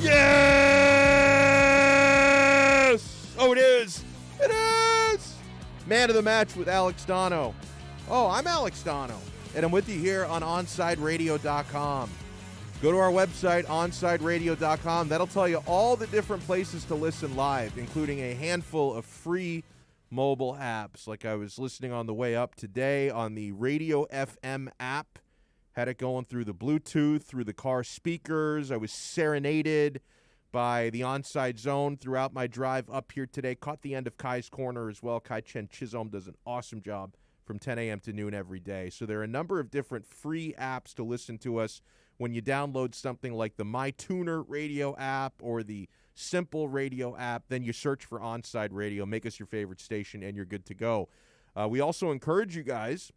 Yes! Oh, it is. It is. Man of the match with Alex Donno. Oh, I'm Alex Donno, and I'm with you here on OnsideRadio.com. Go to our website, OnsideRadio.com. That'll tell you all the different places to listen live, including a handful of free mobile apps. Like I was listening on the way up today on the Radio FM app. Had it going through the Bluetooth, through the car speakers. I was serenaded by the Onside Zone throughout my drive up here today. Caught the end of Kai's Corner as well. Kai Chen Chisholm does an awesome job from 10 a.m. to noon every day. So there are a number of different free apps to listen to us when you download something like the MyTuner radio app or the Simple radio app. Then you search for Onside Radio, make us your favorite station, and you're good to go. We also encourage you guys,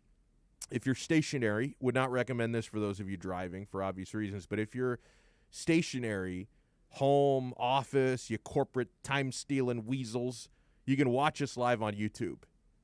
if you're stationary, would not recommend this for those of you driving for obvious reasons, but if you're stationary, home, office, you corporate time-stealing weasels, you can watch us live on YouTube.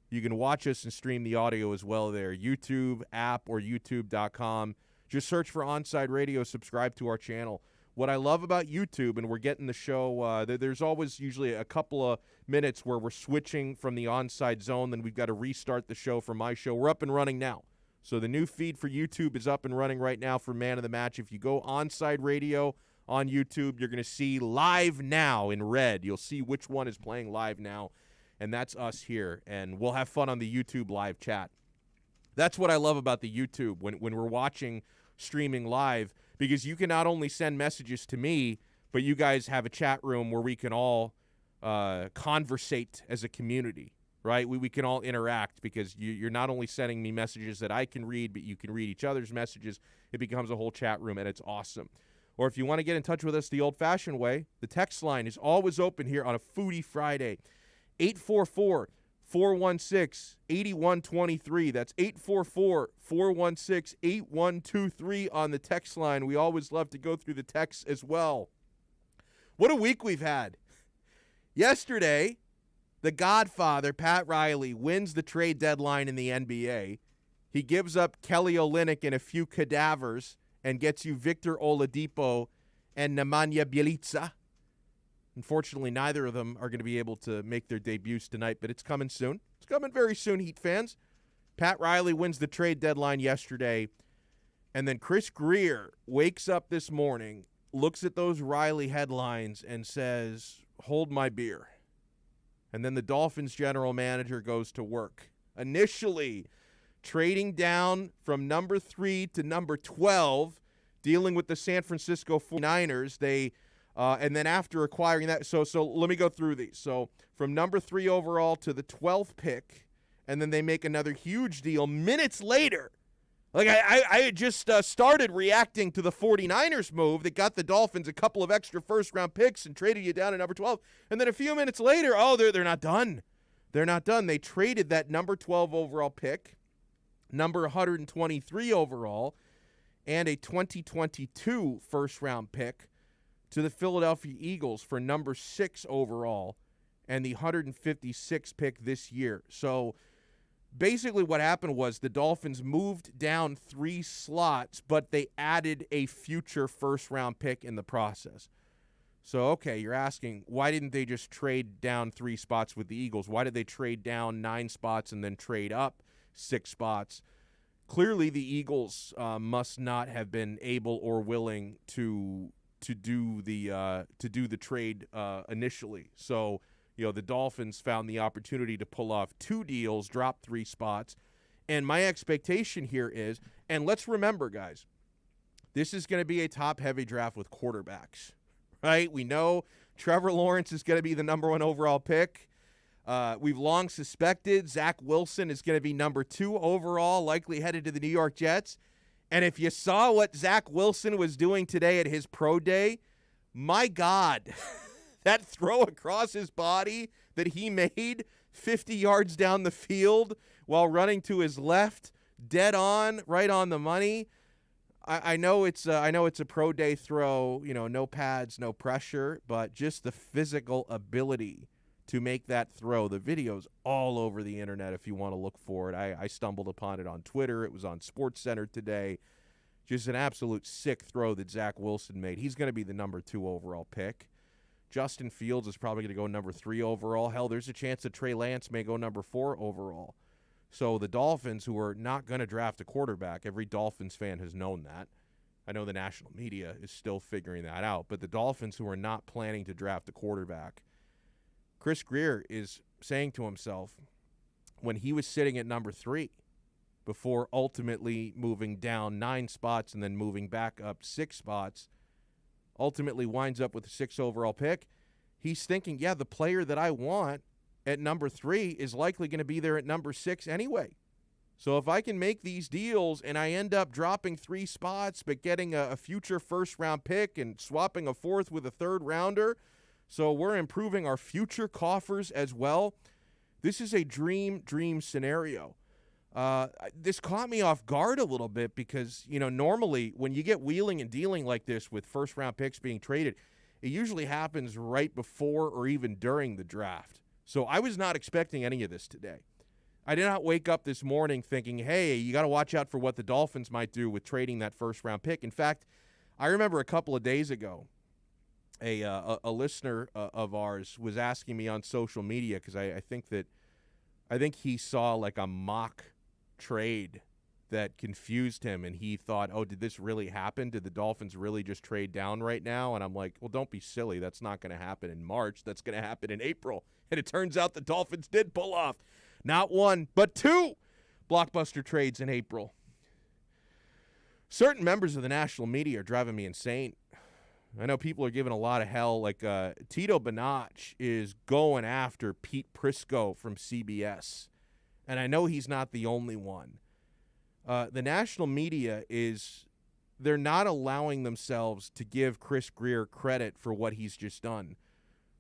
You can watch us and stream the audio as well there. YouTube app or youtube.com. Just search for Onside Radio, subscribe to our channel. What I love about YouTube, and we're getting the show, there's always usually a couple of minutes where we're switching from the Onside Zone, then we've got to restart the show for my show. We're up and running now. So the new feed for YouTube is up and running right now for Man of the Match. If you go Onside Radio on YouTube, you're going to see Live Now in red. You'll see which one is playing live now, and that's us here. And we'll have fun on the YouTube live chat. That's what I love about the YouTube when we're watching streaming live, because you can not only send messages to me, but you guys have a chat room where we can all conversate as a community, right? We can all interact because you're not only sending me messages that I can read, but you can read each other's messages. It becomes a whole chat room, and it's awesome. Or if you want to get in touch with us the old-fashioned way, the text line is always open here on a Foodie Friday, 844-416-8123. That's 844-416-8123 on the text line. We always love to go through the texts as well. What a week we've had. Yesterday, the Godfather, Pat Riley, wins the trade deadline in the NBA. He gives up Kelly Olynyk and a few cadavers and gets you Victor Oladipo and Nemanja Bjelica. Unfortunately, neither of them are going to be able to make their debuts tonight, but it's coming soon. It's coming very soon, Heat fans. Pat Riley wins the trade deadline yesterday, and then Chris Greer wakes up this morning, looks at those Riley headlines, and says, "Hold my beer." And then the Dolphins general manager goes to work. Initially, trading down from number 3 to number 12, dealing with the San Francisco 49ers. And then after acquiring that, so let me go through these. So from number 3 overall to the 12th pick, and then they make another huge deal minutes later. Like I had just started reacting to the 49ers move that got the Dolphins a couple of extra first-round picks and traded you down to number 12. And then a few minutes later, they're not done. They're not done. They traded that number 12 overall pick, number 123 overall, and a 2022 first-round pick to the Philadelphia Eagles for number 6 overall and the 156th pick this year. So basically what happened was the Dolphins moved down 3 slots, but they added a future first-round pick in the process. So, okay, you're asking, why didn't they just trade down 3 spots with the Eagles? Why did they trade down 9 spots and then trade up 6 spots? Clearly, the Eagles must not have been able or willing to do the trade initially. So, the Dolphins found the opportunity to pull off 2 deals, drop 3 spots. And my expectation here is, and let's remember, guys, this is going to be a top-heavy draft with quarterbacks, right? We know Trevor Lawrence is going to be the number 1 overall pick. We've long suspected Zach Wilson is going to be number 2 overall, likely headed to the New York Jets. And if you saw what Zach Wilson was doing today at his pro day, my God, that throw across his body that he made 50 yards down the field while running to his left, dead on, right on the money. I know it's a pro day throw, no pads, no pressure, but just the physical ability to make that throw. The video's all over the internet if you want to look for it. I stumbled upon it on Twitter. It was on SportsCenter today. Just an absolute sick throw that Zach Wilson made. He's going to be the number 2 overall pick. Justin Fields is probably going to go number 3 overall. Hell, there's a chance that Trey Lance may go number 4 overall. So the Dolphins, who are not going to draft a quarterback, every Dolphins fan has known that. I know the national media is still figuring that out. But the Dolphins, who are not planning to draft a quarterback, Chris Grier is saying to himself, when he was sitting at number 3, before ultimately moving down 9 spots and then moving back up 6 spots, ultimately winds up with a 6 overall pick, he's thinking, yeah, the player that I want at number 3 is likely going to be there at number 6 anyway. So if I can make these deals and I end up dropping 3 spots but getting a future first-round pick and swapping a 4th with a 3rd rounder, so we're improving our future coffers as well, this is a dream scenario. This caught me off guard a little bit because, normally when you get wheeling and dealing like this with first-round picks being traded, it usually happens right before or even during the draft. So I was not expecting any of this today. I did not wake up this morning thinking, hey, you got to watch out for what the Dolphins might do with trading that first-round pick. In fact, I remember a couple of days ago, a listener of ours was asking me on social media because I think he saw like a mock trade that confused him, and he thought, oh, did this really happen? Did the Dolphins really just trade down right now? And I'm like, well, don't be silly. That's not going to happen in March. That's going to happen in April. And it turns out the Dolphins did pull off not 1, but 2 blockbuster trades in April. Certain members of the national media are driving me insane. I know people are giving a lot of hell. Like Tito Bonach is going after Pete Prisco from CBS. And I know he's not the only one. The national media they're not allowing themselves to give Chris Grier credit for what he's just done.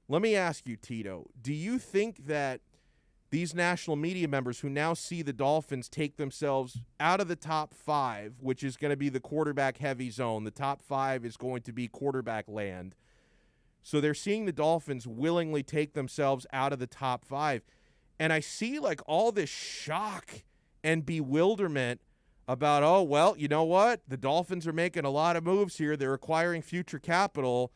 Let me ask you, Tito, do you think that these national media members who now see the Dolphins take themselves out of the top 5, which is going to be the quarterback-heavy zone, the top 5 is going to be quarterback land, so they're seeing the Dolphins willingly take themselves out of the top 5, and I see like all this shock and bewilderment about, oh, well, you know what? The Dolphins are making a lot of moves here. They're acquiring future capital,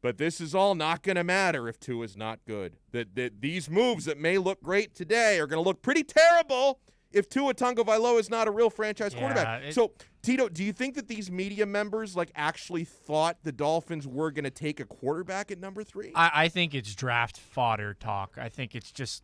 but this is all not going to matter if Tua's not good. That these moves that may look great today are going to look pretty terrible if Tua Tagovailoa is not a real franchise quarterback. So, Tito, do you think that these media members actually thought the Dolphins were going to take a quarterback at number 3? I think it's draft fodder talk. I think it's just,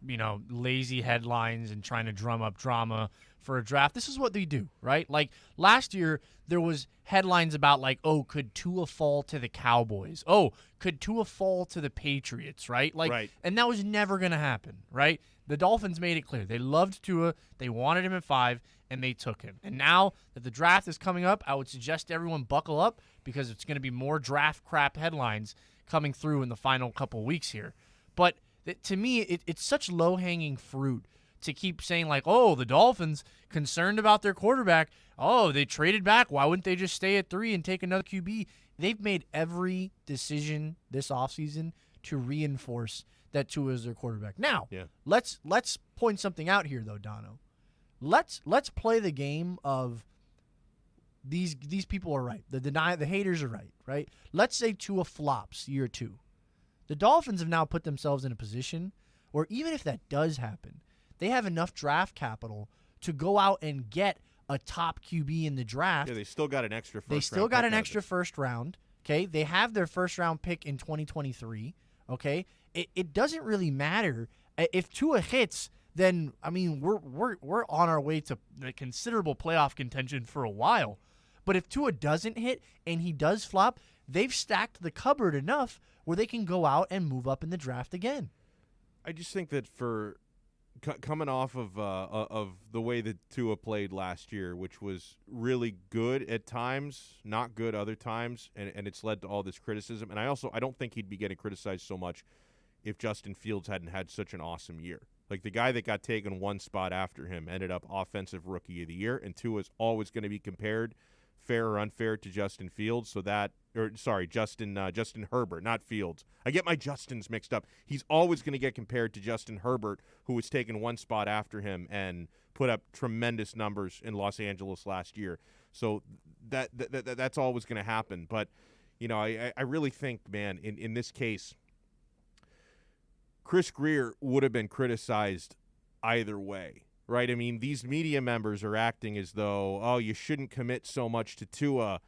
lazy headlines and trying to drum up drama for a draft. This is what they do, right? Like last year, there was headlines about oh, could Tua fall to the Cowboys? Oh, could Tua fall to the Patriots, right? Right. And that was never going to happen, right? The Dolphins made it clear. They loved Tua. They wanted him at 5, and they took him. And now that the draft is coming up, I would suggest everyone buckle up because it's going to be more draft crap headlines coming through in the final couple weeks here. But to me, it's such low-hanging fruit to keep saying oh, the Dolphins concerned about their quarterback. Oh, they traded back. Why wouldn't they just stay at 3 and take another QB? They've made every decision this offseason to reinforce that Tua is their quarterback. Now, let's point something out here, though, Donno. Let's play the game of these people are right. The haters are right? Let's say Tua flops year 2. The Dolphins have now put themselves in a position where even if that does happen, they have enough draft capital to go out and get a top QB in the draft. Yeah, they still got an extra first round. They still got an extra first round. Okay, they have their first round pick in 2023. Okay, it doesn't really matter if Tua hits. Then we're on our way to the considerable playoff contention for a while. But if Tua doesn't hit and he does flop, they've stacked the cupboard enough where they can go out and move up in the draft again. I just think that for coming off of the way that Tua played last year, which was really good at times, not good other times, and it's led to all this criticism. And I don't think he'd be getting criticized so much if Justin Fields hadn't had such an awesome year. Like the guy that got taken 1 spot after him ended up Offensive Rookie of the Year, and Tua is always going to be compared, fair or unfair, to Justin Fields. Justin Herbert, not Fields. I get my Justins mixed up. He's always going to get compared to Justin Herbert, who was taken 1 spot after him and put up tremendous numbers in Los Angeles last year. So that's always going to happen. But, I really think, man, in this case, Chris Grier would have been criticized either way, right? I mean, these media members are acting as though, oh, you shouldn't commit so much to Tua.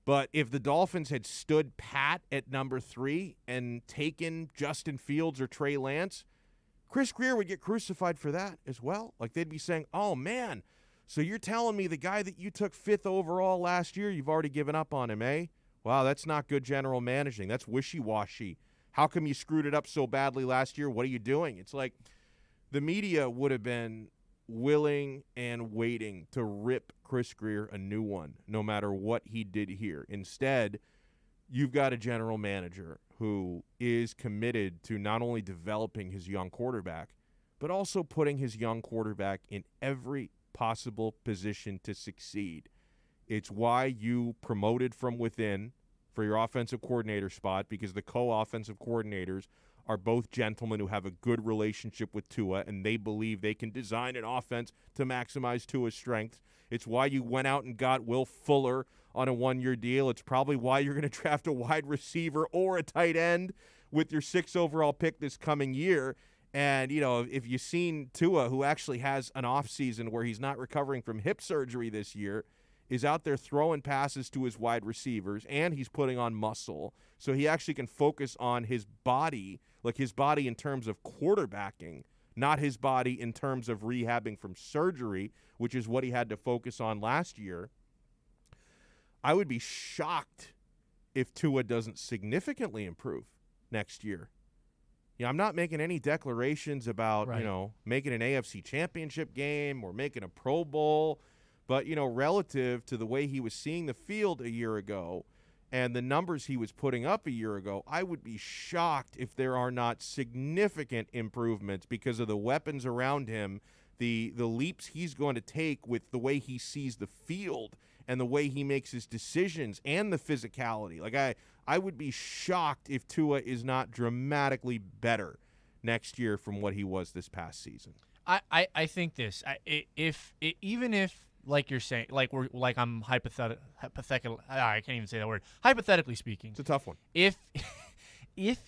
But if the Dolphins had stood pat at number 3 and taken Justin Fields or Trey Lance, Chris Grier would get crucified for that as well. Like, they'd be saying, oh, man, so you're telling me the guy that you took 5th overall last year, you've already given up on him, eh? Wow, that's not good general managing. That's wishy-washy. How come you screwed it up so badly last year? What are you doing? It's like the media would have been willing and waiting to rip Chris Grier a new one, no matter what he did here. Instead, you've got a general manager who is committed to not only developing his young quarterback, but also putting his young quarterback in every possible position to succeed. It's why you promoted from within for your offensive coordinator spot, because the co-offensive coordinators are both gentlemen who have a good relationship with Tua, and they believe they can design an offense to maximize Tua's strengths. It's why you went out and got Will Fuller on a 1-year deal. It's probably why you're going to draft a wide receiver or a tight end with your 6th overall pick this coming year. And, if you've seen Tua, who actually has an offseason where he's not recovering from hip surgery this year, is out there throwing passes to his wide receivers, and he's putting on muscle. So he actually can focus on his body, like his body in terms of quarterbacking, not his body in terms of rehabbing from surgery, which is what he had to focus on last year. I would be shocked if Tua doesn't significantly improve next year. I'm not making any declarations about, making an AFC championship game or making a Pro Bowl. But, relative to the way he was seeing the field a year ago and the numbers he was putting up a year ago, I would be shocked if there are not significant improvements because of the weapons around him, the leaps he's going to take with the way he sees the field and the way he makes his decisions and the physicality. Like, I would be shocked if Tua is not dramatically better next year from what he was this past season. I think this. Even if, like you're saying, I'm hypothetical. I can't even say that word. Hypothetically speaking, it's a tough one. If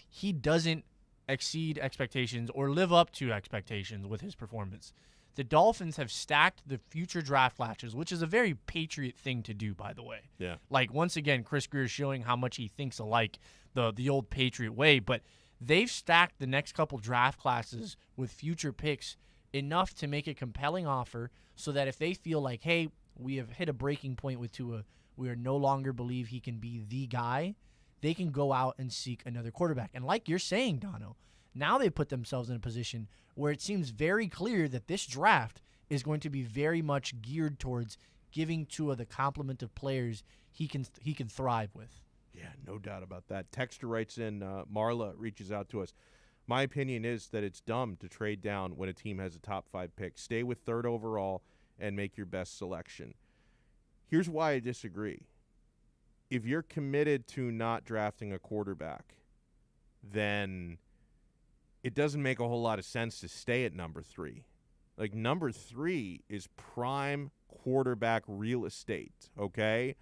he doesn't exceed expectations or live up to expectations with his performance, the Dolphins have stacked the future draft latches, which is a very Patriot thing to do, by the way. Yeah. Like, once again, Chris Grier is showing how much he thinks alike the old Patriot way, but they've stacked the next couple draft classes with future picks enough to make a compelling offer so that if they feel like, hey, we have hit a breaking point with Tua, we are no longer believe he can be the guy, they can go out and seek another quarterback. And like you're saying, Donno, now they put themselves in a position where it seems very clear that this draft is going to be very much geared towards giving Tua the complement of players he can thrive with. Yeah, no doubt about that. Texter writes in, Marla reaches out to us. My opinion is that it's dumb to trade down when a team has a top 5 pick. Stay with 3rd overall and make your best selection. Here's why I disagree. If you're committed to not drafting a quarterback, then it doesn't make a whole lot of sense to stay at number 3. Like, number 3 is prime quarterback real estate, okay?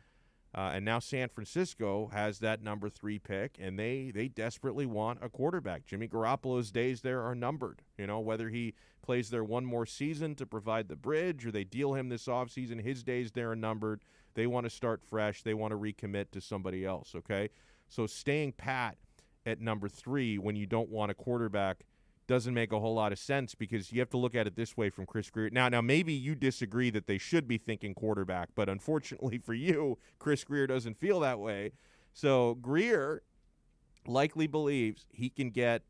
And now San Francisco has that number 3 pick, and they desperately want a quarterback. Jimmy Garoppolo's days there are numbered. Whether he plays there one more season to provide the bridge or they deal him this offseason, his days there are numbered. They want to start fresh. They want to recommit to somebody else, okay? So staying pat at number 3 when you don't want a quarterback doesn't make a whole lot of sense, because you have to look at it this way from Chris Grier. Now maybe you disagree that they should be thinking quarterback, but unfortunately for you, Chris Grier doesn't feel that way. So Grier likely believes he can get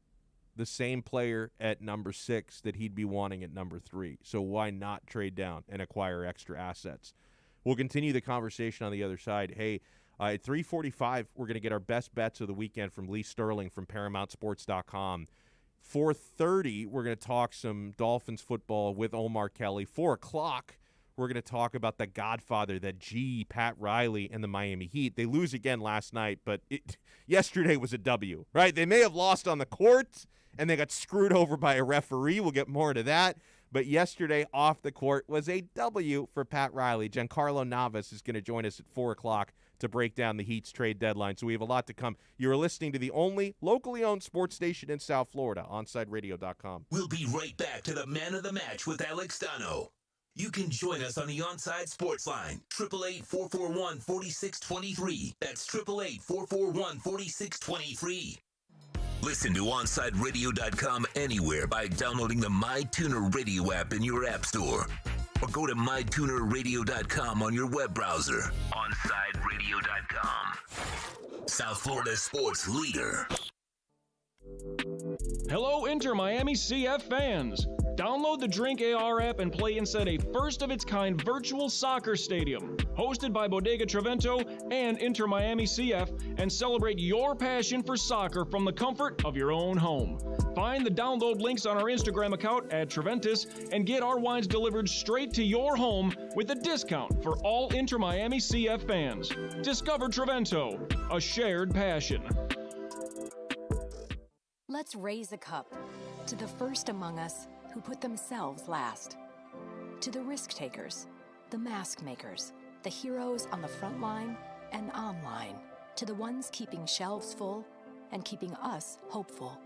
the same player at number 6 that he'd be wanting at number 3. So why not trade down and acquire extra assets? We'll continue the conversation on the other side. Hey, at 3:45, we're going to get our best bets of the weekend from Lee Sterling from ParamountSports.com. 4:30, we're going to talk some Dolphins football with Omar Kelly. 4 o'clock, we're going to talk about the Godfather, that Pat Riley and the Miami Heat. They lose again last night, but yesterday was a W, right? They may have lost on the court, and they got screwed over by a referee. We'll get more into that. But yesterday off the court was a W for Pat Riley. Giancarlo Navas is going to join us at 4 o'clock to break down the Heat's trade deadline. So we have a lot to come. You're listening to the only locally owned sports station in South Florida, OnsideRadio.com. We'll be right back to the Man of the Match with Alex Donno. You can join us on the Onside Sports Line, 888-441-4623. That's 888-441-4623. Listen to OnsideRadio.com anywhere by downloading the MyTuner Radio app in your app store. Or go to MyTunerRadio.com on your web browser. OnsideRadio.com. South Florida sports leader. Hello, Inter Miami CF fans. Download the Drink AR app and play inside a first-of-its-kind virtual soccer stadium, hosted by Bodega Trevento and Inter Miami CF, and celebrate your passion for soccer from the comfort of your own home. Find the download links on our Instagram account at Treventus and get our wines delivered straight to your home with a discount for all Inter Miami CF fans. Discover Trevento, a shared passion. Let's raise a cup to the first among us who put themselves last. To the risk takers, the mask makers, the heroes on the front line and online. To the ones keeping shelves full and keeping us hopeful.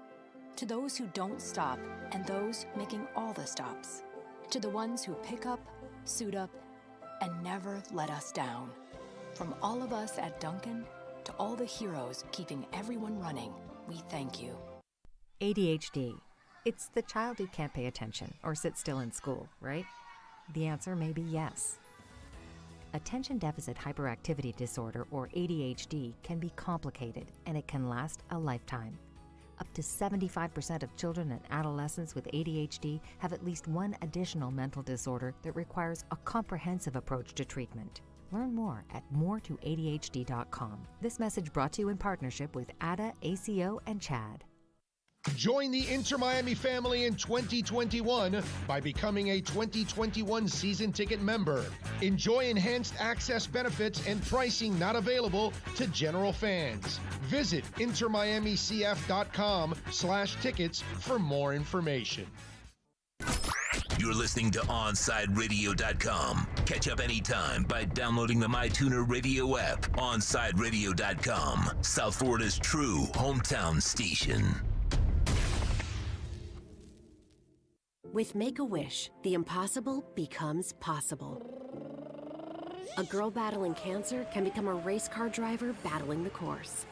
To those who don't stop and those making all the stops. To the ones who pick up, suit up, and never let us down. From all of us at Duncan to all the heroes keeping everyone running, we thank you. ADHD. It's the child who can't pay attention or sit still in school, right? The answer may be yes. Attention Deficit Hyperactivity Disorder, or ADHD, can be complicated and it can last a lifetime. Up to 75% of children and adolescents with ADHD have at least one additional mental disorder that requires a comprehensive approach to treatment. Learn more at moretoadhd.com. This message brought to you in partnership with ADA, ACO, and CHAD. Join the Inter Miami family in 2021 by becoming a 2021 season ticket member. Enjoy enhanced access benefits and pricing not available to general fans. Visit intermiamicf.com/tickets for more information. You're listening to OnsideRadio.com. Catch up anytime by downloading the MyTuner Radio app. OnsideRadio.com, South Florida's true hometown station. With Make-A-Wish, the impossible becomes possible. A girl battling cancer can become a race car driver battling the course.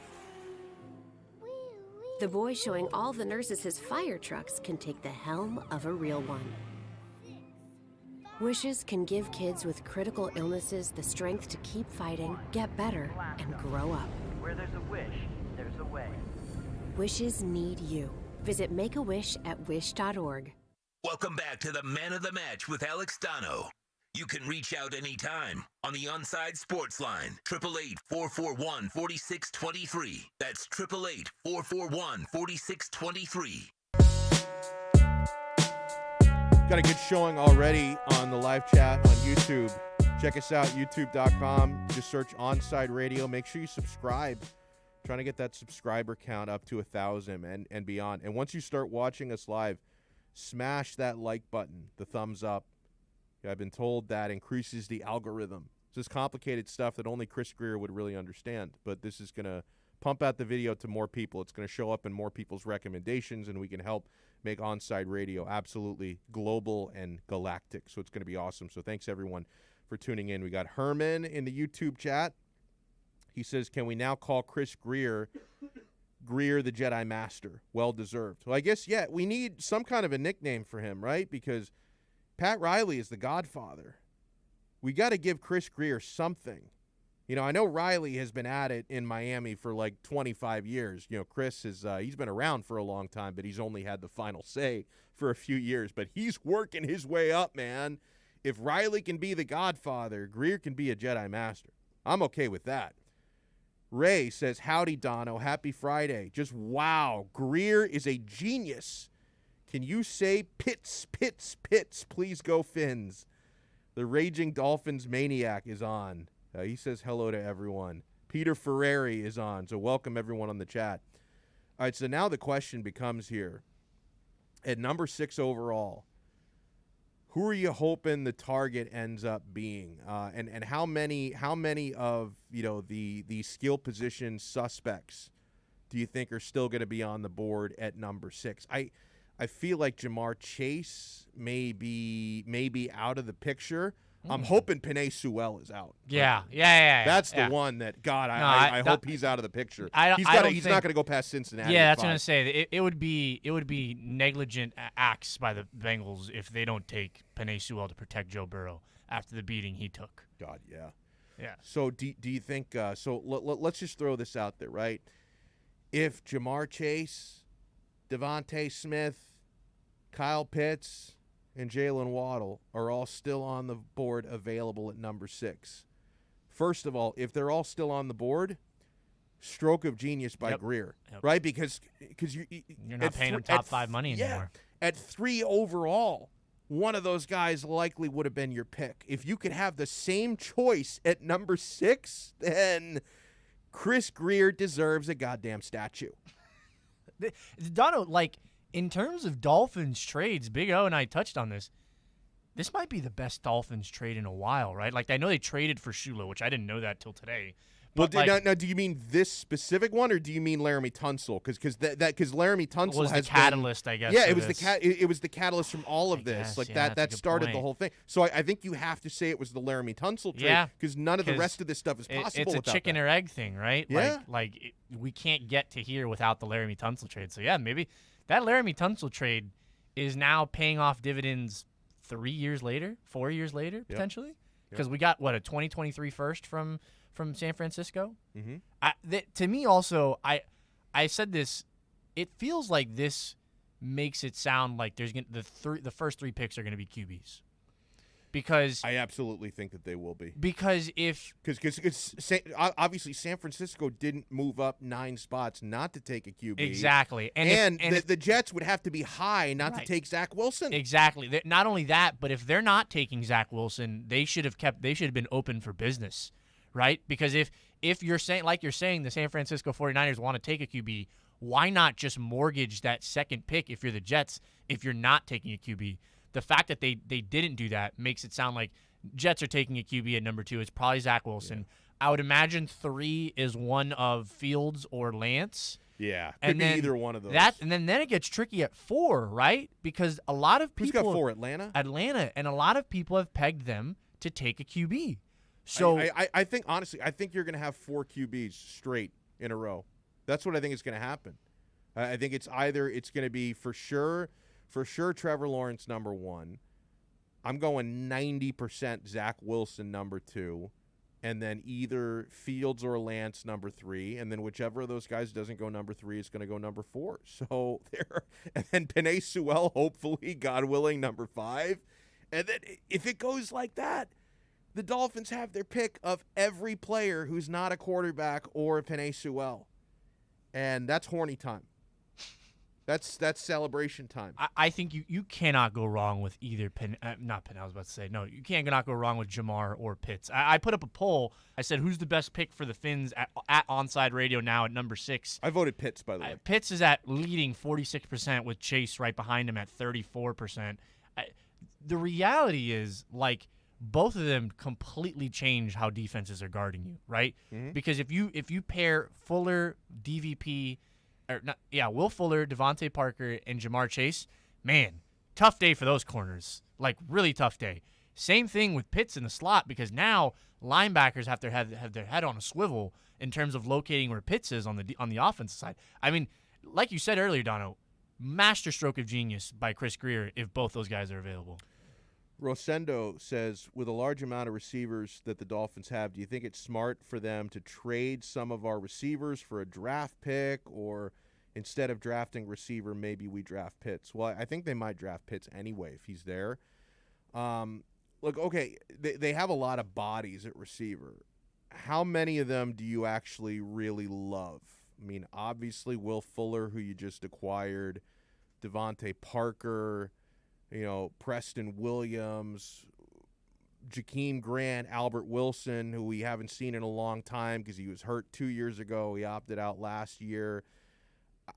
The boy showing all the nurses his fire trucks can take the helm of a real one. Wishes can give kids with critical illnesses the strength to keep fighting, get better, and grow up. Where there's a wish, there's a way. Wishes need you. Visit Make-A-Wish at wish.org. Welcome back to the Man of the Match with Alex Donno. You can reach out anytime on the Onside Sports Line, 888-441-4623. That's 888-441-4623. Got a good showing already on the live chat on YouTube. Check us out, youtube.com. Just search Onside Radio. Make sure you subscribe. Trying to get that subscriber count up to 1,000 and beyond. And once you start watching us live, smash that like button, the thumbs up. I've been told that increases the algorithm. It's this complicated stuff that only Chris Greer would really understand. But this is going to pump out the video to more people. It's going to show up in more people's recommendations, and we can help make Onside Radio absolutely global and galactic. So it's going to be awesome. So thanks, everyone, for tuning in. We got Herman in the YouTube chat. He says, can we now call Chris Greer the Jedi Master? Well deserved. Well, I guess, yeah, we need some kind of a nickname for him, right? Because Pat Riley is the Godfather. We got to give Chris Greer something. You know, I know Riley has been at it in Miami for like 25 years. You know, Chris is he's been around for a long time, but he's only had the final say for a few years. But he's working his way up, man. If Riley can be the Godfather, Greer can be a Jedi Master. I'm okay with that. Ray says, howdy, Donno. Happy Friday. Just wow. Greer is a genius. Can you say pits, pits, pits? Please go Fins. The Raging Dolphins Maniac is on. He says hello to everyone. Peter Ferrari is on. So welcome everyone on the chat. All right, so now the question becomes here. At number 6 overall, who are you hoping the target ends up being? And how many of the skill position suspects do you think are still going to be on the board at number 6? I feel like Jamar Chase may be out of the picture. I'm hoping Penei Sewell is out. Yeah. That's the one that, God, I hope he's out of the picture. He's not going to go past Cincinnati. Yeah, that's what I'm going to say. It would be negligent acts by the Bengals if they don't take Penei Sewell to protect Joe Burrow after the beating he took. God, yeah. Yeah. So do you think let's just throw this out there, right? If Jamar Chase, Devontae Smith, Kyle Pitts, and Jalen Waddle are all still on the board available at number 6. First of all, if they're all still on the board, stroke of genius by Greer, right? Because you're not paying them top 5 money anymore. At 3 overall, one of those guys likely would have been your pick. If you could have the same choice at number 6, then Chris Greer deserves a goddamn statue. Donno, in terms of Dolphins trades, Big O and I touched on this. This might be the best Dolphins trade in a while, right? I know they traded for Shula, which I didn't know that till today. Well, now, do you mean this specific one, or do you mean Laramie Tunsil? Because Laramie Tunsil was has the catalyst, I guess. Yeah, it was the catalyst from all of this. That started the whole thing. So I think you have to say it was the Laramie Tunsil trade, because none of the rest of this stuff is possible. It's a chicken or egg thing, right? Yeah. We can't get to here without the Laramie Tunsil trade. So yeah, maybe that Laramie Tunsil trade is now paying off dividends 3 years later, 4 years later, potentially, because we got a 2023 first from San Francisco. Mm-hmm. To me, also, I said this. It feels like this makes it sound like there's the first 3 picks are going to be QBs, because I absolutely think that they will be. Because obviously San Francisco didn't move up 9 spots not to take a QB. Exactly, and the Jets would have to be high not to take Zach Wilson. Exactly. Not only that, but if they're not taking Zach Wilson, they should have been open for business. Right? Because if you're saying, the San Francisco 49ers want to take a QB, why not just mortgage that second pick if you're the Jets, if you're not taking a QB? The fact that they didn't do that makes it sound like Jets are taking a QB at number 2. It's probably Zach Wilson. Yeah. I would imagine 3 is one of Fields or Lance. Yeah, could be either one of those. And then it gets tricky at 4, right? Because a lot of people... Who's got 4, Atlanta? Atlanta, and a lot of people have pegged them to take a QB. So I think, honestly, you're going to have 4 QBs straight in a row. That's what I think is going to happen. I think it's going to be for sure Trevor Lawrence number 1. I'm going 90% Zach Wilson number 2, and then either Fields or Lance number 3, and then whichever of those guys doesn't go number 3 is going to go number 4. So and then Penei Sewell, hopefully, God willing, number 5. And then if it goes like that, the Dolphins have their pick of every player who's not a quarterback or a Penei Sewell. And that's horny time. That's celebration time. I think you cannot go wrong with either I was about to say, no, you cannot go wrong with Jamar or Pitts. I put up a poll. I said, who's the best pick for the Fins at Onside Radio now at number 6? I voted Pitts, by the way. Pitts is at leading 46% with Chase right behind him at 34%. The reality is, both of them completely change how defenses are guarding you, right? Mm-hmm. Because if you pair Fuller, DVP, Will Fuller, Devontae Parker, and Jamar Chase, man, tough day for those corners. Really tough day. Same thing with Pitts in the slot, because now linebackers have their head on a swivel in terms of locating where Pitts is on the offensive side. I mean, like you said earlier, Donno, master stroke of genius by Chris Greer if both those guys are available. Rosendo says, with a large amount of receivers that the Dolphins have, do you think it's smart for them to trade some of our receivers for a draft pick, or instead of drafting receiver, maybe we draft Pitts? Well, I think they might draft Pitts anyway if he's there. They have a lot of bodies at receiver. How many of them do you actually really love? I mean, obviously Will Fuller, who you just acquired, Devontae Parker, Preston Williams, Jakeem Grant, Albert Wilson, who we haven't seen in a long time because he was hurt 2 years ago. He opted out last year.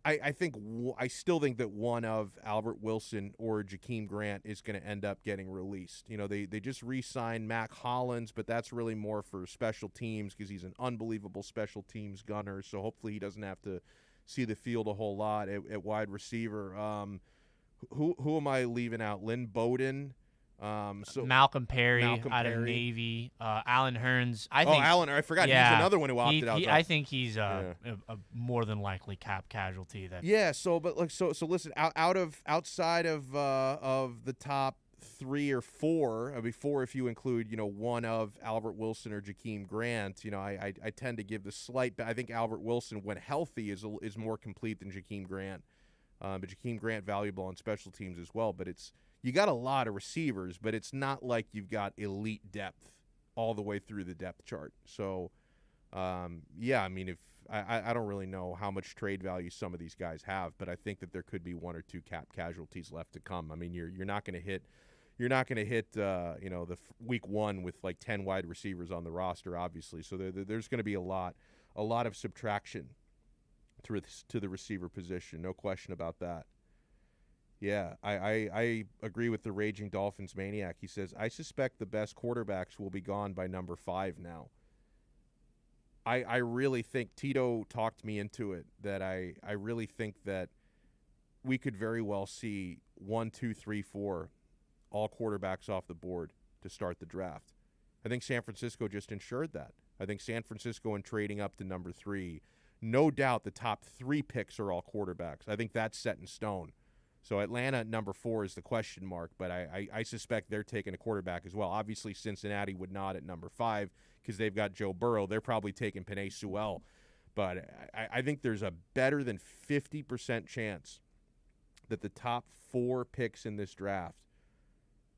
I still think that one of Albert Wilson or Jakeem Grant is going to end up getting released. You know, they just re-signed Mac Hollins, but that's really more for special teams because he's an unbelievable special teams gunner. So hopefully he doesn't have to see the field a whole lot at wide receiver. Who am I leaving out? Lynn Bowden. Malcolm Perry out of Navy, Alan Hearns. Alan, I forgot. Yeah, he's another one who opted out. I think he's a more than likely cap casualty. So listen, outside of the top 3 or 4, before if you include one of Albert Wilson or Jakeem Grant, I tend to give the slight. I think Albert Wilson, when healthy, is more complete than Jakeem Grant. But Jakeem Grant valuable on special teams as well. But you got a lot of receivers, but it's not like you've got elite depth all the way through the depth chart. So, I mean, if I don't really know how much trade value some of these guys have, but I think that there could be 1 or 2 cap casualties left to come. I mean, you're not going to hit the week 1 with like 10 wide receivers on the roster, obviously. So there's going to be a lot of subtraction to the receiver position, no question about that. Yeah, I agree with the Raging Dolphins maniac. He says, I suspect the best quarterbacks will be gone by number 5 now. I really think Tito talked me into it, that I really think that we could very well see 1, 2, 3, 4 all quarterbacks off the board to start the draft. I think San Francisco just ensured that. I think San Francisco, in trading up to number 3, no doubt the top 3 picks are all quarterbacks. I think that's set in stone. So Atlanta at number 4 is the question mark, but I suspect they're taking a quarterback as well. Obviously, Cincinnati would not at number 5 because they've got Joe Burrow. They're probably taking Penei Sewell. But I think there's a better than 50% chance that the top 4 picks in this draft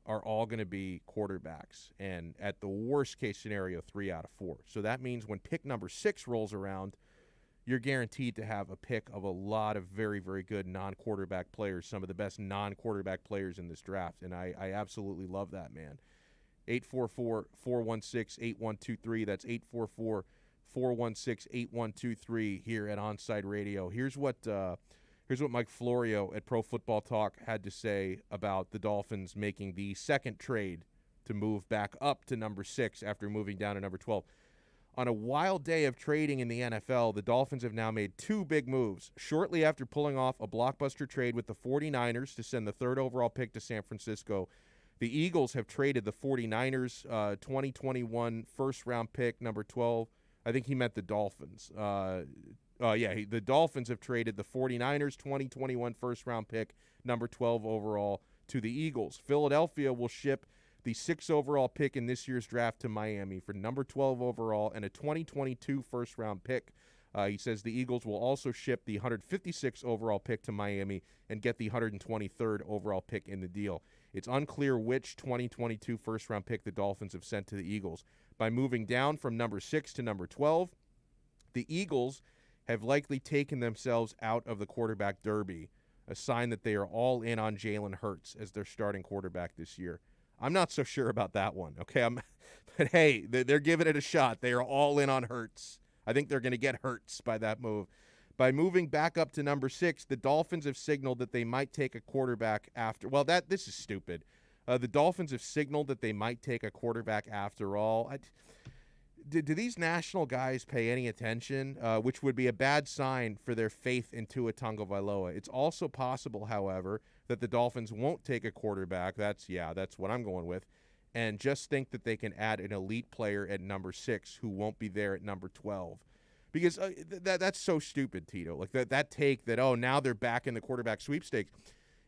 are all going to be quarterbacks. And at the worst case scenario, 3 out of 4. So that means when pick number 6 rolls around, you're guaranteed to have a pick of a lot of very, very good non-quarterback players, some of the best non-quarterback players in this draft, and I absolutely love that, man. 844-416-8123. That's 844-416-8123 here at Onside Radio. Here's what Mike Florio at Pro Football Talk had to say about the Dolphins making the second trade to move back up to number 6 after moving down to number 12. On a wild day of trading in the NFL, the Dolphins have now made 2 big moves. Shortly after pulling off a blockbuster trade with the 49ers to send the 3rd overall pick to San Francisco, the Eagles have traded the 49ers 2021 first-round pick, number 12. I think he meant the Dolphins. The Dolphins have traded the 49ers 2021 first-round pick, number 12 overall, to the Eagles. Philadelphia will ship the 6th overall pick in this year's draft to Miami for number 12 overall and a 2022 first-round pick. He says the Eagles will also ship the 156th overall pick to Miami and get the 123rd overall pick in the deal. It's unclear which 2022 first-round pick the Dolphins have sent to the Eagles. By moving down from number 6 to number 12, the Eagles have likely taken themselves out of the quarterback derby, a sign that they are all in on Jalen Hurts as their starting quarterback this year. I'm not so sure about that one, okay? But hey, they're giving it a shot. They are all in on Hurts. I think they're going to get Hurts by that move. By moving back up to number 6, the Dolphins have signaled that they might take a quarterback after. Well, this is stupid. The Dolphins have signaled that they might take a quarterback after all. Do these national guys pay any attention, which would be a bad sign for their faith in Tua Tagovailoa? It's also possible, however, that the Dolphins won't take a quarterback. That's what I'm going with. And just think that they can add an elite player at number 6 who won't be there at number 12. Because that's so stupid, Tito. Like that take that, now they're back in the quarterback sweepstakes.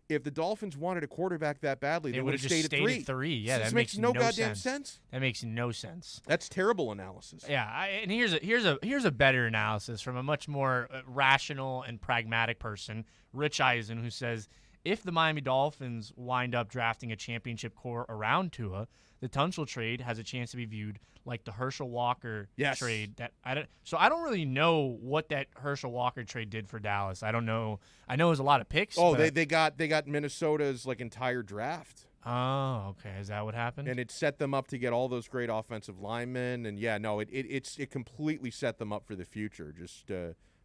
If the Dolphins wanted a quarterback that badly, they would have stayed at 3. Yeah, that makes no goddamn sense. That makes no sense. That's terrible analysis. Yeah, and here's a better analysis from a much more rational and pragmatic person, Rich Eisen, who says, if the Miami Dolphins wind up drafting a championship core around Tua, the Tunsil trade has a chance to be viewed like the Herschel Walker trade. I don't really know what that Herschel Walker trade did for Dallas. I don't know. I know it was a lot of picks. Oh, they got Minnesota's entire draft. Oh, okay. Is that what happened? And it set them up to get all those great offensive linemen. And it completely set them up for the future. Just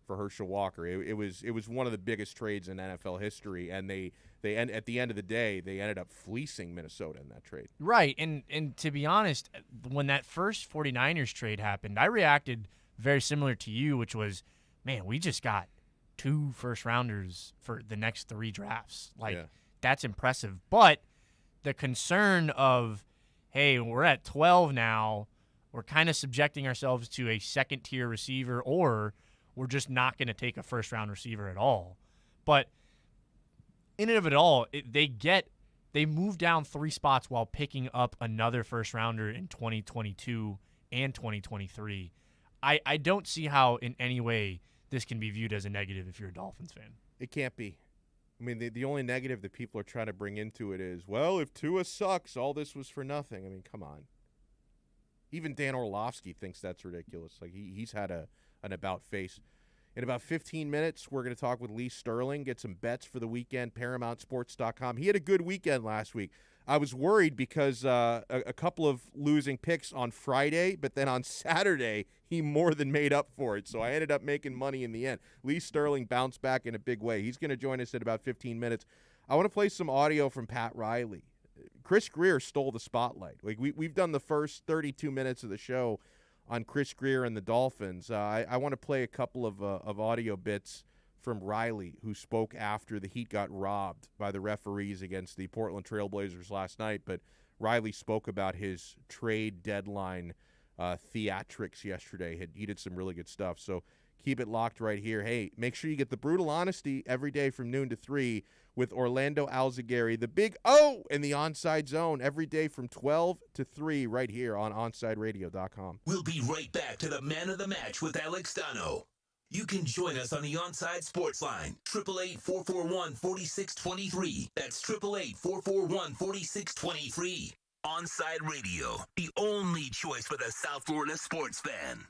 for Herschel Walker. It was one of the biggest trades in NFL history, and at the end of the day, they ended up fleecing Minnesota in that trade. Right, and to be honest, when that first 49ers trade happened, I reacted very similar to you, which was, man, we just got 2 first-rounders for the next 3 drafts. That's impressive. But the concern of, hey, we're at 12 now, we're kind of subjecting ourselves to a second-tier receiver, or we're just not going to take a first-round receiver at all. But in and of it all, they moved down 3 spots while picking up another first-rounder in 2022 and 2023. I don't see how in any way this can be viewed as a negative if you're a Dolphins fan. It can't be. I mean, the only negative that people are trying to bring into it is, well, if Tua sucks, all this was for nothing. I mean, come on. Even Dan Orlovsky thinks that's ridiculous. Like, he's had an about face. In about 15 minutes, we're going to talk with Lee Sterling, get some bets for the weekend, ParamountSports.com. He had a good weekend last week. I was worried because a couple of losing picks on Friday, but then on Saturday, he more than made up for it. So I ended up making money in the end. Lee Sterling bounced back in a big way. He's going to join us in about 15 minutes. I want to play some audio from Pat Riley. Chris Greer stole the spotlight. Like we've done the first 32 minutes of the show on Chris Greer and the Dolphins. I want to play a couple of audio bits from Riley, who spoke after the Heat got robbed by the referees against the Portland Trailblazers last night. But Riley spoke about his trade deadline theatrics yesterday. He did some really good stuff. So keep it locked right here. Hey, make sure you get the brutal honesty every day from noon to 3 with Orlando Alzagari, the Big O in the Onside Zone, every day from 12 to 3 right here on OnsideRadio.com. We'll be right back to the Man of the Match with Alex Donno. You can join us on the Onside Sports Line, 888-441-4623. That's 888-441-4623. Onside Radio, the only choice for the South Florida sports fan.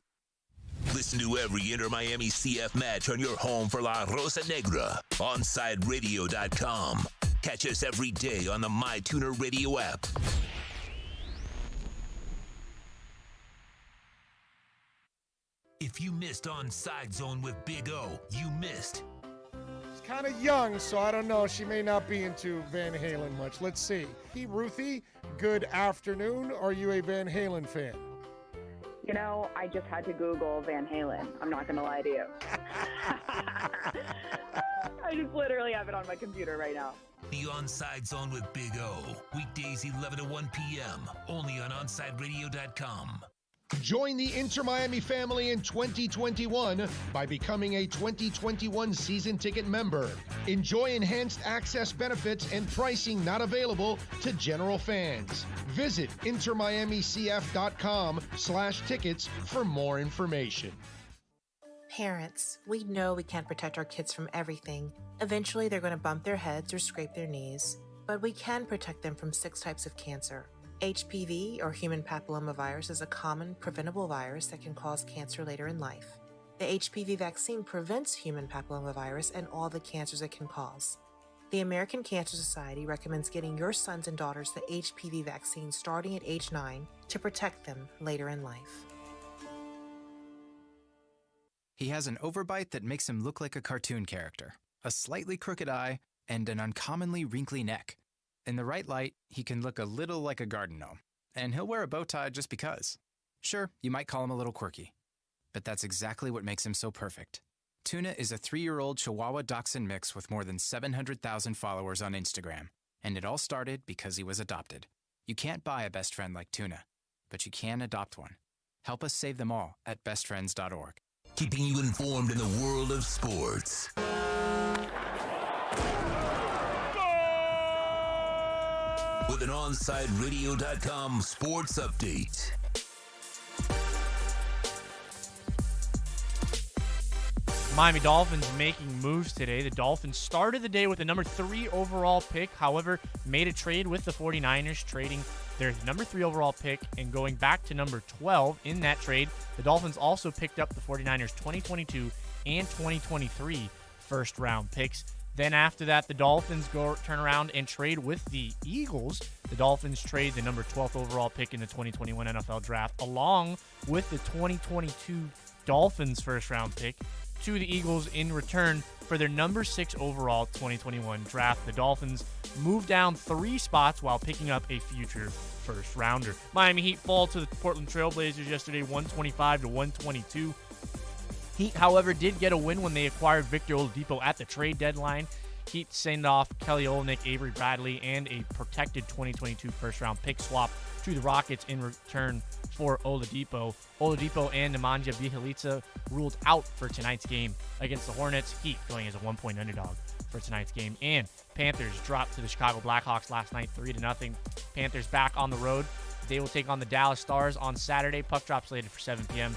Listen to every Inter-Miami CF match on your home for La Rosa Negra, OnsideRadio.com. Catch us every day on the MyTuner Radio app. If you missed Onside Zone with Big O, you missed. She's kind of young, so I don't know. She may not be into Van Halen much. Let's see. Hey, Ruthie, good afternoon. Are you a Van Halen fan? You know, I just had to Google Van Halen. I'm not going to lie to you. I just literally have it on my computer right now. The Onside Zone with Big O. Weekdays 11 to 1 p.m. Only on OnsideRadio.com. Join the Inter-Miami family in 2021 by becoming a 2021 season ticket member. Enjoy enhanced access benefits and pricing not available to general fans. Visit intermiamicf.com/tickets for more information. Parents, we know we can't protect our kids from everything. Eventually, they're going to bump their heads or scrape their knees. But we can protect them from 6 types of cancer. HPV, or human papillomavirus, is a common preventable virus that can cause cancer later in life. The HPV vaccine prevents human papillomavirus and all the cancers it can cause. The American Cancer Society recommends getting your sons and daughters the HPV vaccine starting at age 9 to protect them later in life. He has an overbite that makes him look like a cartoon character, a slightly crooked eye, and an uncommonly wrinkly neck. In the right light, he can look a little like a garden gnome, and he'll wear a bow tie just because. Sure, you might call him a little quirky, but that's exactly what makes him so perfect. Tuna is a 3-year-old Chihuahua Dachshund mix with more than 700,000 followers on Instagram, and it all started because he was adopted. You can't buy a best friend like Tuna, but you can adopt one. Help us save them all at bestfriends.org. Keeping you informed in the world of sports. With an OnsideRadio.com sports update. Miami Dolphins making moves today. The Dolphins started the day with a number 3 overall pick, however, made a trade with the 49ers, trading their number 3 overall pick and going back to number 12 in that trade. The Dolphins also picked up the 49ers 2022 and 2023 first-round picks. Then after that, the Dolphins turn around and trade with the Eagles. The Dolphins trade the number 12th overall pick in the 2021 NFL Draft along with the 2022 Dolphins first-round pick to the Eagles in return for their number 6 overall 2021 draft. The Dolphins moved down 3 spots while picking up a future first-rounder. Miami Heat fall to the Portland Trailblazers yesterday, 125-122. Heat, however, did get a win when they acquired Victor Oladipo at the trade deadline. Heat send off Kelly Olynyk, Avery Bradley, and a protected 2022 first-round pick swap to the Rockets in return for Oladipo. Oladipo and Nemanja Bjelica ruled out for tonight's game against the Hornets. Heat going as a 1-point underdog for tonight's game. And Panthers dropped to the Chicago Blackhawks last night 3-0. Panthers back on the road. They will take on the Dallas Stars on Saturday. Puck drop slated for 7 p.m.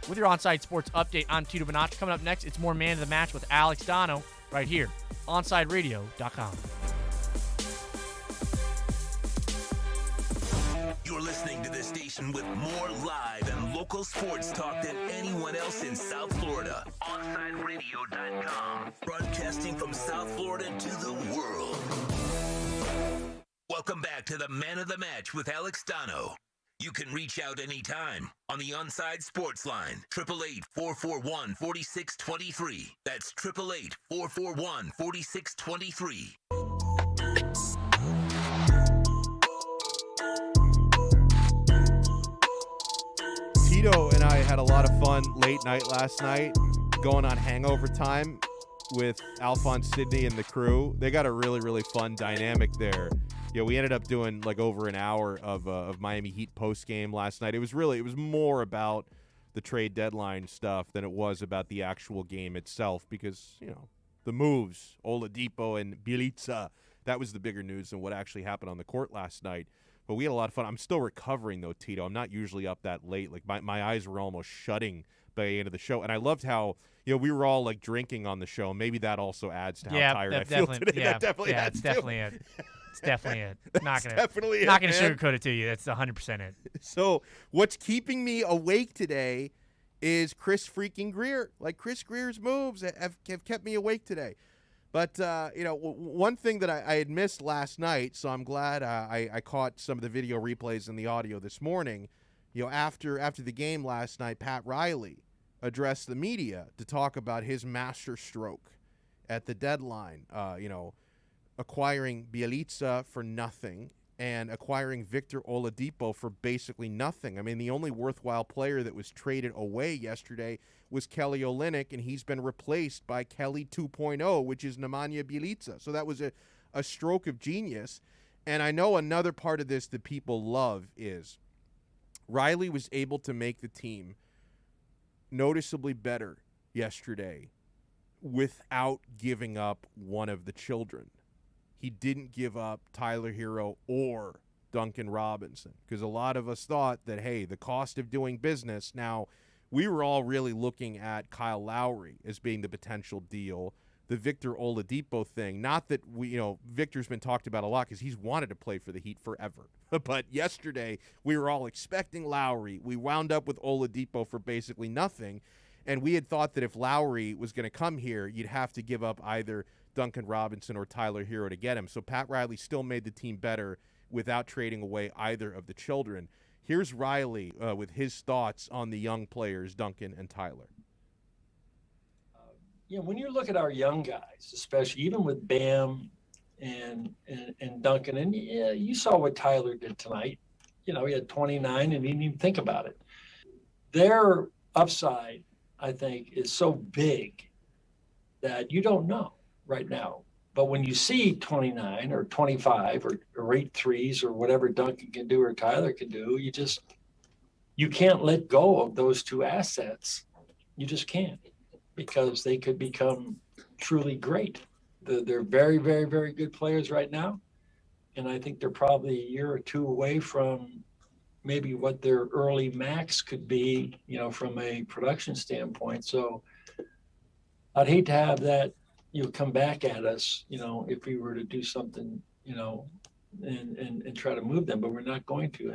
With your Onside Sports update, I'm Tito Bonacci. Coming up next, it's more Man of the Match with Alex Donno right here, OnsideRadio.com. You're listening to the station with more live and local sports talk than anyone else in South Florida. OnsideRadio.com. Broadcasting from South Florida to the world. Welcome back to the Man of the Match with Alex Donno. You can reach out anytime on the Onside Sports Line, 888-441-4623. That's 888-441-4623. Tito and I had a lot of fun late night last night going on hangover time with Alphonse Sidney and the crew. They got a really, really fun dynamic there. Yeah, we ended up doing like over an hour of Miami Heat post game last night. It was more about the trade deadline stuff than it was about the actual game itself because, you know, the moves, Oladipo and Bjelica, that was the bigger news than what actually happened on the court last night. But we had a lot of fun. I'm still recovering, though, Tito. I'm not usually up that late. Like, my eyes were almost shutting by the end of the show. And I loved how, you know, we were all, like, drinking on the show. Maybe that also adds to how tired I feel today. Yeah, that definitely yeah, adds it's definitely it. It's definitely it. Not gonna sugarcoat it to you. That's 100% it. So what's keeping me awake today is Chris freaking Greer. Like, Chris Greer's moves have kept me awake today. But, you know, one thing that I had missed last night, so I'm glad I caught some of the video replays and the audio this morning. You know, after the game last night, Pat Riley addressed the media to talk about his master stroke at the deadline. You know, acquiring Bjelica for nothing and acquiring Victor Oladipo for basically nothing. I mean, the only worthwhile player that was traded away yesterday was Kelly Olynyk, and he's been replaced by Kelly 2.0, which is Nemanja Bjelica. So that was a stroke of genius. And I know another part of this that people love is Riley was able to make the team noticeably better yesterday without giving up one of the children. He didn't give up Tyler Hero or Duncan Robinson because a lot of us thought that, hey, the cost of doing business. Now, we were all really looking at Kyle Lowry as being the potential deal. The Victor Oladipo thing, not that Victor's been talked about a lot because he's wanted to play for the Heat forever. But yesterday, we were all expecting Lowry. We wound up with Oladipo for basically nothing. And we had thought that if Lowry was going to come here, you'd have to give up either Duncan Robinson or Tyler Hero to get him. So Pat Riley still made the team better without trading away either of the children. Here's Riley with his thoughts on the young players, Duncan and Tyler. When you look at our young guys, especially even with Bam and Duncan, and you saw what Tyler did tonight. He had 29 and he didn't even think about it. Their upside, I think, is so big that you don't know right now. But when you see 29 or 25 or 8 threes or whatever Duncan can do or Tyler can do, you can't let go of those two assets. You just can't, because they could become truly great. They're very, very, very good players right now. And I think they're probably a year or two away from maybe what their early max could be, from a production standpoint. So I'd hate to have that, come back at us, if we were to do something, and try to move them, but we're not going to.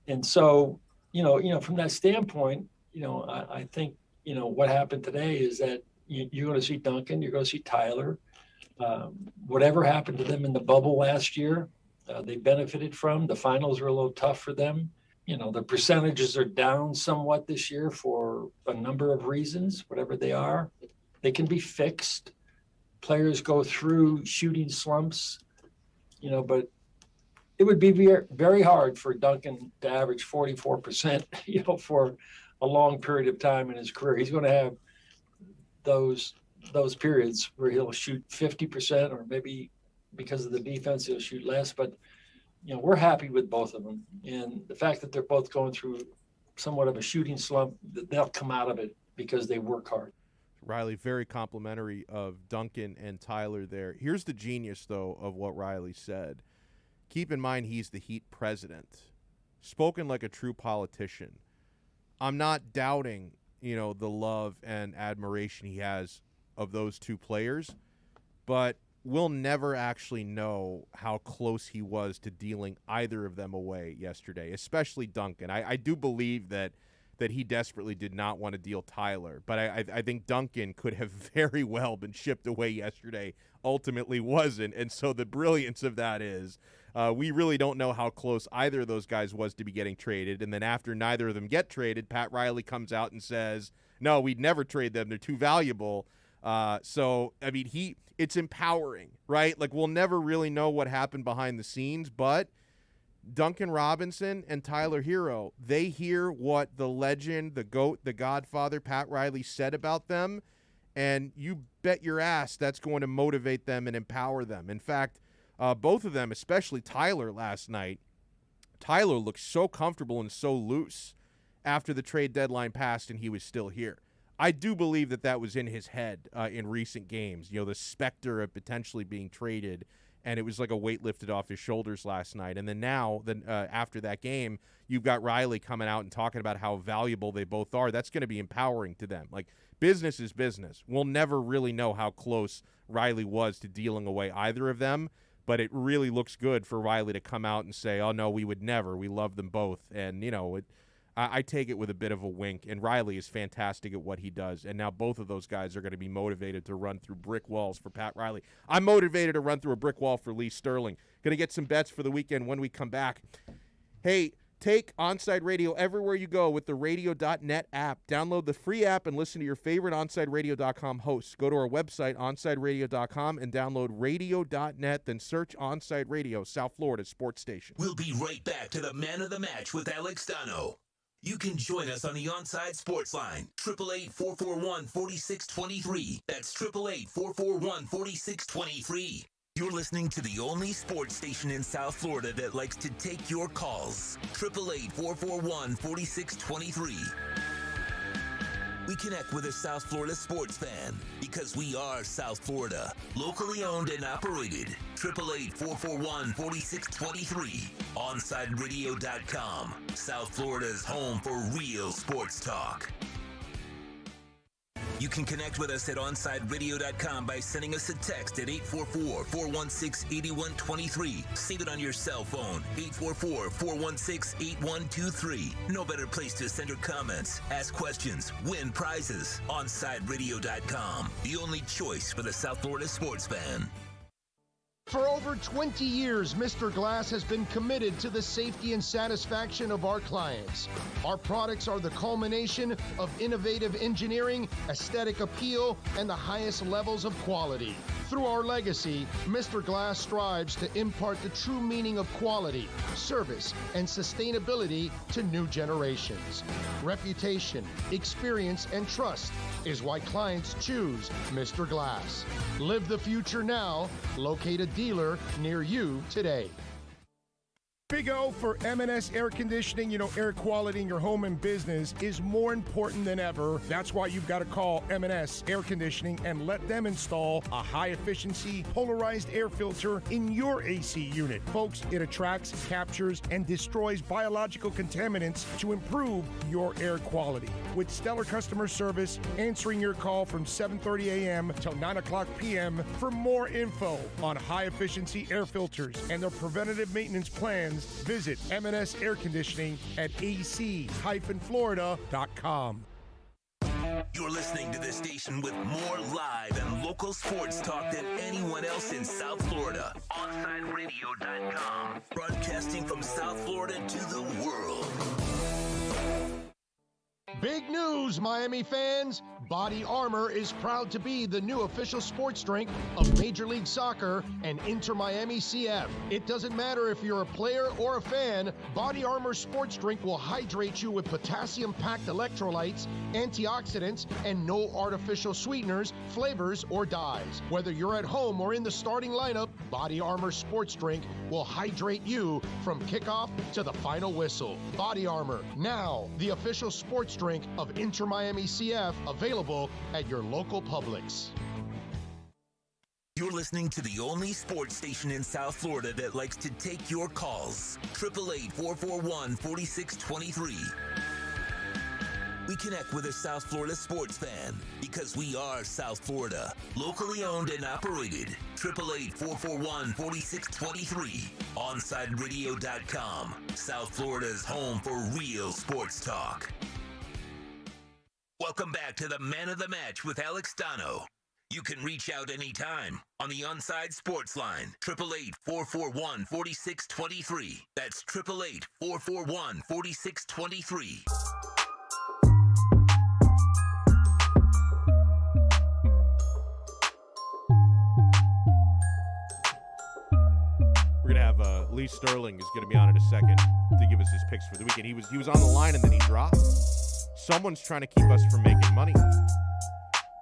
And so, from that standpoint, I think, what happened today is that you're going to see Duncan, you're going to see Tyler. Whatever happened to them in the bubble last year, they benefited from. The finals were a little tough for them. The percentages are down somewhat this year for a number of reasons, whatever they are. They can be fixed. Players go through shooting slumps, but it would be very, very hard for Duncan to average 44%, for a long period of time in his career. He's going to have those periods where he'll shoot 50%, or maybe because of the defense, he'll shoot less. But, we're happy with both of them. And the fact that they're both going through somewhat of a shooting slump, they'll come out of it because they work hard. Riley, very complimentary of Duncan and Tyler there. Here's the genius, though, of what Riley said. Keep in mind he's the Heat president. Spoken like a true politician. I'm not doubting, the love and admiration he has of those two players, but we'll never actually know how close he was to dealing either of them away yesterday, especially Duncan. I do believe that he desperately did not want to deal Tyler, but I think Duncan could have very well been shipped away yesterday, ultimately wasn't, and so the brilliance of that is we really don't know how close either of those guys was to be getting traded, and then after neither of them get traded, Pat Riley comes out and says, no, we'd never trade them, they're too valuable. So, I mean, it's empowering, right? Like, we'll never really know what happened behind the scenes, but Duncan Robinson and Tyler Hero, they hear what the legend, the GOAT, the Godfather, Pat Riley said about them, and you bet your ass that's going to motivate them and empower them. In fact, both of them, especially Tyler last night, Tyler looked so comfortable and so loose after the trade deadline passed and he was still here. I do believe that was in his head in recent games, the specter of potentially being traded, and it was like a weight lifted off his shoulders last night. And then now, after that game, you've got Riley coming out and talking about how valuable they both are. That's going to be empowering to them. Like, business is business. We'll never really know how close Riley was to dealing away either of them, but it really looks good for Riley to come out and say, oh, no, we would never. We love them both. And, I take it with a bit of a wink, and Riley is fantastic at what he does, and now both of those guys are going to be motivated to run through brick walls for Pat Riley. I'm motivated to run through a brick wall for Lee Sterling. Going to get some bets for the weekend when we come back. Hey, take Onside Radio everywhere you go with the radio.net app. Download the free app and listen to your favorite OnsideRadio.com hosts. Go to our website, OnsideRadio.com, and download radio.net, then search Onside Radio, South Florida sports station. We'll be right back to the man of the match with Alex Donno. You can join us on the Onside Sports Line, 888-441-4623. That's 888-441-4623. You're listening to the only sports station in South Florida that likes to take your calls. 888-441-4623. We connect with a South Florida sports fan because we are South Florida. Locally owned and operated. 888-441-4623. OnsideRadio.com. South Florida's home for real sports talk. You can connect with us at OnsideRadio.com by sending us a text at 844-416-8123. Save it on your cell phone, 844-416-8123. No better place to send your comments, ask questions, win prizes. OnsideRadio.com, the only choice for the South Florida sports fan. For over 20 years, Mr. Glass has been committed to the safety and satisfaction of our clients. Our products are the culmination of innovative engineering, aesthetic appeal, and the highest levels of quality. Through our legacy, Mr. Glass strives to impart the true meaning of quality, service, and sustainability to new generations. Reputation, experience, and trust is why clients choose Mr. Glass. Live the future now. Locate a dealer near you today. Big O for M&S Air Conditioning. Air quality in your home and business is more important than ever. That's why you've got to call M&S Air Conditioning and let them install a high-efficiency polarized air filter in your AC unit. Folks, it attracts, captures, and destroys biological contaminants to improve your air quality. With stellar customer service, answering your call from 7:30 a.m. till 9 o'clock p.m. For more info on high-efficiency air filters and their preventative maintenance plans, visit M&S Air Conditioning at ac-florida.com. You're listening to the station with more live and local sports talk than anyone else in South Florida. OnSideRadio.com. Broadcasting from South Florida to the world. Big news, Miami fans! Body Armor is proud to be the new official sports drink of Major League Soccer and Inter Miami CF. It doesn't matter if you're a player or a fan, Body Armor sports drink will hydrate you with potassium-packed electrolytes, antioxidants, and no artificial sweeteners, flavors, or dyes. Whether you're at home or in the starting lineup, Body Armor sports drink will hydrate you from kickoff to the final whistle. Body Armor, now the official sports drink of Inter Miami CF, available at your local Publix. You're listening to the only sports station in South Florida that likes to take your calls. 888-441-4623. We connect with a South Florida sports fan because we are South Florida. Locally owned and operated. 888-441-4623. OnSideRadio.com. South Florida's home for real sports talk. Welcome back to the Man of the Match with Alex Donno. You can reach out anytime on the Onside Sports Line, 888-441-4623. That's 888-441-4623. We're going to have Lee Sterling is going to be on in a second to give us his picks for the weekend. He was on the line and then he dropped. Someone's trying to keep us from making money.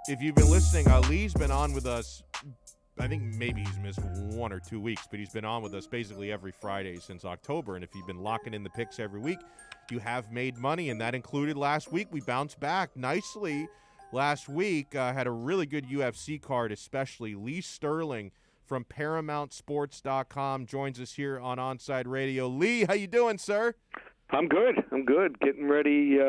If you've been listening, Lee's been on with us. I think maybe he's missed 1 or 2 weeks, but he's been on with us basically every Friday since October. And if you've been locking in the picks every week, you have made money, and that included last week. We bounced back nicely last week. Had a really good UFC card, especially. Lee Sterling from ParamountSports.com joins us here on Onside Radio. Lee, how you doing, sir? I'm good. Getting ready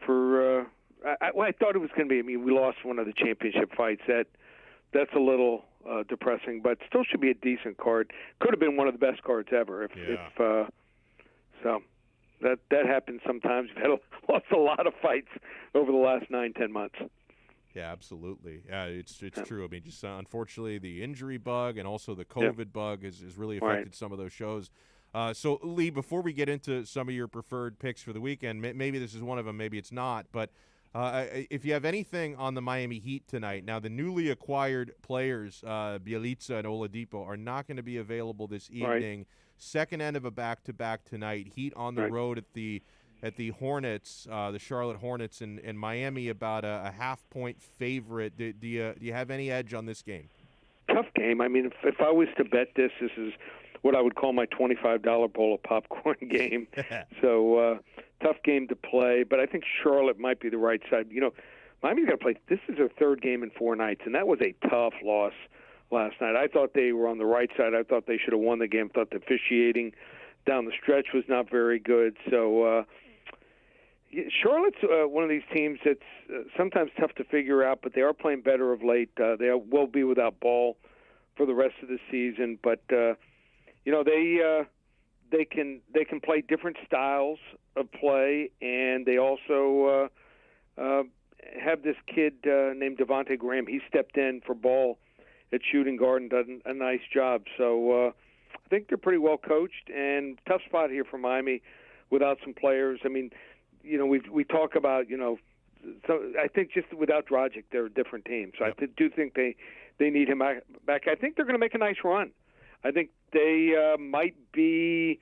for I thought it was going to be. I mean, we lost one of the championship fights. That's a little depressing, but still should be a decent card. Could have been one of the best cards ever. So that happens sometimes. We've lost a lot of fights over the last 9-10 months. Yeah, absolutely. Yeah, it's true. I mean, just unfortunately, the injury bug and also the COVID bug has really affected some of those shows. So, Lee, before we get into some of your preferred picks for the weekend, maybe this is one of them, maybe it's not, but if you have anything on the Miami Heat tonight, now the newly acquired players, Bjelica and Oladipo, are not going to be available this evening. Second end of a back-to-back tonight. Heat on the road at the Hornets, the Charlotte Hornets in Miami, about a half-point favorite. Do you have any edge on this game? Tough game. I mean, if I was to bet this is what I would call my $25 bowl of popcorn game. So tough game to play, but I think Charlotte might be the right side. You know, Miami's got to play. This is their third game in 4 nights, and that was a tough loss last night. I thought they were on the right side. I thought they should have won the game. I thought the officiating down the stretch was not very good. So Charlotte's one of these teams that's sometimes tough to figure out, but they are playing better of late. They will be without Ball for the rest of the season, but you know, they can play different styles of play, and they also have this kid named Devontae Graham. He stepped in for Ball at shooting guard and done a nice job. So I think they're pretty well coached, and tough spot here for Miami without some players. I mean, you know, we talk about, you know, so I think just without Dragic, they're a different team. So I do think they need him back. I think they're going to make a nice run. I think they might be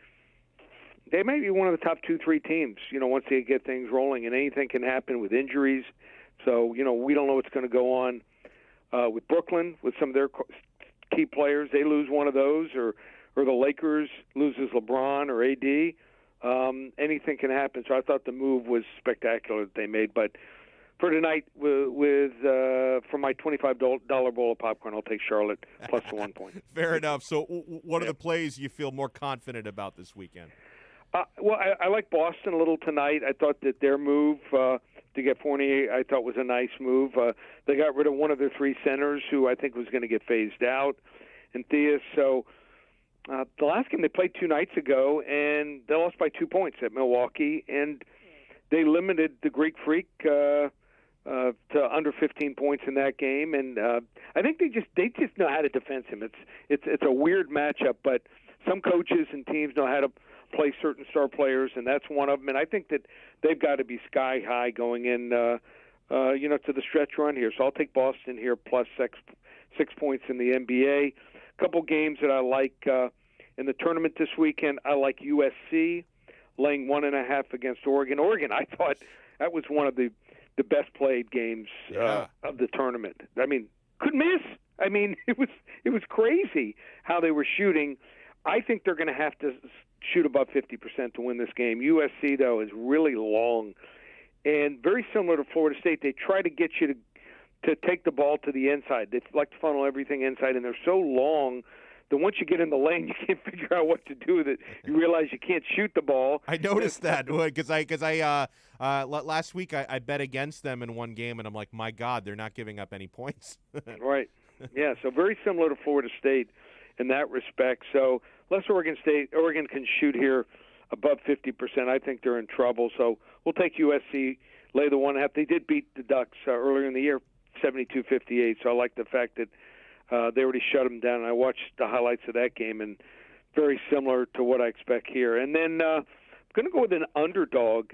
one of the top 2-3 teams, you know, once they get things rolling, and anything can happen with injuries. So, you know, we don't know what's going to go on with Brooklyn, with some of their key players. They lose one of those, or the Lakers loses LeBron or AD. Anything can happen. So I thought the move was spectacular that they made. But for tonight, for my $25 bowl of popcorn, I'll take Charlotte plus the 1 point. Fair enough. So what are the plays you feel more confident about this weekend? Well, I like Boston a little tonight. I thought that their move to get Fournier, I thought was a nice move. They got rid of one of their 3 centers who I think was going to get phased out, and Theus. So the last game they played 2 nights ago, and they lost by 2 points at Milwaukee, and they limited the Greek Freak to under 15 points in that game, and I think they just know how to defend him. It's a weird matchup, but some coaches and teams know how to play certain star players, and that's one of them. And I think that they've got to be sky high going in, to the stretch run here. So I'll take Boston here plus 6 points in the NBA. A couple games that I like in the tournament this weekend. I like USC laying 1.5 against Oregon. Oregon, I thought that was one of the best played games of the tournament. I mean, couldn't miss. I mean, it was crazy how they were shooting. I think they're going to have to shoot above 50% to win this game. USC, though, is really long and very similar to Florida State. They try to get you to take the ball to the inside. They like to funnel everything inside, and they're so long that once you get in the lane, you can't figure out what to do with it. You realize you can't shoot the ball. I noticed that because I last week I bet against them in one game, and I'm like, my God, they're not giving up any points. Right. Yeah, so very similar to Florida State in that respect. So unless Oregon can shoot here above 50%, I think they're in trouble. So we'll take USC, lay the 1.5. They did beat the Ducks earlier in the year, 72-58. So I like the fact that they already shut them down. I watched the highlights of that game, and very similar to what I expect here. And then I'm going to go with an underdog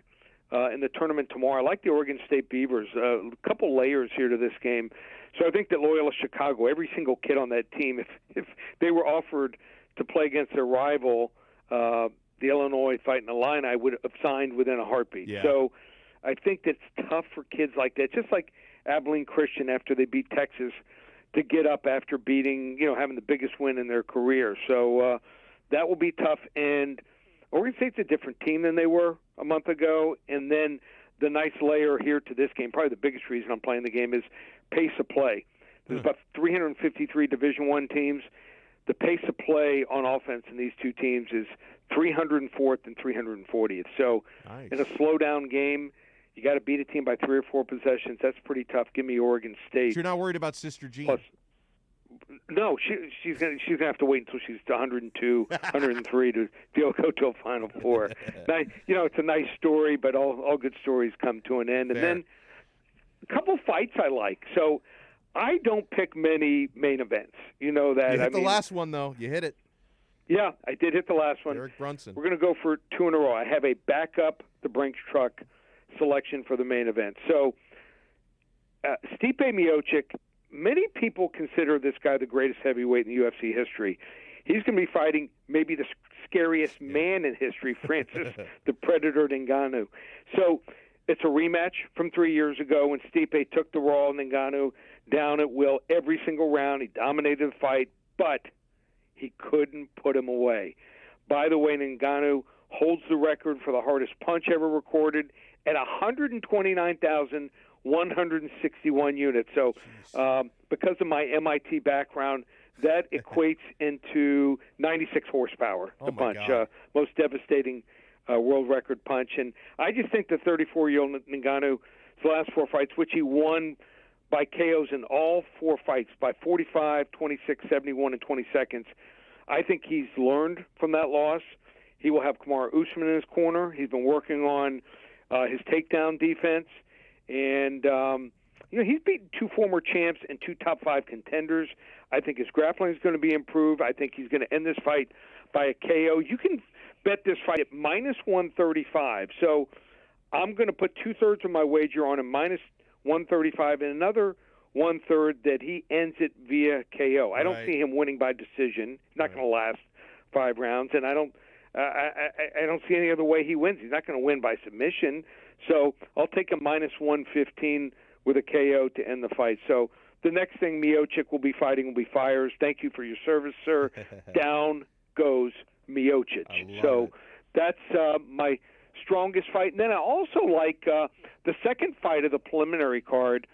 in the tournament tomorrow. I like the Oregon State Beavers. A couple layers here to this game. So I think that Loyola Chicago, every single kid on that team, if they were offered to play against their rival, the Illinois Fighting Illini, would have signed within a heartbeat. Yeah. So I think that's tough for kids like that, just like Abilene Christian after they beat Texas, to get up after beating, having the biggest win in their career. So that will be tough. And Oregon State's a different team than they were a month ago. And then the nice layer here to this game, probably the biggest reason I'm playing the game, is pace of play. There's about 353 Division I teams. The pace of play on offense in these two teams is 304th and 340th. So in a slow-down game, you got to beat a team by 3 or 4 possessions. That's pretty tough. Give me Oregon State. So you're not worried about Sister Jean? Plus, no, she's gonna have to wait until she's 102, 103 to be able to go to a Final Four. Now, it's a nice story, but all good stories come to an end. And then a couple fights I like. So I don't pick many main events. You know that. You hit the last one, though. You hit it. Yeah, I did hit the last one. Eric Brunson. We're going to go for 2 in a row. I have a backup the Brinks truck selection for the main event. So Stipe Miocic, many people consider this guy the greatest heavyweight in UFC history. He's going to be fighting maybe the scariest man in history, Francis the Predator Ngannou. So it's a rematch from 3 years ago when Stipe took the Raw Ngannou down at will every single round. He dominated the fight, but he couldn't put him away. By the way, Ngannou holds the record for the hardest punch ever recorded at 129,161 units. So because of my MIT background, that equates into 96 horsepower, the punch. Most devastating world record punch. And I just think the 34-year-old Ngannou's last 4 fights, which he won by KOs in all 4 fights by 45, 26, 71, and 20 seconds, I think he's learned from that loss. He will have Kamaru Usman in his corner. He's been working on his takedown defense. And, he's beaten 2 former champs and 2 top 5 contenders. I think his grappling is going to be improved. I think he's going to end this fight by a KO. You can bet this fight at minus 135. So I'm going to put 2/3 of my wager on him, minus 135, and another 1/3 that he ends it via KO. I don't see him winning by decision. He's not going to last 5 rounds, and I don't see any other way he wins. He's not going to win by submission. So I'll take a minus 115 with a KO to end the fight. So the next thing Miocic will be fighting will be Fires. Thank you for your service, sir. Down goes Miocic. So that's my strongest fight. And then I also like the second fight of the preliminary card,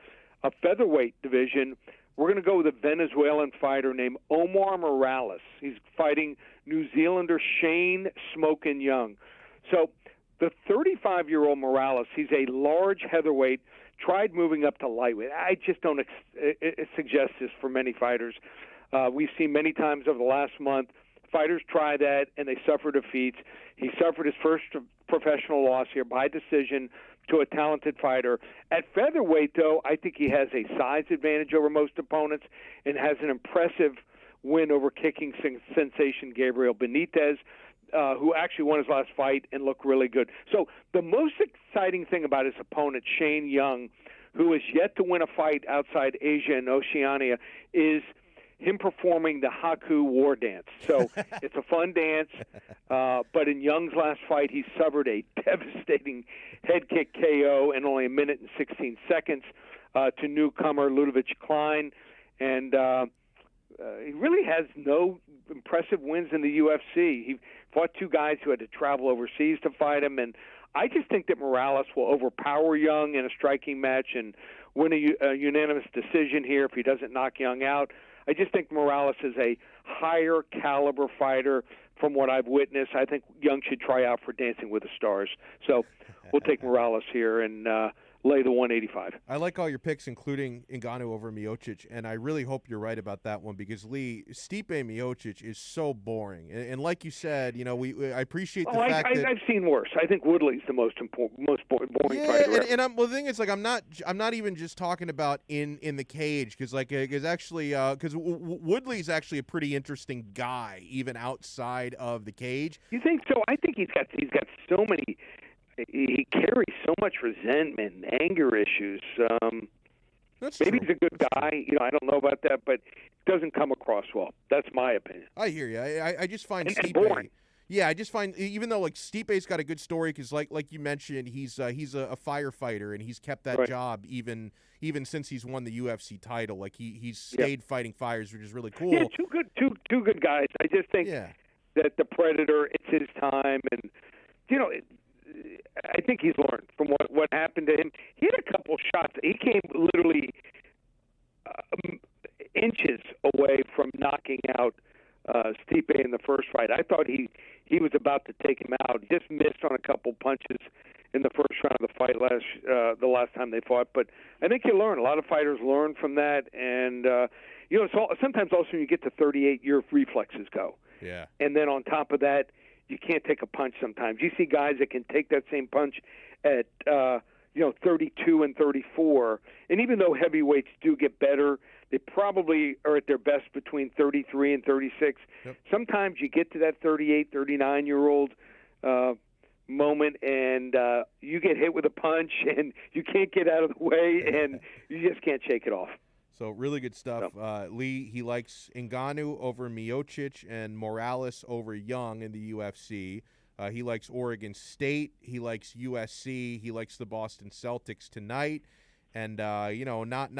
a featherweight division. We're going to go with a Venezuelan fighter named Omar Morales. He's fighting New Zealander Shane Smokin' Young. So the 35-year-old Morales, he's a large heavyweight, tried moving up to lightweight. I just don't suggest this for many fighters. We've seen many times over the last month, fighters try that and they suffer defeats. He suffered his first professional loss here by decision to a talented fighter. At featherweight, though, I think he has a size advantage over most opponents and has an impressive win over kicking sensation Gabriel Benitez, who actually won his last fight and looked really good. So the most exciting thing about his opponent, Shane Young, who is yet to win a fight outside Asia and Oceania, is him performing the Haku war dance. So it's a fun dance, but in Young's last fight, he suffered a devastating head kick KO in only 1 minute and 16 seconds to newcomer Ludovic Klein, and he really has no impressive wins in the UFC. He fought 2 guys who had to travel overseas to fight him, and I just think that Morales will overpower Young in a striking match and win a unanimous decision here if he doesn't knock Young out. I just think Morales is a higher caliber fighter from what I've witnessed. I think Young should try out for Dancing with the Stars. So we'll take Morales here and lay the 185. I like all your picks, including Ngannou over Miocic, and I really hope you're right about that one because, Lee, Stipe Miocic is so boring. And like you said, you know, I appreciate the fact that I've seen worse. I think Woodley's the most boring fighter. And the thing is, like, I'm not even just talking about in the cage because Woodley's actually a pretty interesting guy even outside of the cage. You think so? I think he's got so many. He carries so much resentment and anger issues. Maybe he's a good guy. You know, I don't know about that, but it doesn't come across well. That's my opinion. I hear you. I just find Stipe boring. Yeah, I just find even though like Stipe's got a good story because like you mentioned, he's a firefighter and he's kept that job even since he's won the UFC title. Like he's stayed fighting fires, which is really cool. Yeah, two good guys. I just think that the Predator, it's his time, and you know. I think he's learned from what happened to him. He had a couple shots. He came literally inches away from knocking out Stipe in the first fight. I thought he was about to take him out. He just missed on a couple punches in the first round of the fight the last time they fought. But I think you learn. A lot of fighters learn from that. And, you know, sometimes also when you get to 38, your reflexes go. Yeah. And then on top of that, you can't take a punch sometimes. You see guys that can take that same punch at 32 and 34, and even though heavyweights do get better, they probably are at their best between 33 and 36. Yep. Sometimes you get to that 38, 39-year-old moment, and you get hit with a punch, and you can't get out of the way, and you just can't shake it off. So really good stuff. Lee, he likes Ngannou over Miocic and Morales over Young in the UFC. He likes Oregon State. He likes USC. He likes the Boston Celtics tonight. And, not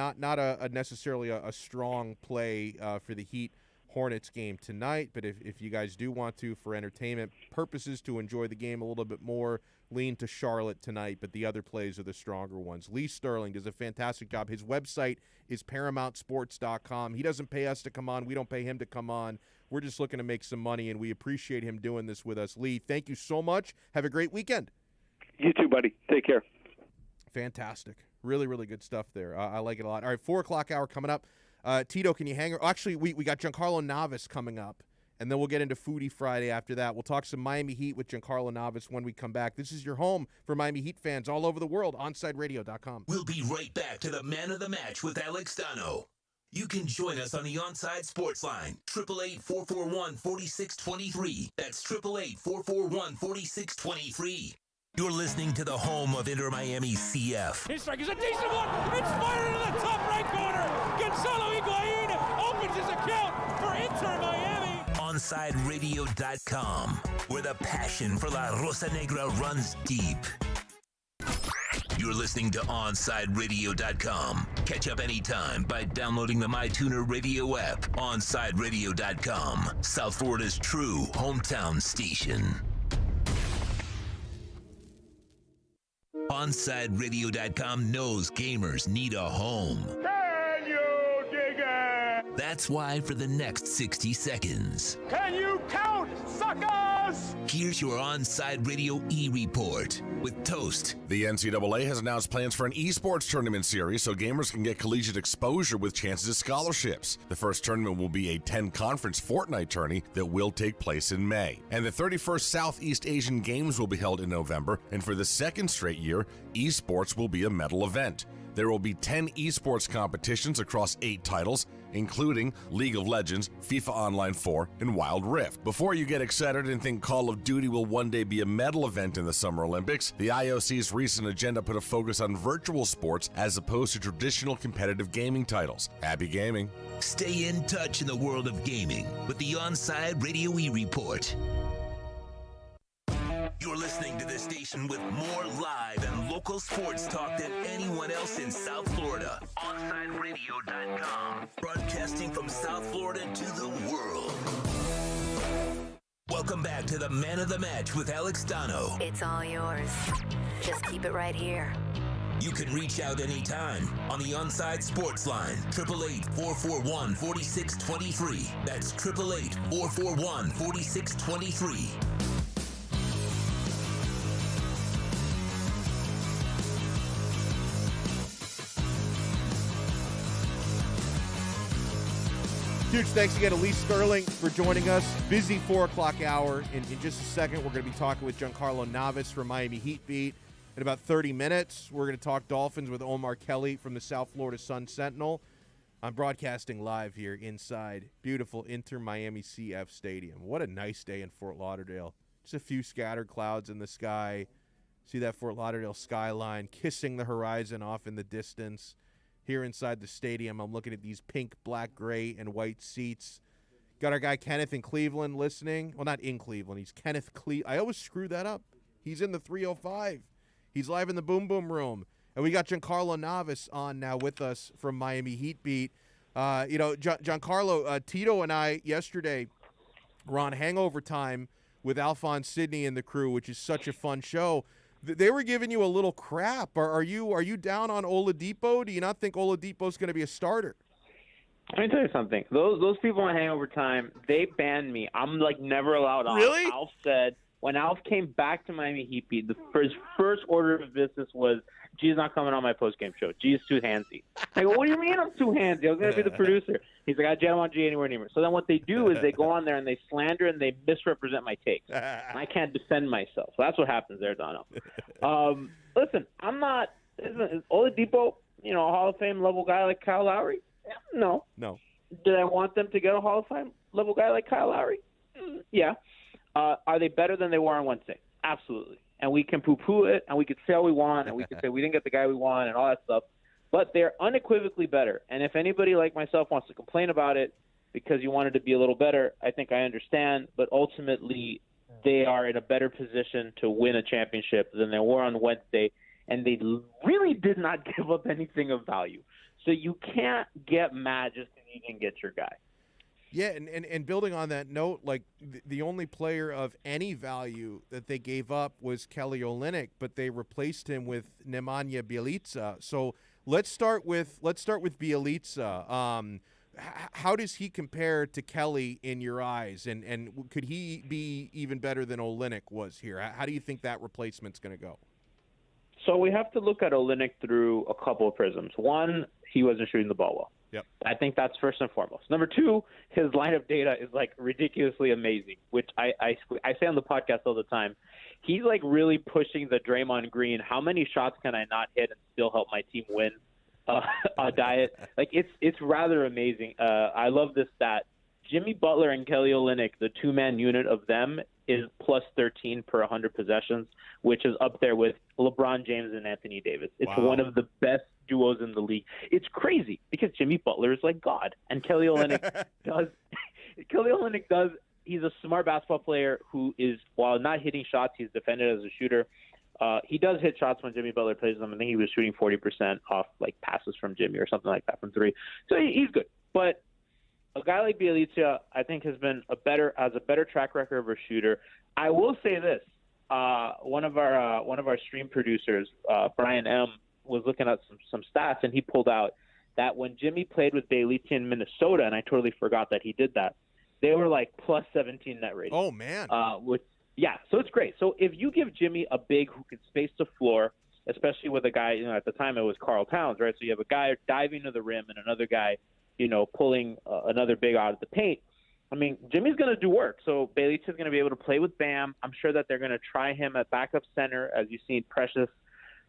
necessarily a strong play for the Heat Hornets game tonight. But if you guys do want to, for entertainment purposes, to enjoy the game a little bit more, lean to Charlotte tonight. But the other plays are the stronger ones. Lee Sterling does a fantastic job. His website is ParamountSports.com. He doesn't pay us to come on. We don't pay him to come on. We're just looking to make some money, and we appreciate him doing this with us. Lee, thank you so much. Have a great weekend. You too, buddy. Take care. Fantastic. Really, really good stuff there. I like it a lot. All right, 4 o'clock hour coming up. Tito, can you hang? Actually, we got Giancarlo Navas coming up, and then we'll get into Foodie Friday after that. We'll talk some Miami Heat with Giancarlo Navas when we come back. This is your home for Miami Heat fans all over the world, OnsideRadio.com. We'll be right back to the Man of the Match with Alex Donno. You can join us on the Onside Sports Line, 888-441-4623. That's 888-441-4623. You're listening to the home of Inter Miami CF. His strike is a decent one. It's fired into the top right corner. Gonzalo Higuain opens his account for Inter Miami. OnsideRadio.com, where the passion for La Rosa Negra runs deep. You're listening to OnsideRadio.com. Catch up anytime by downloading the MyTuner Radio app. OnsideRadio.com, South Florida's true hometown station. OnsideRadio.com knows gamers need a home. Can you dig it? That's why for the next 60 seconds, Can you count, suckers? here's your Onside Radio e-report. with Toast. The NCAA has announced plans for an esports tournament series so gamers can get collegiate exposure with chances at scholarships. The first tournament will be a 10-conference Fortnite tourney that will take place in May. And the 31st Southeast Asian Games will be held in November, and for the second straight year, esports will be a medal event. There will be 10 esports competitions across 8 titles, including League of Legends, FIFA Online 4, and Wild Rift. Before you get excited and think Call of Duty will one day be a medal event in the Summer Olympics, the IOC's recent agenda put a focus on virtual sports as opposed to traditional competitive gaming titles. Happy gaming. Stay in touch in the world of gaming with the Onside Radio E-Report. You're listening to the station with more live and local sports talk than anyone else in South Florida. OnsideRadio.com. Broadcasting from South Florida to the world. Welcome back to the Man of the Match with Alex Donno. It's all yours. Just keep it right here. You can reach out anytime on the Onside Sports Line, 888-441-4623. That's 888-441-4623. Huge thanks again to Lee Sterling for joining us. Busy 4 o'clock hour. In just a second, we're going to be talking with Giancarlo Navas from Miami Heat Beat. In about 30 minutes, we're going to talk Dolphins with Omar Kelly from the South Florida Sun Sentinel. I'm broadcasting live here inside beautiful Inter Miami CF Stadium. What a nice day in Fort Lauderdale. Just a few scattered clouds in the sky. See that Fort Lauderdale skyline kissing the horizon off in the distance. Here inside the stadium, I'm looking at these pink, black, gray, and white seats. Got our guy Kenneth in Cleveland listening. Well, not in Cleveland. He's Kenneth I always screw that up. He's in the 305. He's live in the Boom Boom Room. And we got Giancarlo Navas on now with us from Miami Heat Beat. Giancarlo, Tito and I yesterday were on Hangover Time with Alphonse Sidney and the crew, which is such a fun show. They were giving you a little crap. Are you down on Oladipo? Do you not think Oladipo's going to be a starter? Let me tell you something. Those people on Hangover Time, they banned me. I'm like never allowed on. Really? Alf said when Alf came back to Miami Heat Beat, his first order of business was, G's not coming on my post-game show. G's too handsy. I go, what do you mean I'm too handsy? I was going to be the producer. He's like, I don't want G anywhere near me. So then what they do is they go on there and they slander and they misrepresent my takes. And I can't defend myself. So that's what happens there, Dono. Listen, I'm not – is Oladipo, a Hall of Fame level guy like Kyle Lowry? No. Did I want them to get a Hall of Fame level guy like Kyle Lowry? Yeah. Are they better than they were on Wednesday? Absolutely. And we can poo-poo it, and we could say all we want, and we can say we didn't get the guy we want and all that stuff. But they're unequivocally better. And if anybody like myself wants to complain about it because you wanted to be a little better, I think I understand. But ultimately, they are in a better position to win a championship than they were on Wednesday, and they really did not give up anything of value. So you can't get mad just because you didn't get your guy. Yeah, and building on that note, like the only player of any value that they gave up was Kelly Olynyk, but they replaced him with Nemanja Bjelica. So let's start with Bjelica. How does he compare to Kelly in your eyes, and could he be even better than Olynyk was here? How do you think that replacement's going to go? So we have to look at Olynyk through a couple of prisms. One, he wasn't shooting the ball well. Yep. I think that's first and foremost. Number two, his lineup data is like ridiculously amazing, which I say on the podcast all the time. He's like really pushing the Draymond Green, how many shots can I not hit and still help my team win diet. Like it's rather amazing. I love this stat. Jimmy Butler and Kelly Olynyk, the two-man unit of them, is plus 13 per 100 possessions, which is up there with LeBron James and Anthony Davis. It's one of the best duos in the league. It's crazy because Jimmy Butler is like God, and Kelly Olynyk does. He's a smart basketball player who is, while not hitting shots, he's defended as a shooter. He does hit shots when Jimmy Butler plays them. I think he was shooting 40% off like passes from Jimmy or something like that from three. So he's good, but a guy like Bjelica, I think, has a better track record of a shooter. I will say this: one of our stream producers, Brian M, was looking at some stats, and he pulled out that when Jimmy played with Bjelica in Minnesota, and I totally forgot that he did that, they were like plus 17 net rating. Oh man! Which Yeah, so it's great. So if you give Jimmy a big who can space the floor, especially with a guy, at the time it was Karl Towns, right? So you have a guy diving to the rim and another guy, pulling another big out of the paint. I mean, Jimmy's going to do work. So Bailey is going to be able to play with Bam. I'm sure that they're going to try him at backup center. As you've seen, Precious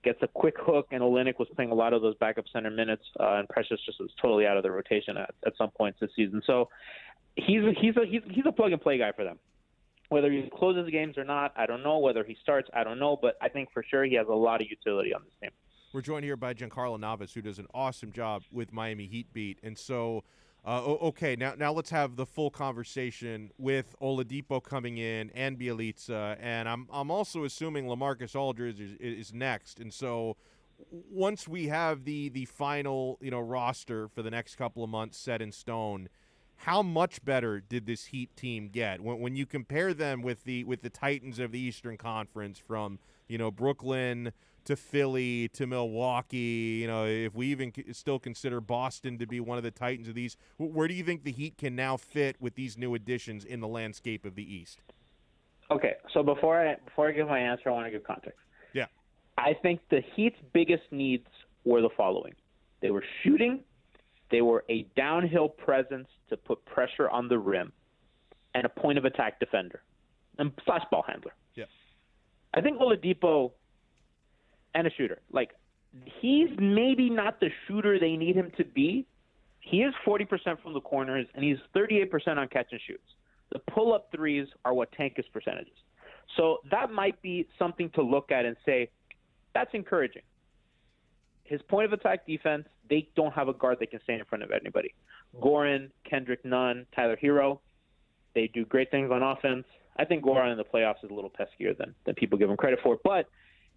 gets a quick hook, and Olynyk was playing a lot of those backup center minutes, and Precious just was totally out of the rotation at some points this season. So he's a plug-and-play guy for them. Whether he closes games or not, I don't know. Whether he starts, I don't know. But I think for sure he has a lot of utility on this team. We're joined here by Giancarlo Navas, who does an awesome job with Miami Heat Beat. And so, okay, now let's have the full conversation with Oladipo coming in and Bjelica. And I'm also assuming LaMarcus Aldridge is next. And so once we have the final roster for the next couple of months set in stone, how much better did this Heat team get when you compare them with the Titans of the Eastern Conference, from Brooklyn to Philly to Milwaukee? If we even still consider Boston to be one of the Titans of these, where do you think the Heat can now fit with these new additions in the landscape of the East? Okay, so before I give my answer, I want to give context. Yeah, I think the Heat's biggest needs were the following: they were shooting. They were a downhill presence to put pressure on the rim, and a point of attack defender and slash ball handler. Yeah. I think Oladipo and a shooter. Like, he's maybe not the shooter they need him to be. He is 40% from the corners, and he's 38% on catch and shoots. The pull-up threes are what tank his percentages. So that might be something to look at and say, that's encouraging. His point of attack defense, they don't have a guard that can stand in front of anybody. Goran, Kendrick Nunn, Tyler Hero, they do great things on offense. I think Goran in the playoffs is a little peskier than people give him credit for, but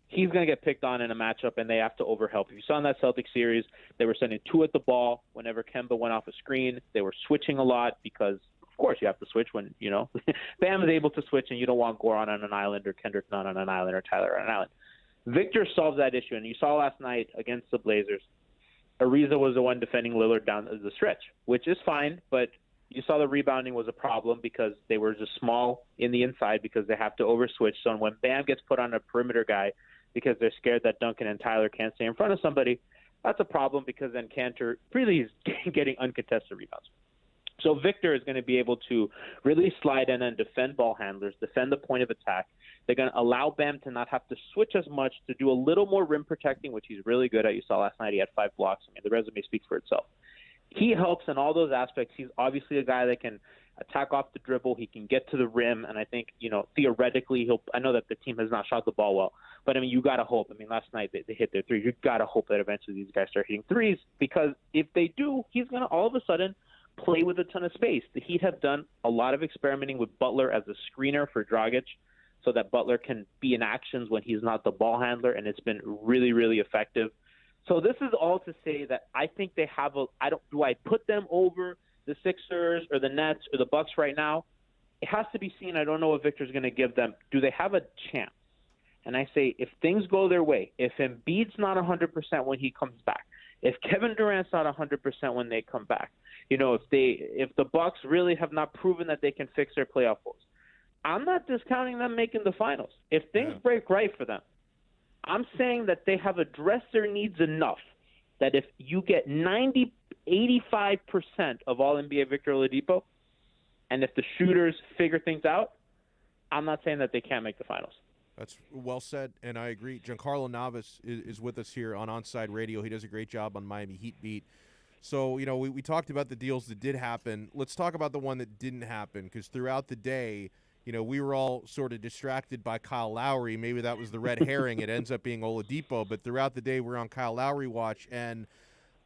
he's going to get picked on in a matchup, and they have to overhelp. If you saw in that Celtics series, they were sending two at the ball whenever Kemba went off a screen. They were switching a lot because, of course, you have to switch when, Bam is able to switch, and you don't want Goran on an island or Kendrick Nunn on an island or Tyler on an island. Victor solves that issue, and you saw last night against the Blazers, Ariza was the one defending Lillard down the stretch, which is fine, but you saw the rebounding was a problem because they were just small in the inside because they have to overswitch. So when Bam gets put on a perimeter guy because they're scared that Duncan and Tyler can't stay in front of somebody, that's a problem because then Cantor really is getting uncontested rebounds. So Victor is going to be able to really slide in and defend ball handlers, defend the point of attack. They're going to allow Bam to not have to switch as much, to do a little more rim protecting, which he's really good at. You saw last night he had 5 blocks. I mean, the resume speaks for itself. He helps in all those aspects. He's obviously a guy that can attack off the dribble. He can get to the rim, and I think, theoretically, I know that the team has not shot the ball well, but, I mean, you got to hope. I mean, last night they hit their threes. You got to hope that eventually these guys start hitting threes, because if they do, he's going to all of a sudden play with a ton of space. The Heat have done a lot of experimenting with Butler as a screener for Dragic, so that Butler can be in actions when he's not the ball handler, and it's been really, really effective. So this is all to say that I think they have do I put them over the Sixers or the Nets or the Bucks right now? It has to be seen. I don't know what Victor's going to give them. Do they have a chance? And I say, if things go their way, if Embiid's not 100% when he comes back, if Kevin Durant's not 100% when they come back, if the Bucks really have not proven that they can fix their playoff woes, I'm not discounting them making the finals. If things break right for them, I'm saying that they have addressed their needs enough that if you get 85% of all NBA Victor Oladipo, and if the shooters figure things out, I'm not saying that they can't make the finals. That's well said, and I agree. Giancarlo Navas is with us here on Onside Radio. He does a great job on Miami Heat Beat. So, we talked about the deals that did happen. Let's talk about the one that didn't happen, because throughout the day, we were all sort of distracted by Kyle Lowry. Maybe that was the red herring. It ends up being Oladipo. But throughout the day, we're on Kyle Lowry watch, and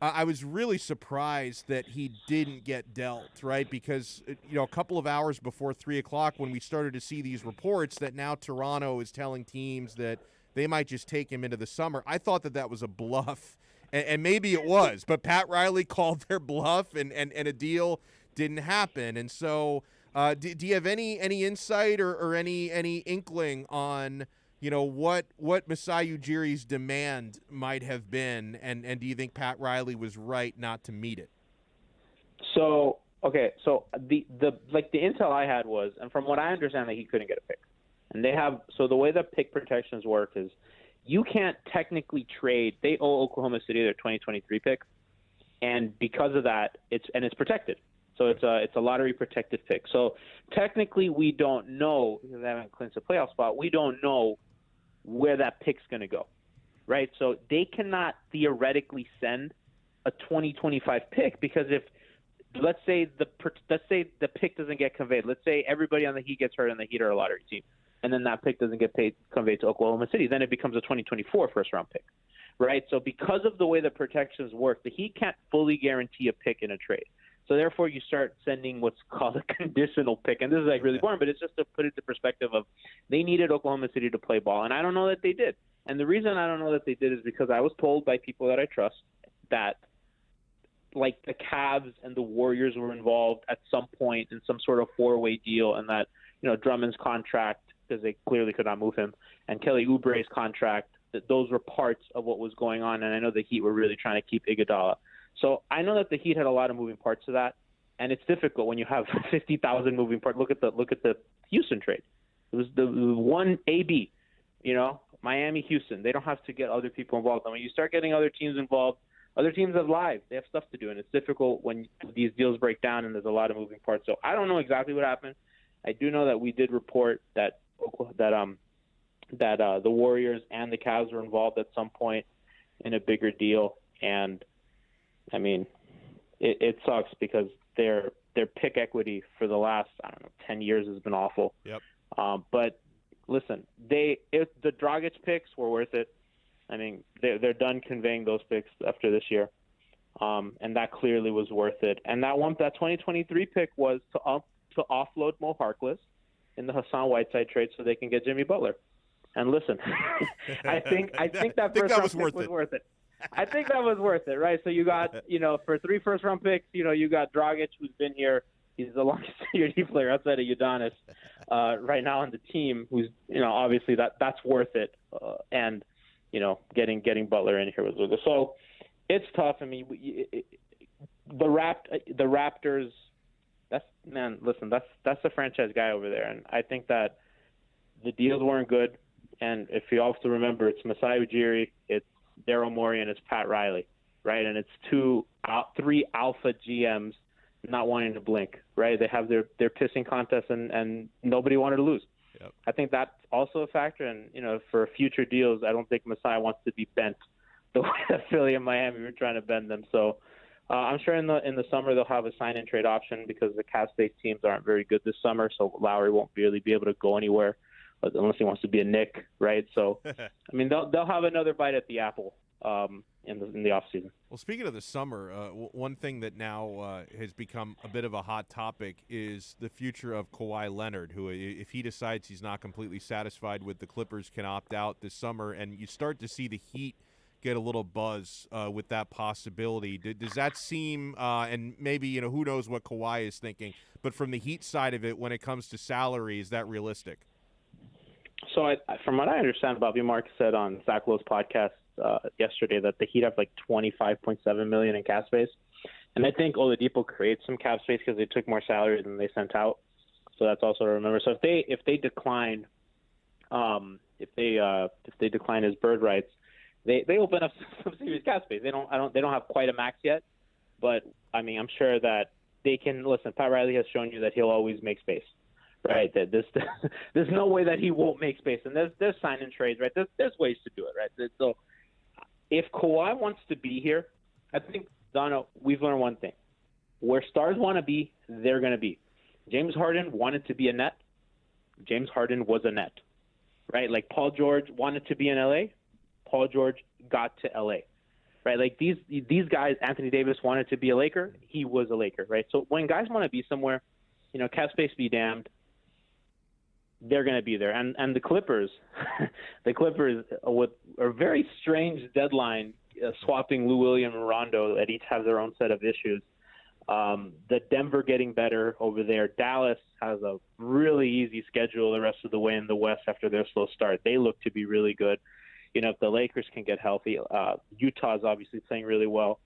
I was really surprised that he didn't get dealt, right? Because, a couple of hours before 3 o'clock, when we started to see these reports that now Toronto is telling teams that they might just take him into the summer, I thought that was a bluff, and maybe it was. But Pat Riley called their bluff, and a deal didn't happen. And so do you have any insight or any inkling on what Masai Ujiri's demand might have been, and do you think Pat Riley was right not to meet it? So the intel I had was, and from what I understand, that he couldn't get a pick. And so the way that pick protections work is you can't technically trade. They owe Oklahoma City their 2023 pick, and because of that, it's protected. So it's a lottery protected pick. So technically, we don't know, because they haven't clinched a playoff spot. We don't know where that pick's going to go, right? So they cannot theoretically send a 2025 pick, because if let's say the pick doesn't get conveyed. Let's say everybody on the Heat gets hurt and the Heat are a lottery team, and then that pick doesn't get conveyed to Oklahoma City. Then it becomes a 2024 first-round pick, right? So because of the way the protections work, the Heat can't fully guarantee a pick in a trade. So therefore, you start sending what's called a conditional pick, and this is like really boring, but it's just to put it into perspective of they needed Oklahoma City to play ball, and I don't know that they did. And the reason I don't know that they did is because I was told by people that I trust that like the Cavs and the Warriors were involved at some point in some sort of four-way deal, and that Drummond's contract, because they clearly could not move him, and Kelly Oubre's contract, that those were parts of what was going on, and I know the Heat were really trying to keep Iguodala. So I know that the Heat had a lot of moving parts to that, and it's difficult when you have 50,000 moving parts. Look at the Houston trade. It was the one AB, Miami, Houston. They don't have to get other people involved. And when you start getting other teams involved, other teams have lives. They have stuff to do, and it's difficult when these deals break down and there's a lot of moving parts. So I don't know exactly what happened. I do know that we did report that the Warriors and the Cavs were involved at some point in a bigger deal, and I mean, it sucks because their pick equity for the last 10 years has been awful. Yep. But listen, the Dragic picks were worth it. I mean, they're done conveying those picks after this year, and that clearly was worth it. And that 2023 pick was to offload Mo Harkless in the Hassan Whiteside trade so they can get Jimmy Butler. And listen, I think that first round pick was worth it. I think that was worth it, right? So you got, for 3 first-round picks, you got Dragic, who's been here. He's the longest tenured player outside of Udonis right now on the team, who's, obviously that's worth it. And, getting Butler in here was worth it. So it's tough. I mean, the Raptors, that's the franchise guy over there. And I think that the deals weren't good. And if you also remember, it's Masai Ujiri, it's Daryl Morey, and it's Pat Riley, right? And it's 3 alpha GMs not wanting to blink, right? They have their pissing contests, and nobody wanted to lose. Yep. I think that's also a factor. And, for future deals, I don't think Masai wants to be bent the way that Philly and Miami were trying to bend them. So I'm sure in the summer they'll have a sign-and-trade option because the Cavs-based teams aren't very good this summer, so Lowry won't really be able to go anywhere unless he wants to be a Knick, right? So, I mean, they'll have another bite at the apple in the offseason. Well, speaking of the summer, one thing that now has become a bit of a hot topic is the future of Kawhi Leonard, who, if he decides he's not completely satisfied with the Clippers, can opt out this summer. And you start to see the Heat get a little buzz with that possibility. Does that seem, and maybe, who knows what Kawhi is thinking, but from the Heat side of it, when it comes to salary, is that realistic? So from what I understand, Bobby Marks said on Zach Lowe's podcast yesterday that the Heat have like $25.7 million in cap space. And I think Oladipo creates some cap space because they took more salary than they sent out. So that's also to remember. So if they decline his bird rights, they open up some serious cap space. They don't have quite a max yet, but I mean, I'm sure that they can listen. Pat Riley has shown you that he'll always make space. Right, that there's no way that he won't make space, and there's sign and trades, right? There's ways to do it, right? So if Kawhi wants to be here, I think, Donno, we've learned one thing: where stars want to be, they're going to be. James Harden wanted to be a net. James Harden was a net, right? Like Paul George wanted to be in LA. Paul George got to LA, right? Like these guys, Anthony Davis wanted to be a Laker. He was a Laker, right? So when guys want to be somewhere, cap space be damned. They're going to be there. And the Clippers, with a very strange deadline, swapping Lou Williams and Rondo that each have their own set of issues. The Denver getting better over there. Dallas has a really easy schedule the rest of the way in the West after their slow start. They look to be really good. If the Lakers can get healthy, Utah's obviously playing really well.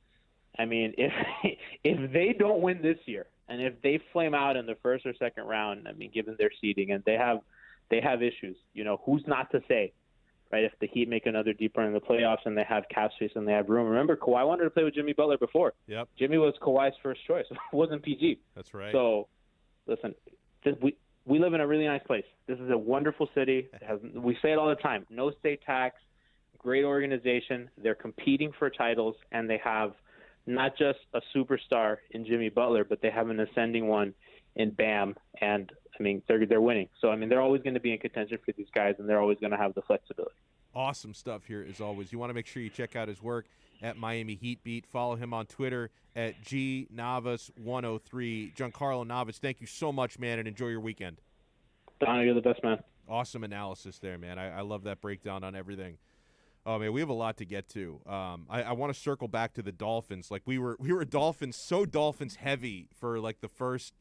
I mean, if they don't win this year, and if they flame out in the first or second round, I mean, given their seeding, and they have they have issues. Who's not to say, right? If the Heat make another deep run in the playoffs and they have cap space and they have room. Remember, Kawhi wanted to play with Jimmy Butler before. Yep. Jimmy was Kawhi's first choice. It wasn't PG. That's right. So, listen, we live in a really nice place. This is a wonderful city. We say it all the time. No state tax, great organization. They're competing for titles, and they have not just a superstar in Jimmy Butler, but they have an ascending one in Bam. And, they're winning. So, they're always going to be in contention for these guys, and they're always going to have the flexibility. Awesome stuff here, as always. You want to make sure you check out his work at Miami Heat Beat. Follow him on Twitter at GNavas103. Giancarlo Navas, thank you so much, man, and enjoy your weekend. Donno, you're the best, man. Awesome analysis there, man. I love that breakdown on everything. Oh, man, we have a lot to get to. I want to circle back to the Dolphins. Like, we were Dolphins heavy for, like, the first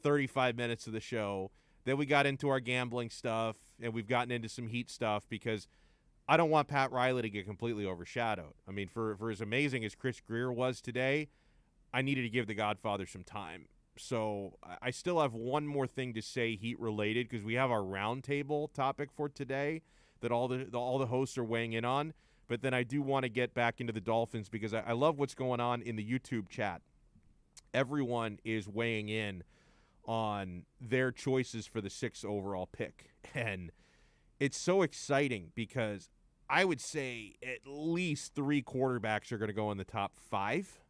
35 minutes of the show. Then we got into our gambling stuff, and we've gotten into some Heat stuff because I don't want Pat Riley to get completely overshadowed. For as amazing as Chris Greer was today, I needed to give the Godfather some time. So I still have one more thing to say Heat-related because we have our roundtable topic for today that all the hosts are weighing in on. But then I do want to get back into the Dolphins because I love what's going on in the YouTube chat. Everyone is weighing in on their choices for the 6th overall pick. And it's so exciting because I would say at least 3 quarterbacks are going to go in the top 5.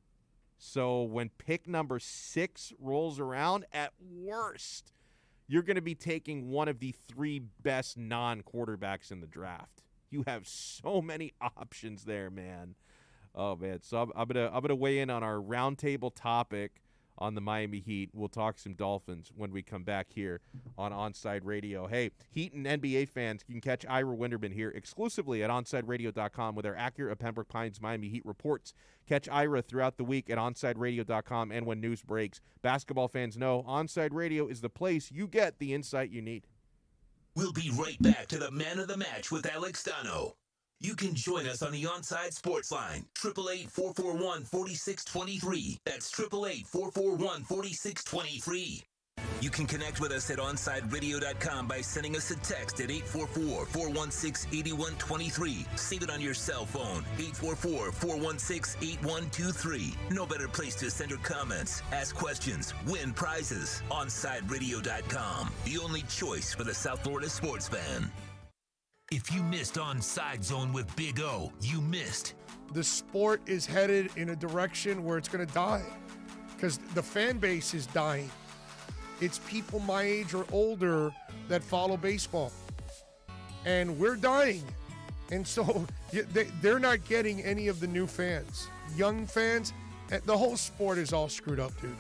So when pick number 6 rolls around, at worst, you're going to be taking one of the 3 best non-quarterbacks in the draft. You have so many options there, man. Oh, man. So I'm gonna weigh in on our roundtable topic on the Miami Heat. We'll talk some Dolphins when we come back here on Onside Radio. Hey, Heat and NBA fans, you can catch Ira Winderman here exclusively at OnsideRadio.com with our accurate Pembroke Pines Miami Heat reports. Catch Ira throughout the week at OnsideRadio.com and when news breaks. Basketball fans know Onside Radio is the place you get the insight you need. We'll be right back to the Man of the Match with Alex Donno. You can join us on the Onside Sports Line, 888-441-4623. That's 888-441-4623. You can connect with us at OnsideRadio.com by sending us a text at 844-416-8123. Save it on your cell phone, 844-416-8123. No better place to send your comments, ask questions, win prizes. OnsideRadio.com, the only choice for the South Florida sports fan. If you missed Onside Zone with Big O, you missed. The sport is headed in a direction where it's going to die because the fan base is dying. It's people my age or older that follow baseball. And we're dying. And so they're not getting any of the new fans. Young fans, the whole sport is all screwed up, dude.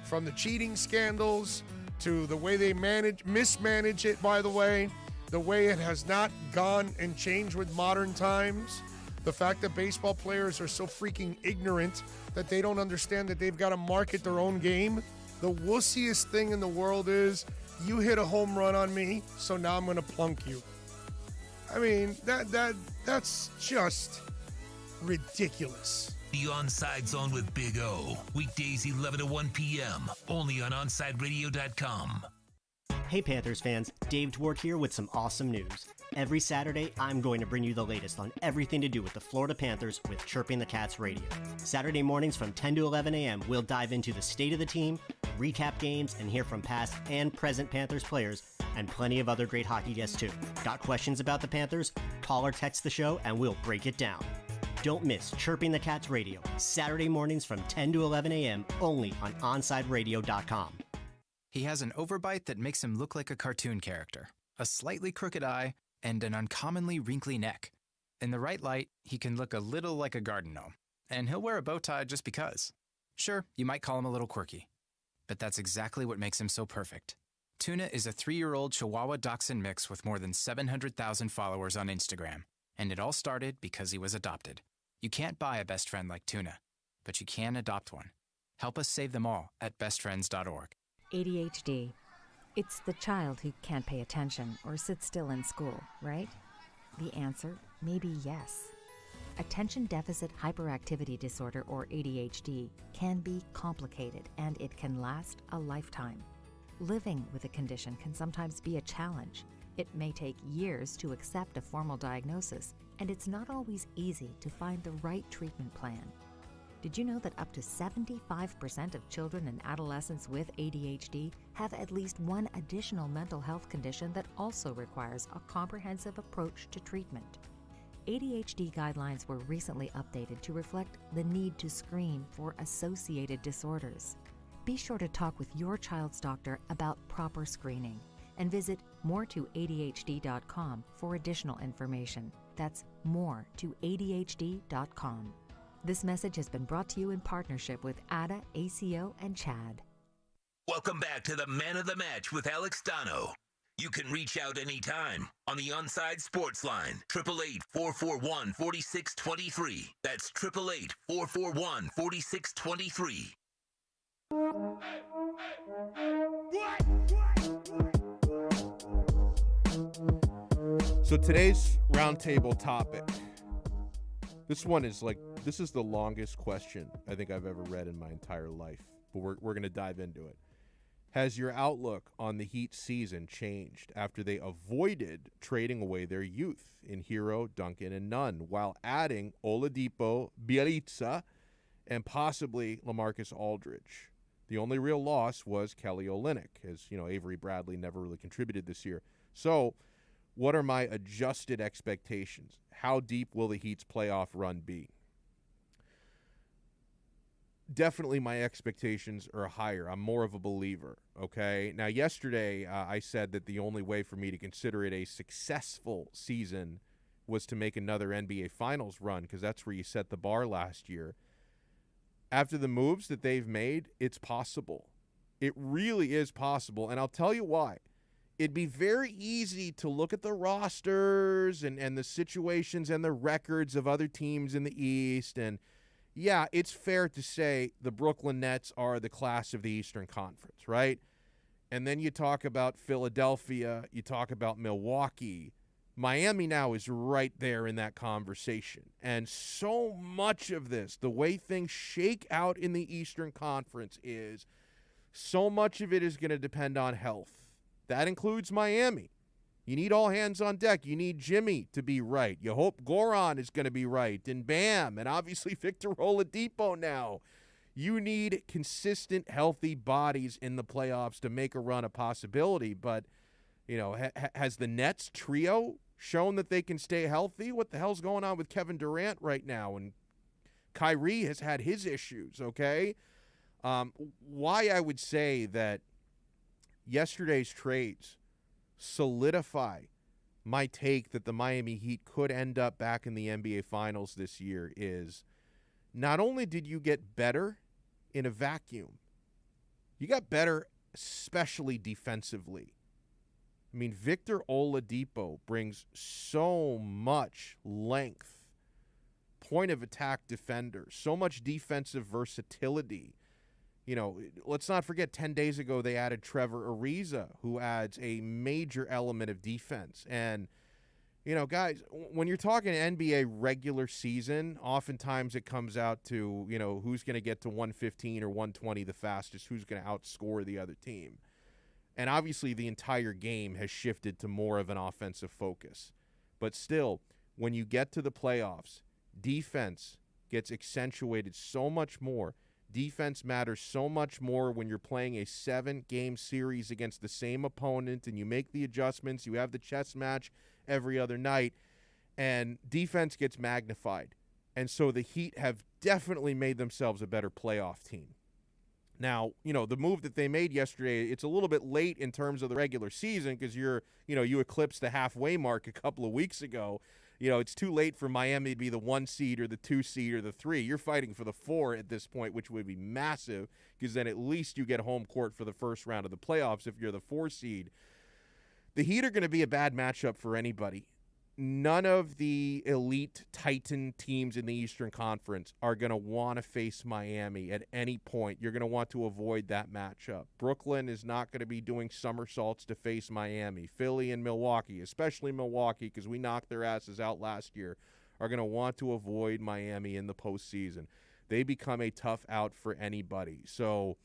From the cheating scandals to the way they mismanage it, by the way. The way it has not gone and changed with modern times. The fact that baseball players are so freaking ignorant that they don't understand that they've got to market their own game. The wussiest thing in the world is you hit a home run on me, so now I'm going to plunk you. That's just ridiculous. The Onside Zone with Big O. Weekdays 11 to 1 p.m. Only on OnsideRadio.com. Hey Panthers fans, Dave Dwork here with some awesome news. Every Saturday, I'm going to bring you the latest on everything to do with the Florida Panthers with Chirping the Cats Radio. Saturday mornings from 10 to 11 a.m., we'll dive into the state of the team, recap games, and hear from past and present Panthers players, and plenty of other great hockey guests too. Got questions about the Panthers? Call or text the show and we'll break it down. Don't miss Chirping the Cats Radio, Saturday mornings from 10 to 11 a.m., only on OnsideRadio.com. He has an overbite that makes him look like a cartoon character, a slightly crooked eye, and an uncommonly wrinkly neck. In the right light, he can look a little like a garden gnome, and he'll wear a bow tie just because. Sure, you might call him a little quirky, but that's exactly what makes him so perfect. Tuna is a 3-year-old Chihuahua Dachshund mix with more than 700,000 followers on Instagram, and it all started because he was adopted. You can't buy a best friend like Tuna, but you can adopt one. Help us save them all at bestfriends.org. ADHD. It's the child who can't pay attention or sit still in school, right? The answer may be yes. Attention Deficit Hyperactivity Disorder, or ADHD, can be complicated and it can last a lifetime. Living with a condition can sometimes be a challenge. It may take years to accept a formal diagnosis, and it's not always easy to find the right treatment plan. Did you know that up to 75% of children and adolescents with ADHD have at least one additional mental health condition that also requires a comprehensive approach to treatment? ADHD guidelines were recently updated to reflect the need to screen for associated disorders. Be sure to talk with your child's doctor about proper screening and visit moretoadhd.com for additional information. That's moretoadhd.com. This message has been brought to you in partnership with ADA, ACO, and CHAD. Welcome back to the Man of the Match with Alex Donno. You can reach out anytime on the Onside Sports Line, 888-441-4623. That's 888-441-4623. So today's roundtable topic, this is the longest question I think I've ever read in my entire life, but we're going to dive into it. Has your outlook on the Heat season changed after they avoided trading away their youth in Hero, Duncan, and Nunn while adding Oladipo, Bielitsa, and possibly LaMarcus Aldridge? The only real loss was Kelly Olynyk, as Avery Bradley never really contributed this year. So what are my adjusted expectations? How deep will the Heat's playoff run be? Definitely my expectations are higher. I'm more of a believer, okay? Now, yesterday I said that the only way for me to consider it a successful season was to make another NBA Finals run, because that's where you set the bar last year. After the moves that they've made, it's possible. It really is possible, and I'll tell you why. It'd be very easy to look at the rosters and the situations and the records of other teams in the East, and yeah, it's fair to say the Brooklyn Nets are the class of the Eastern Conference, right? And then you talk about Philadelphia, you talk about Milwaukee. Miami now is right there in that conversation. And so much of this, the way things shake out in the Eastern Conference, is so much of it is going to depend on health. That includes Miami. You need all hands on deck. You need Jimmy to be right. You hope Goran is going to be right, and Bam, and obviously Victor Oladipo now. You need consistent, healthy bodies in the playoffs to make a run a possibility. But, has the Nets trio shown that they can stay healthy? What the hell's going on with Kevin Durant right now? And Kyrie has had his issues, okay? Why I would say that yesterday's trades solidify my take that the Miami Heat could end up back in the NBA Finals this year is not only did you get better in a vacuum, you got better especially defensively. I mean, Victor Oladipo brings so much length, point of attack defender, so much defensive versatility. Let's not forget 10 days ago they added Trevor Ariza, who adds a major element of defense. And, guys, when you're talking NBA regular season, oftentimes it comes out to, who's going to get to 115 or 120 the fastest, who's going to outscore the other team. And obviously the entire game has shifted to more of an offensive focus. But still, when you get to the playoffs, defense gets accentuated so much more. Defense matters so much more when you're playing a 7-game series against the same opponent and you make the adjustments. You have the chess match every other night, and defense gets magnified. And so the Heat have definitely made themselves a better playoff team. Now, the move that they made yesterday, it's a little bit late in terms of the regular season because you eclipsed the halfway mark a couple of weeks ago. It's too late for Miami to be the 1 seed or the 2 seed or the 3. You're fighting for the 4 at this point, which would be massive because then at least you get home court for the first round of the playoffs if you're the 4 seed. The Heat are going to be a bad matchup for anybody. None of the elite Titan teams in the Eastern Conference are going to want to face Miami at any point. You're going to want to avoid that matchup. Brooklyn is not going to be doing somersaults to face Miami. Philly and Milwaukee, especially Milwaukee because we knocked their asses out last year, are going to want to avoid Miami in the postseason. They become a tough out for anybody. So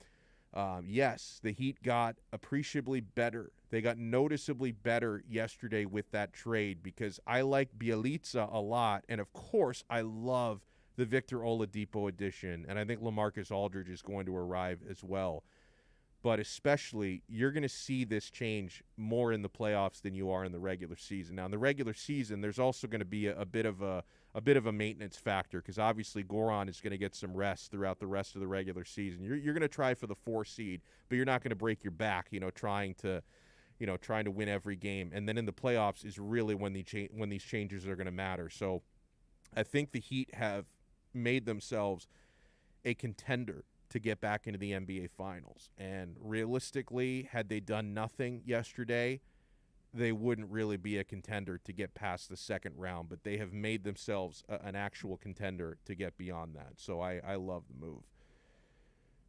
Yes, the Heat got appreciably better. They got noticeably better yesterday with that trade because I like Bjelica a lot, and of course I love the Victor Oladipo addition, and I think LaMarcus Aldridge is going to arrive as well. But especially, you're going to see this change more in the playoffs than you are in the regular season. Now, in the regular season, there's also going to be a bit of a maintenance factor because obviously Goran is going to get some rest throughout the rest of the regular season. You're going to try for the 4 seed, but you're not going to break your back, trying to win every game. And then in the playoffs is really when these changes are going to matter. So I think the Heat have made themselves a contender to get back into the NBA Finals. And realistically, had they done nothing yesterday, they wouldn't really be a contender to get past the second round. But they have made themselves an actual contender to get beyond that. So I love the move.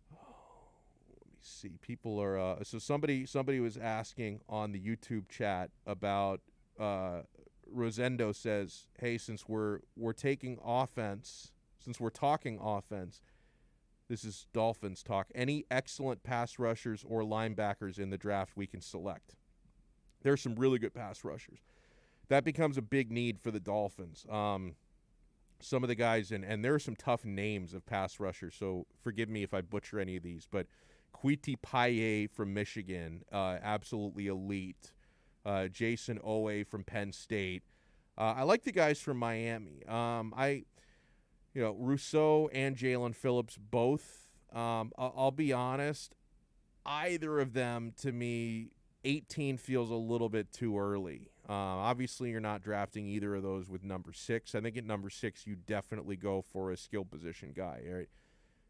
Let me see. People are so somebody was asking on the YouTube chat about Rosendo says, hey, since we're talking offense, this is Dolphins talk. Any excellent pass rushers or linebackers in the draft we can select? There's some really good pass rushers. That becomes a big need for the Dolphins. Some of the guys, and there are some tough names of pass rushers, so forgive me if I butcher any of these, but Kwity Paye from Michigan, absolutely elite. Jason Owe from Penn State. I like the guys from Miami. Rousseau and Jalen Phillips both. I'll be honest, either of them to me, 18 feels a little bit too early. Obviously, you're not drafting either of those with number 6. I think at number 6, you definitely go for a skill position guy. Right?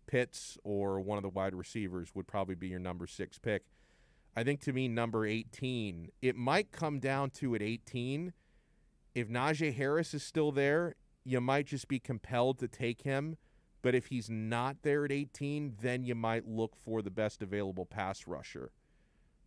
Pitts or one of the wide receivers would probably be your number 6 pick. I think to me, number 18, it might come down to at 18, if Najee Harris is still there, you might just be compelled to take him. But if he's not there at 18, then you might look for the best available pass rusher.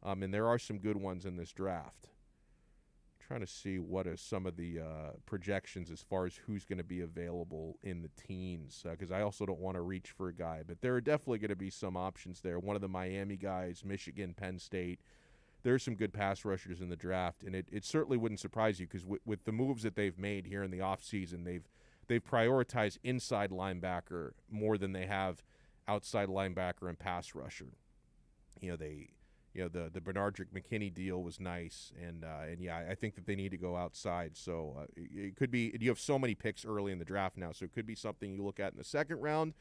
And there are some good ones in this draft. I'm trying to see what are some of the projections as far as who's going to be available in the teens, because I also don't want to reach for a guy. But there are definitely going to be some options there. One of the Miami guys, Michigan, Penn State. There's some good pass rushers in the draft, and it certainly wouldn't surprise you because with the moves that they've made here in the offseason, they've prioritized inside linebacker more than they have outside linebacker and pass rusher. The Bernardrick McKinney deal was nice, and I think that they need to go outside. So it could be you have so many picks early in the draft now, so it could be something you look at in the second round.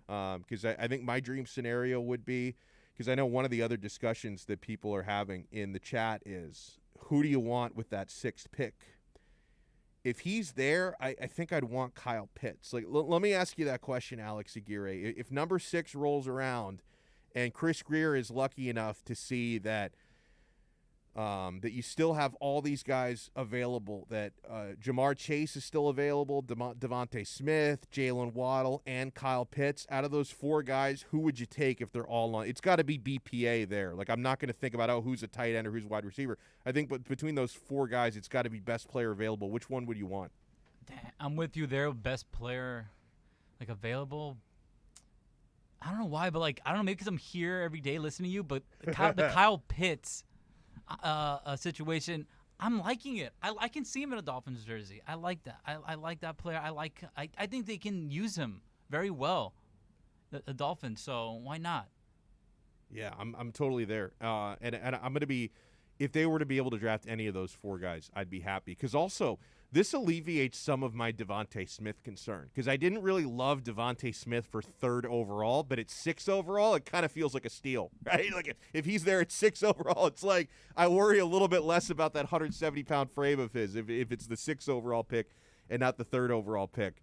Because I think my dream scenario would be. Because I know one of the other discussions that people are having in the chat is, who do you want with that 6th pick? If he's there, I think I'd want Kyle Pitts. Let me ask you that question, Alex Aguirre. If number 6 rolls around and Chris Grier is lucky enough to see that that you still have all these guys available, that Jamar Chase is still available, Devontae Smith, Jalen Waddle, and Kyle Pitts. Out of those 4 guys, who would you take if they're all on? It's got to be BPA there. I'm not going to think about, who's a tight end or who's a wide receiver. I think between those 4 guys, it's got to be best player available. Which one would you want? I'm with you there. Best player, available. I don't know why, but I don't know, maybe because I'm here every day listening to you, but the Kyle Pitts situation, I'm liking it. I can see him in a Dolphins jersey. I like that. I like that player. I think they can use him very well, the Dolphins. So why not? Yeah, I'm totally there. And I'm going to be, if they were to be able to draft any of those 4 guys, I'd be happy. Because also, this alleviates some of my Devontae Smith concern. Because I didn't really love Devontae Smith for 3rd overall, but at 6th overall, it kind of feels like a steal, right? If he's there at 6th overall, it's I worry a little bit less about that 170-pound frame of his if it's the 6th overall pick and not the 3rd overall pick.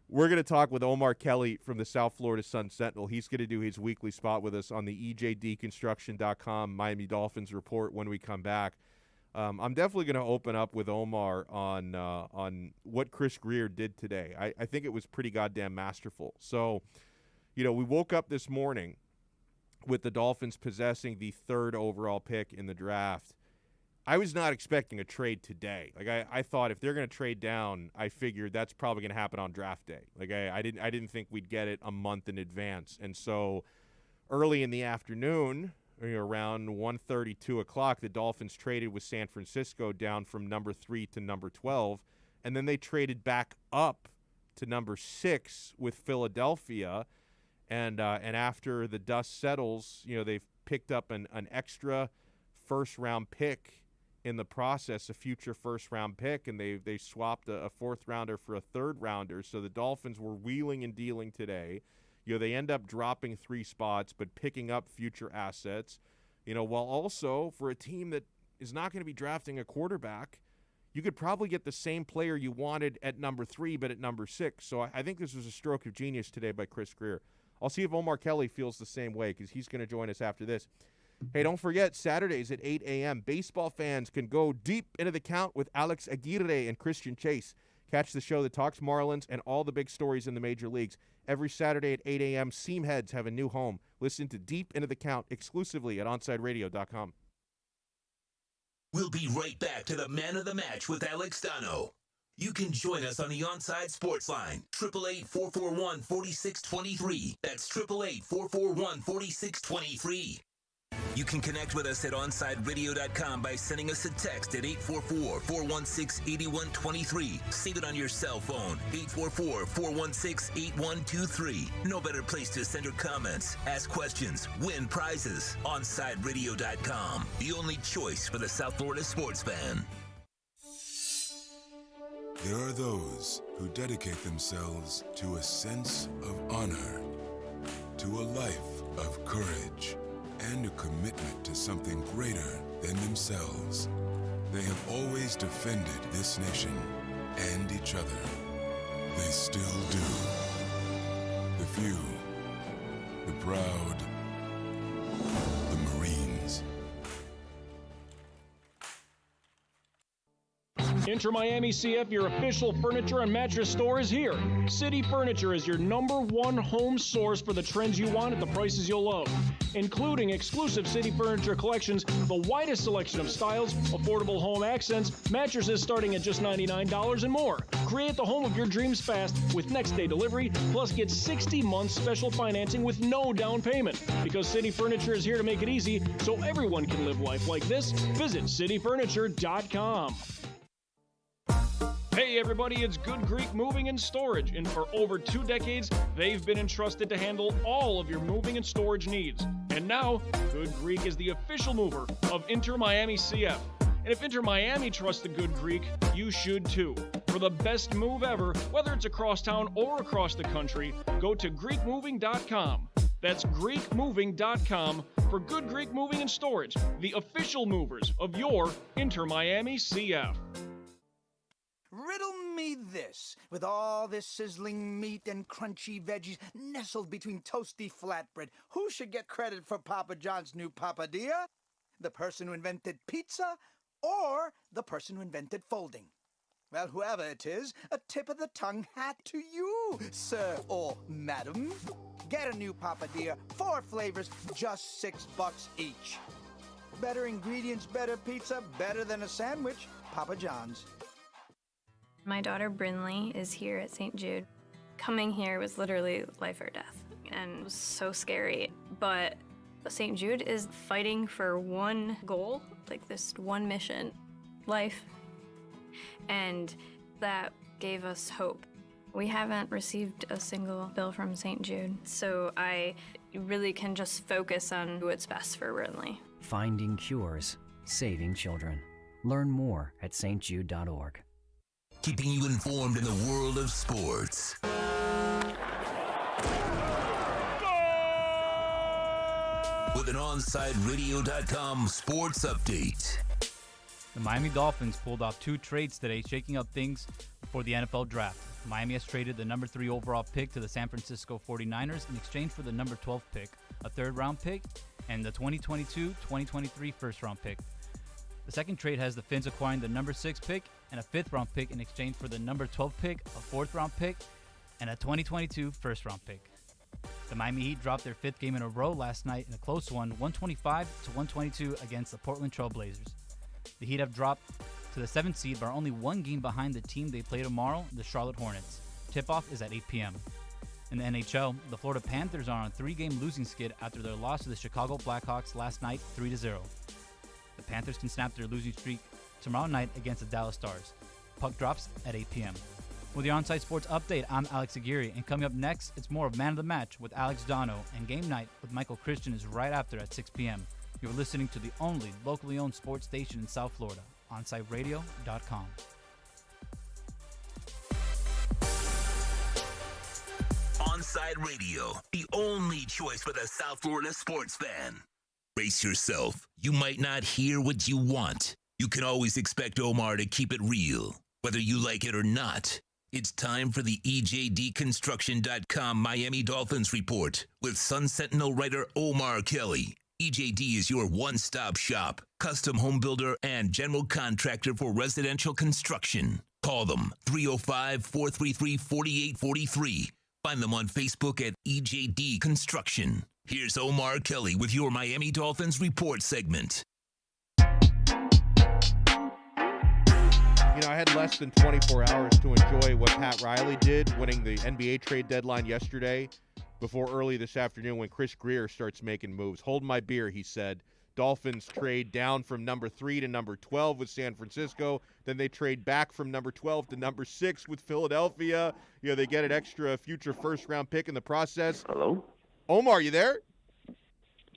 We're going to talk with Omar Kelly from the South Florida Sun-Sentinel. He's going to do his weekly spot with us on the EJDconstruction.com Miami Dolphins report when we come back. I'm definitely going to open up with Omar on what Chris Grier did today. I think it was pretty goddamn masterful. So, we woke up this morning with the Dolphins possessing the 3rd overall pick in the draft. I was not expecting a trade today. I thought if they're going to trade down, I figured that's probably going to happen on draft day. I didn't think we'd get it a month in advance. And so early in the afternoon, around 1:30, 2 o'clock, the Dolphins traded with San Francisco down from number 3 to number 12, and then they traded back up to number 6 with Philadelphia, and after the dust settles, they've picked up an extra first-round pick in the process, a future first-round pick, and they swapped a fourth-rounder for a third-rounder. So the Dolphins were wheeling and dealing today. They end up dropping 3 spots, but picking up future assets. While also for a team that is not going to be drafting a quarterback, you could probably get the same player you wanted at number 3, but at number 6. So I think this was a stroke of genius today by Chris Greer. I'll see if Omar Kelly feels the same way, because he's going to join us after this. Hey, don't forget, Saturdays at 8 a.m., baseball fans can go deep into the count with Alex Aguirre and Christian Chase. Catch the show that talks Marlins and all the big stories in the major leagues. Every Saturday at 8 a.m., Seamheads have a new home. Listen to Deep Into the Count exclusively at OnSideRadio.com. We'll be right back to the Man of the Match with Alex Donno. You can join us on the Onside Sports Line, 888-441-4623. That's 888-441-4623. You can connect with us at OnSideRadio.com by sending us a text at 844-416-8123. Save it on your cell phone, 844-416-8123. No better place to send your comments, ask questions, win prizes. OnSideRadio.com, the only choice for the South Florida sports fan. There are those who dedicate themselves to a sense of honor, to a life of courage, and a commitment to something greater than themselves. They have always defended this nation and each other. They still do. The few, the proud, the Marines. Inter Miami CF, your official furniture and mattress store, is here. City Furniture is your #1 home source for the trends you want at the prices you'll love, including exclusive City Furniture collections, the widest selection of styles, affordable home accents, mattresses starting at just $99 and more. Create the home of your dreams fast with next-day delivery, plus get 60 months special financing with no down payment. Because City Furniture is here to make it easy so everyone can live life like this, visit cityfurniture.com. Hey everybody, it's Good Greek Moving and Storage, and for over 2 decades, they've been entrusted to handle all of your moving and storage needs. And now, Good Greek is the official mover of Inter Miami CF. And if Inter Miami trusts the Good Greek, you should too. For the best move ever, whether it's across town or across the country, go to GreekMoving.com. That's GreekMoving.com for Good Greek Moving and Storage, the official movers of your Inter Miami CF. Riddle me this. With all this sizzling meat and crunchy veggies nestled between toasty flatbread, who should get credit for Papa John's new papadilla? The person who invented pizza or the person who invented folding? Well, whoever it is, a tip of the tongue hat to you, sir or madam. Get a new papadilla, 4 flavors, just $6 each. Better ingredients, better pizza, better than a sandwich. Papa John's. My daughter Brinley is here at St. Jude. Coming here was literally life or death, and it was so scary. But St. Jude is fighting for one goal, like this one mission, life. And that gave us hope. We haven't received a single bill from St. Jude, so I really can just focus on what's best for Brinley. Finding cures, saving children. Learn more at stjude.org. Keeping you informed in the world of sports. With an OnSideRadio.com sports update. The Miami Dolphins pulled off 2 trades today, shaking up things before the NFL draft. Miami has traded the number 3 overall pick to the San Francisco 49ers in exchange for the number 12 pick, a 3rd-round pick, and the 2022-2023 first-round pick. The second trade has the Fins acquiring the number 6 pick and a 5th-round pick in exchange for the number 12 pick, a 4th-round pick, and a 2022 first-round pick. The Miami Heat dropped their 5th game in a row last night in a close one, 125-122 against the Portland Trail Blazers. The Heat have dropped to the 7th seed, but are only 1 game behind the team they play tomorrow, the Charlotte Hornets. Tip-off is at 8 p.m. In the NHL, the Florida Panthers are on a 3-game losing skid after their loss to the Chicago Blackhawks last night, 3-0. The Panthers can snap their losing streak tomorrow night against the Dallas Stars. Puck drops at 8 p.m. With your On-Site Sports Update, I'm Alex Aguirre, and coming up next, it's more of Man of the Match with Alex Donno, and Game Night with Michael Christian is right after at 6 p.m. You're listening to the only locally owned sports station in South Florida, onsiteradio.com. Onside Radio, the only choice for the South Florida sports fan. Brace yourself. You might not hear what you want. You can always expect Omar to keep it real, whether you like it or not. It's time for the EJDconstruction.com Miami Dolphins report with Sun Sentinel writer Omar Kelly. EJD is your one-stop shop, custom home builder, and general contractor for residential construction. Call them 305-433-4843. Find them on Facebook at EJD Construction. Here's Omar Kelly with your Miami Dolphins report segment. You know, I had less than 24 hours to enjoy what Pat Riley did, winning the NBA trade deadline yesterday before early this afternoon when Chris Greer starts making moves. Hold my beer, he said. Dolphins trade down from number 3 to number 12 with San Francisco. Then they trade back from number 12 to number 6 with Philadelphia. You know, they get an extra future first-round pick in the process. Hello? Omar, you there?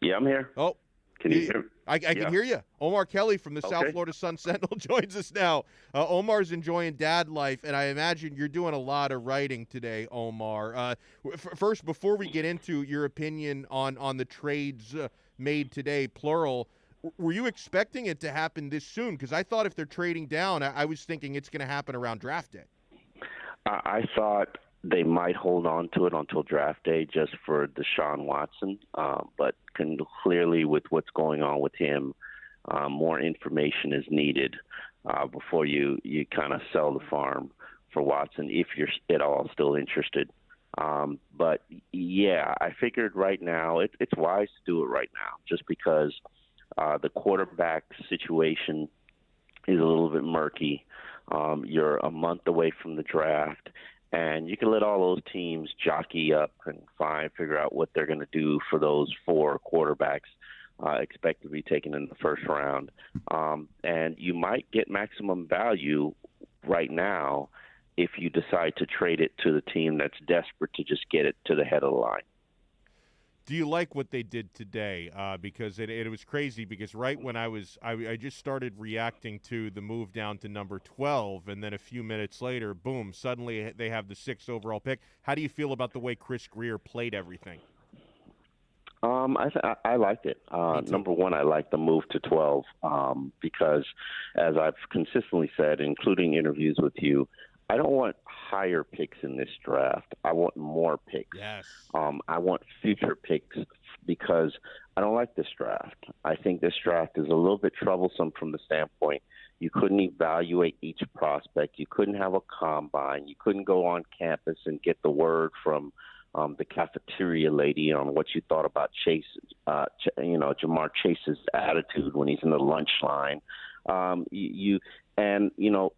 Yeah, I'm here. Oh. Can you hear me? I can hear you. Omar Kelly from the South Florida Sun Sentinel joins us now. Omar's enjoying dad life, and I imagine you're doing a lot of writing today, Omar. First, before we get into your opinion on the trades made today, plural, were you expecting it to happen this soon? Because I thought if they're trading down, I was thinking it's going to happen around draft day. I thought they might hold on to it until draft day just for Deshaun Watson, but clearly with what's going on with him, more information is needed before you kind of sell the farm for Watson if you're at all still interested. But, yeah, I figured right now it's wise to do it right now just because the quarterback situation is a little bit murky. You're a month away from the draft. And you can let all those teams jockey up and figure out what they're going to do for those 4 quarterbacks expected to be taken in the first round. And you might get maximum value right now if you decide to trade it to the team that's desperate to just get it to the head of the line. Do you like what they did today? Because it was crazy because right when I just started reacting to the move down to number 12, and then a few minutes later, boom, suddenly they have the 6th overall pick. How do you feel about the way Chris Greer played everything? I liked it. Number one, I like the move to 12 because, as I've consistently said, including interviews with you, I don't want higher picks in this draft. I want more picks. Yes. I want future picks because I don't like this draft. I think this draft is a little bit troublesome from the standpoint you couldn't evaluate each prospect. You couldn't have a combine. You couldn't go on campus and get the word from the cafeteria lady on what you thought about Chase, Jamar Chase's attitude when he's in the lunch line.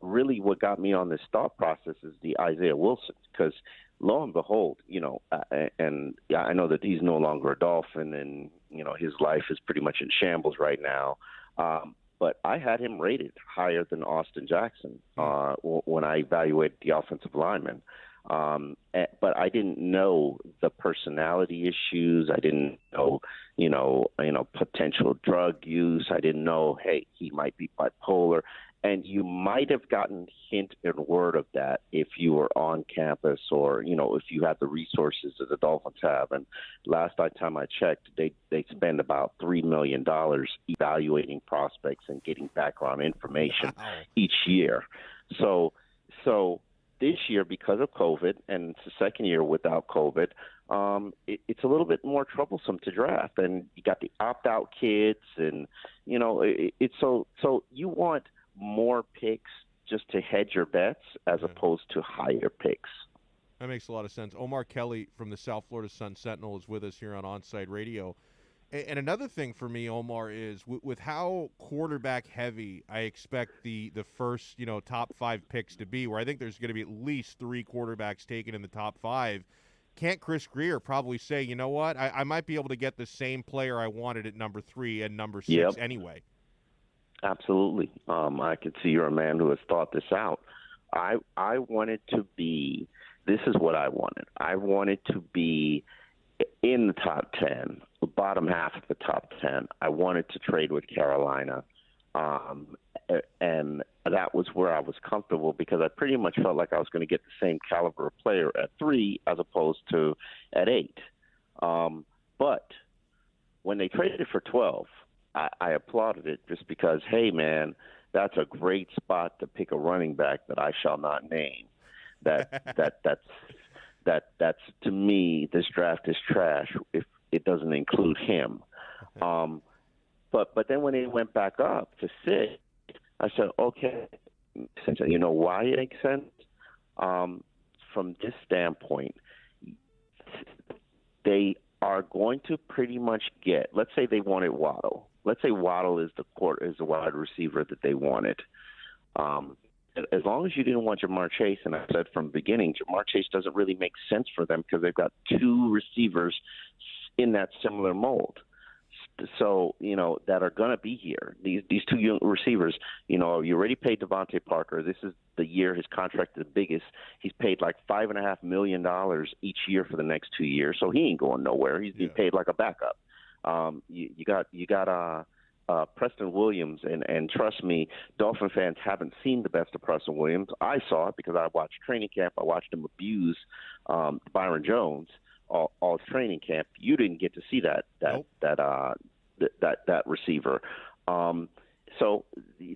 Really what got me on this thought process is the Isaiah Wilson, because lo and behold, and I know that he's no longer a Dolphin and, his life is pretty much in shambles right now. But I had him rated higher than Austin Jackson when I evaluated the offensive lineman. But I didn't know the personality issues. I didn't know, potential drug use. I didn't know, hey, he might be bipolar. And you might have gotten hint and word of that if you were on campus or, if you had the resources that the Dolphins have. And last time I checked, they spend about $3 million evaluating prospects and getting background information each year. So this year, because of COVID, and it's the second year without COVID, it's a little bit more troublesome to draft. And you got the opt-out kids, and it's so you want more picks just to hedge your bets as opposed to higher picks. That makes a lot of sense. Omar Kelly from the South Florida Sun Sentinel is with us here on Onside Radio. And another thing for me, Omar, is with how quarterback heavy I expect the first, top 5 picks to be, where I think there's going to be at least 3 quarterbacks taken in the top 5. can't Chris Greer probably say, you know what, I might be able to get the same player I wanted at number 3 and number 6 Yep. anyway? Absolutely. I can see you're a man who has thought this out. I wanted to be, this is what I wanted. I wanted to be in the top 10, the bottom half of the top 10. I wanted to trade with Carolina. And that was where I was comfortable because I pretty much felt like I was going to get the same caliber of player at 3 as opposed to at 8. But when they traded it for 12, I applauded it just because, hey, man, that's a great spot to pick a running back that I shall not name. That's to me, this draft is trash if it doesn't include him. But then when it went back up to 6, I said, okay, you know why it makes sense? From this standpoint, they are going to pretty much get, let's say they wanted Waddle. Let's say Waddle is the wide receiver that they wanted. As long as you didn't want Jamar Chase, and I said from the beginning, Jamar Chase doesn't really make sense for them because they've got 2 receivers in that similar mold. So, that are going to be here. These 2 young receivers, you already paid Devontae Parker. This is the year his contract is the biggest. He's paid like $5.5 million each year for the next 2 years, so he ain't going nowhere. He's being paid like a backup. You got Preston Williams, and trust me, Dolphin fans haven't seen the best of Preston Williams. I saw it because I watched training camp. I watched him abuse Byron Jones all training camp. You didn't get to see that receiver. So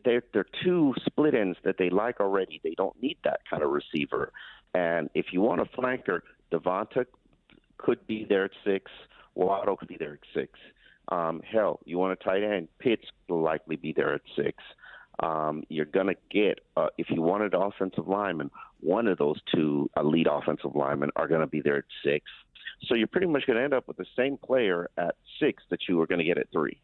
they're 2 split ends that they like already. They don't need that kind of receiver. And if you want a flanker, Devonta could be there at 6. Waddle could be there at 6. Hell, you want a tight end, Pitts will likely be there at 6. You're going to get, if you wanted offensive lineman, one of those 2 elite offensive linemen are going to be there at 6. So you're pretty much going to end up with the same player at 6 that you were going to get at 3.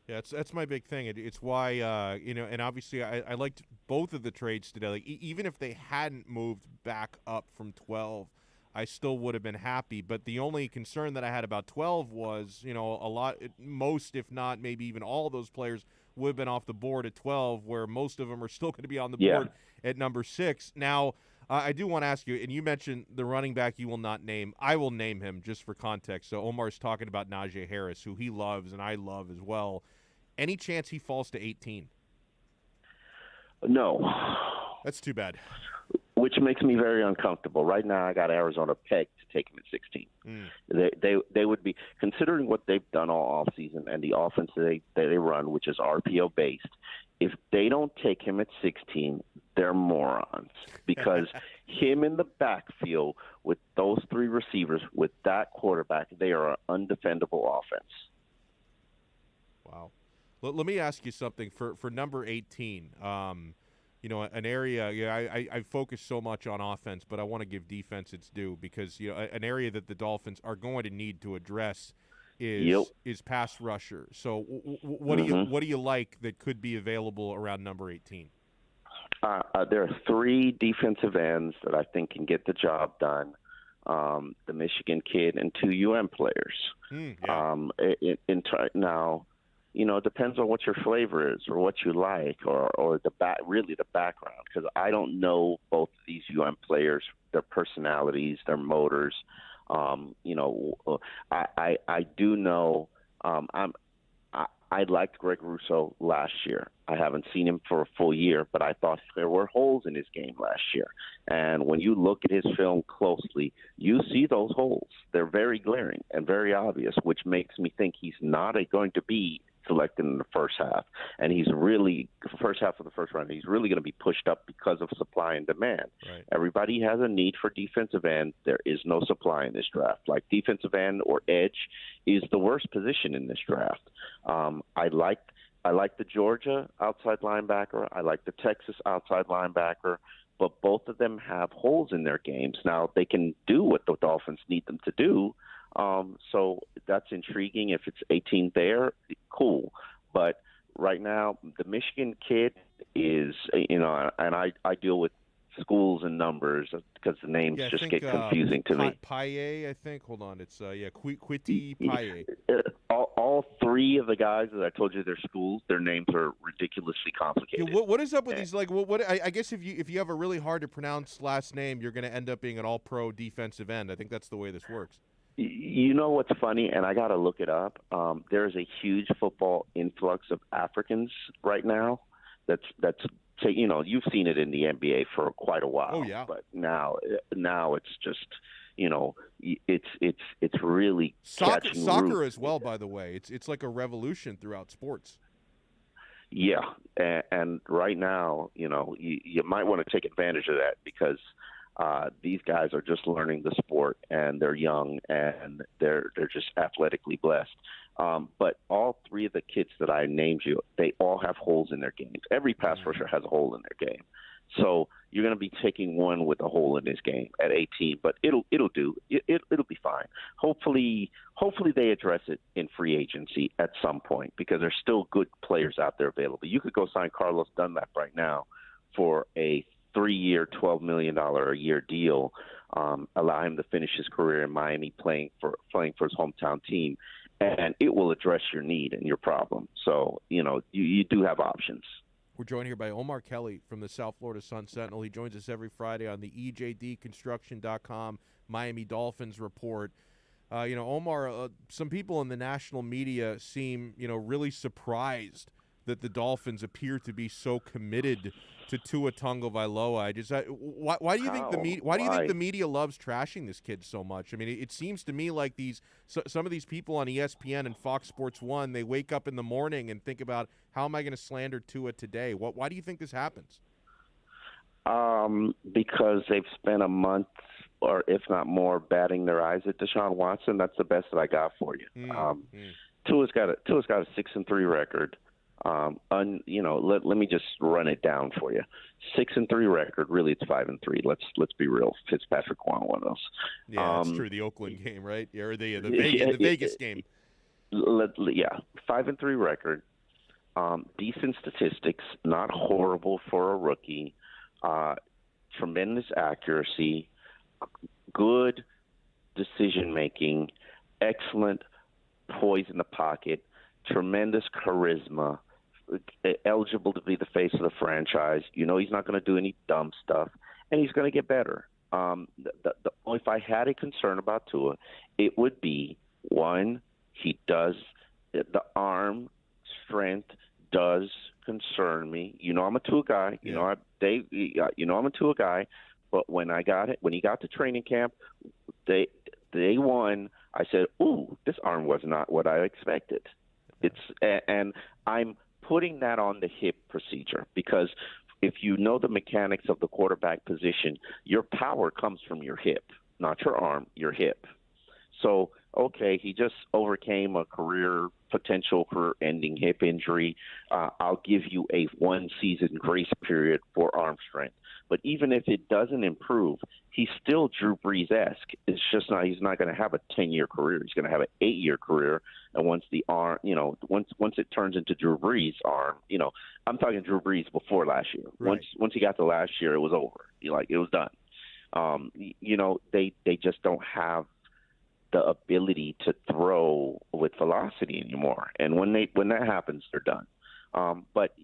Yeah, that's my big thing. It's why, and obviously I liked both of the trades today. Like, even if they hadn't moved back up from 12, I still would have been happy. But the only concern that I had about 12 was, most, if not maybe even all of those players would have been off the board at 12, where most of them are still going to be on the board at number 6. Now, I do want to ask you, and you mentioned the running back you will not name. I will name him just for context. So Omar's talking about Najee Harris, who he loves and I love as well. Any chance he falls to 18? No. That's too bad. Which makes me very uncomfortable. Right now I got Arizona pegged to take him at 16. They would be, considering what they've done all offseason and the offense that they run, which is RPO based, if they don't take him at 16, they're morons. Because him in the backfield with those 3 receivers, with that quarterback, they are an undefendable offense. Wow. Let me ask you something. For number 18, an area, I focus so much on offense, but I want to give defense its due because, an area that the Dolphins are going to need to address is pass rusher. So what do you like that could be available around number 18? There are 3 defensive ends that I think can get the job done. The Michigan kid and 2 UM players. Now, it depends on what your flavor is or what you like or the background, because I don't know both of these UM players, their personalities, their motors. I do know I liked Greg Rousseau last year. I haven't seen him for a full year, but I thought there were holes in his game last year. And when you look at his film closely, you see those holes. They're very glaring and very obvious, which makes me think he's not going to be selected in the first half. And he's really, first half of the first round, he's really going to be pushed up because of supply and demand. Right. Everybody has a need for defensive end. There is no supply in this draft. Like defensive end or edge is the worst position in this draft. I like the Georgia outside linebacker. I like the Texas outside linebacker. But both of them have holes in their games. Now, they can do what the Dolphins need them to do. So that's intriguing. If it's 18 there, cool. But right now, the Michigan kid is, and I deal with schools and numbers because the names just get confusing to me. Paye, I think. Hold on. It's Quiti Paye. All three of the guys that I told you their schools, their names are ridiculously complicated. Yeah, what is up with these? Like, what? I guess if you have a really hard to pronounce last name, you're going to end up being an all-pro defensive end. I think that's the way this works. You know what's funny, and I got to look it up. There's a huge football influx of Africans right now. That's you've seen it in the NBA for quite a while. Oh yeah. But now it's just it's really soccer as well. By the way, it's like a revolution throughout sports. Yeah, and right now, you might want to take advantage of that because these guys are just learning the sport, and they're young, and they're just athletically blessed. But all three of the kids that I named you, they all have holes in their games. Every pass rusher has a hole in their game. So you're going to be taking one with a hole in his game at 18, but it'll do. It'll be fine. Hopefully they address it in free agency at some point because there's still good players out there available. You could go sign Carlos Dunlap right now for a 3-year, $12 million a year deal, allow him to finish his career in Miami playing for his hometown team, and it will address your need and your problem. So, you do have options. We're joined here by Omar Kelly from the South Florida Sun-Sentinel. He joins us every Friday on the EJDconstruction.com Miami Dolphins report. Omar, some people in the national media seem, really surprised that the Dolphins appear to be so committed to Tua Tagovailoa. Why do you think the media loves trashing this kid so much? I mean, it seems to me like some of these people on ESPN and Fox Sports 1, they wake up in the morning and think about, how am I going to slander Tua today? Why do you think this happens? Because they've spent a month, or if not more, batting their eyes at Deshaun Watson. That's the best that I got for you. Tua's got a 6-3 record. Let me just run it down for you. 6-3 record. Really, it's 5-3. Let's be real. Fitzpatrick won one of those. Yeah, that's true. The Oakland game, right? Yeah, or the Vegas game. 5-3 record. Decent statistics. Not horrible for a rookie. Tremendous accuracy. Good decision making. Excellent poise in the pocket. Tremendous charisma. Eligible to be the face of the franchise. He's not going to do any dumb stuff, and he's going to get better. If I had a concern about Tua, it would be, one, the arm strength does concern me. I'm a Tua guy. Yeah. I'm a Tua guy. But when he got to training camp, day one, I said, "Ooh, this arm was not what I expected." And I'm putting that on the hip procedure because if you know the mechanics of the quarterback position, your power comes from your hip, not your arm, your hip. So, okay, he just overcame a potential career-ending hip injury. I'll give you a 1-season grace period for arm strength. But even if it doesn't improve, he's still Drew Brees-esque. It's just he's not going to have a 10-year career. He's going to have an 8-year career. And once the arm, once it turns into Drew Brees' arm, I'm talking Drew Brees before last year. Right. Once he got to last year, it was over. It was done. They just don't have the ability to throw with velocity anymore. And when that happens, they're done. But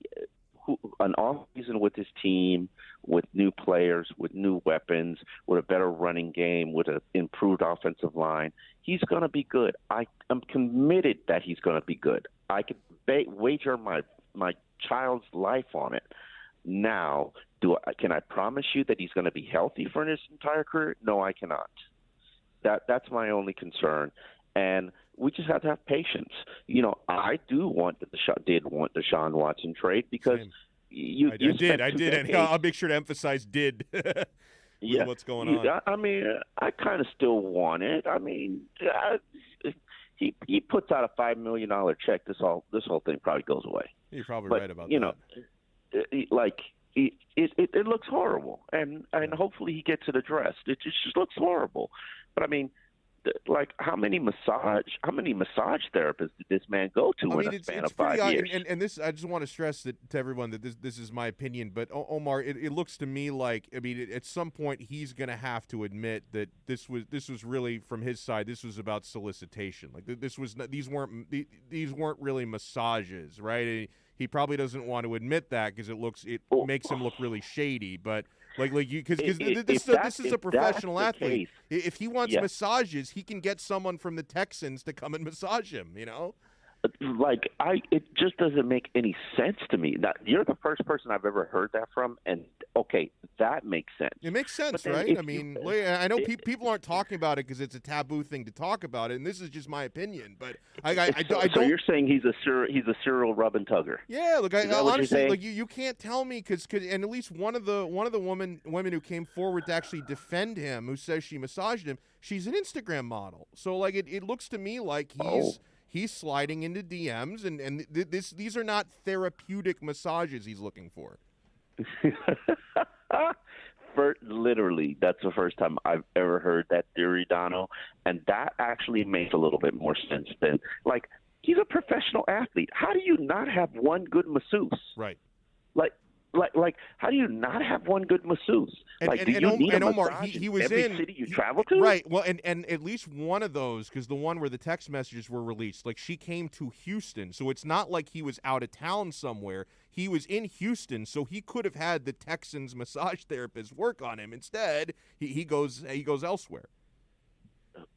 an off-season with his team, with new players, with new weapons, with a better running game, with an improved offensive line, he's going to be good. I am committed that he's going to be good. I could wager my child's life on it. Now, can I promise you that he's going to be healthy for his entire career? No, I cannot. That's my only concern. And we just have to have patience. I did want the Deshaun Watson trade because I did, and I'll make sure to emphasize did. Yeah, what's going on? I mean, I kind of still want it. I mean, he puts out a $5 million check. This whole thing probably goes away. You're probably right about that. It looks horrible, and hopefully he gets it addressed. It just looks horrible. But I mean, like how many massage therapists did this man go to in a span of 5 years? And this, I just want to stress that to everyone that this is my opinion, but Omar, it looks to me like, I mean, at some point he's going to have to admit that this was really, from his side, this was about solicitation. Like these weren't really massages, right? He probably doesn't want to admit that because it makes him look really shady, but. Because this is a professional athlete. If he wants massages, he can get someone from the Texans to come and massage him. You know, it just doesn't make any sense to me. You're the first person I've ever heard that from, and okay, that makes sense. It makes sense, right? I mean, I know people aren't talking about it because it's a taboo thing to talk about it, and this is just my opinion. But I don't. So you're saying he's a serial rub and tugger? Yeah, look, honestly, like you can't tell me because and at least one of the women who came forward to actually defend him, who says she massaged him, she's an Instagram model. So like it looks to me like he's sliding into DMs, and these are not therapeutic massages he's looking for. Literally, that's the first time I've ever heard that theory, Donno, and that actually makes a little bit more sense than, like, he's a professional athlete. How do you not have one good masseuse? Right. Like, how do you not have one good masseuse? Like, do you need a massage he was every in city you travel to? Right. Well, and at least one of those, because the one where the text messages were released, like she came to Houston, so it's not like he was out of town somewhere. He was in Houston, so he could have had the Texans massage therapist work on him. Instead, he goes elsewhere.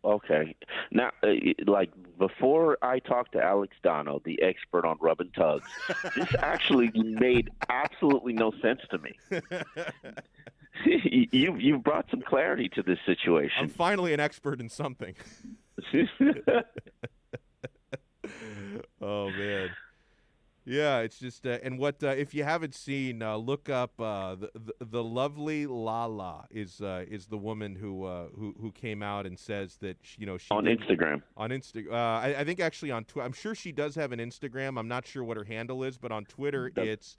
Okay. Now, like, before I talked to Alex Donno, the expert on rub and tugs, this actually made absolutely no sense to me. You've brought some clarity to this situation. I'm finally an expert in something. Oh, man. Yeah, it's just and what if you haven't seen, look up the lovely Lala is the woman who came out and says that she on Instagram. On Instagram, I think actually on Twitter. I'm sure she does have an Instagram. I'm not sure what her handle is, but on Twitter it's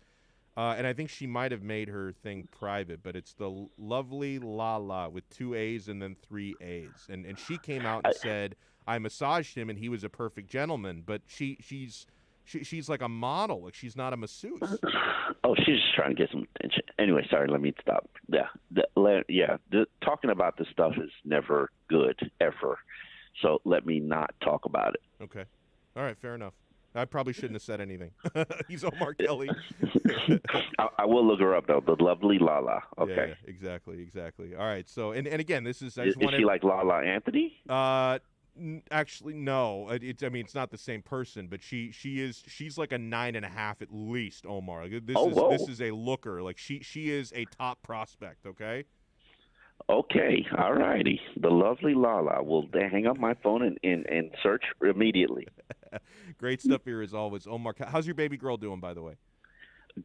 and I think she might have made her thing private, but it's the lovely Lala with 2 A's and then 3 A's, and she came out and said I massaged him and he was a perfect gentleman, but she's like a model. Like, she's not a masseuse. Oh, she's just trying to get some attention. Anyway, sorry, let me stop. Talking about this stuff is never good, ever. So let me not talk about it. Okay. All right, fair enough. I probably shouldn't have said anything. He's Omar Kelly. I will look her up, though. The lovely Lala. Okay. Yeah, exactly. All right, so, and again, this is... Is she like Lala Anthony? Actually, no. It's not the same person, but she's like a 9.5 at least, Omar. This is a looker. Like she is a top prospect. Okay. Okay, all righty. The lovely Lala. Will hang up my phone and search immediately. Great stuff here as always, Omar. How's your baby girl doing, by the way?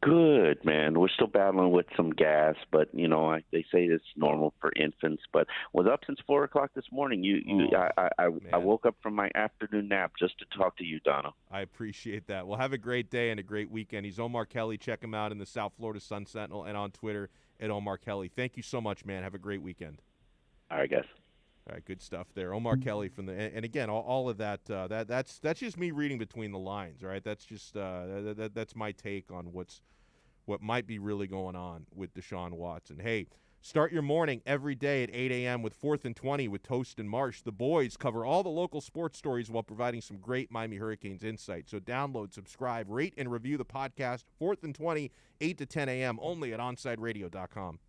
Good, man. We're still battling with some gas, but they say it's normal for infants. But was up since 4 o'clock this morning. I woke up from my afternoon nap just to talk to you, Donno. I appreciate that. Well, have a great day and a great weekend. He's Omar Kelly. Check him out in the South Florida Sun Sentinel and on Twitter at Omar Kelly. Thank you so much, man. Have a great weekend. All right, guys. All right, good stuff there. Omar Kelly from and again, all of that. That's just me reading between the lines, right? That's just that's my take on what might be really going on with Deshaun Watson. Hey, start your morning every day at 8 a.m. with 4th and 20 with Toast and Marsh. The boys cover all the local sports stories while providing some great Miami Hurricanes insight. So download, subscribe, rate, and review the podcast. 4th and 20, 8 to 10 a.m. only at OnSideRadio.com.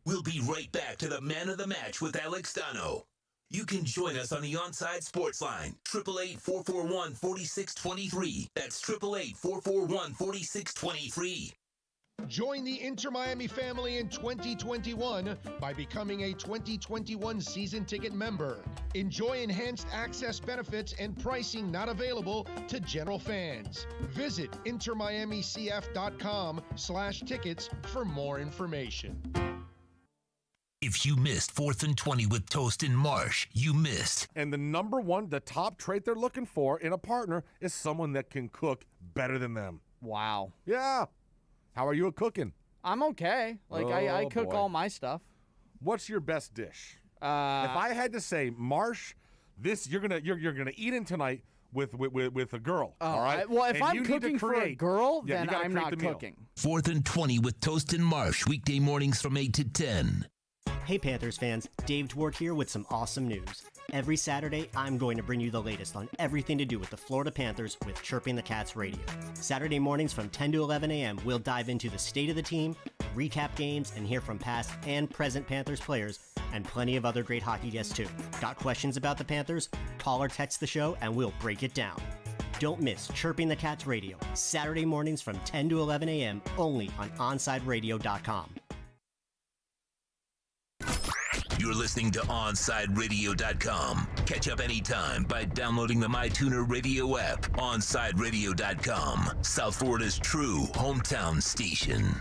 We'll be right back to the Man of the Match with Alex Donno. You can join us on the Onside Sports Line, 888-441-4623. That's 888-441-4623. Join the Inter Miami family in 2021 by becoming a 2021 season ticket member. Enjoy enhanced access benefits and pricing not available to general fans. Visit intermiamicf.com/tickets for more information. If you missed 4th and 20 with Toast and Marsh, you missed. And the top trait they're looking for in a partner is someone that can cook better than them. Wow. Yeah. How are you at cooking? I'm okay. I cook all my stuff. What's your best dish? If I had to say, Marsh, This you're gonna eat in tonight with a girl. Oh, all right. well, if And I'm you need to cooking for a create- girl, Yeah, you then gotta I'm create not the meal. cooking. 4th and 20 with Toast and Marsh, weekday mornings from 8 to 10. Hey Panthers fans, Dave Dwork here with some awesome news. Every Saturday, I'm going to bring you the latest on everything to do with the Florida Panthers with Chirping the Cats Radio. Saturday mornings from 10 to 11 a.m., we'll dive into the state of the team, recap games, and hear from past and present Panthers players, and plenty of other great hockey guests too. Got questions about the Panthers? Call or text the show and we'll break it down. Don't miss Chirping the Cats Radio, Saturday mornings from 10 to 11 a.m., only on OnsideRadio.com. You're listening to OnsideRadio.com. Catch up anytime by downloading the MyTuner Radio app. OnsideRadio.com, South Florida's true hometown station.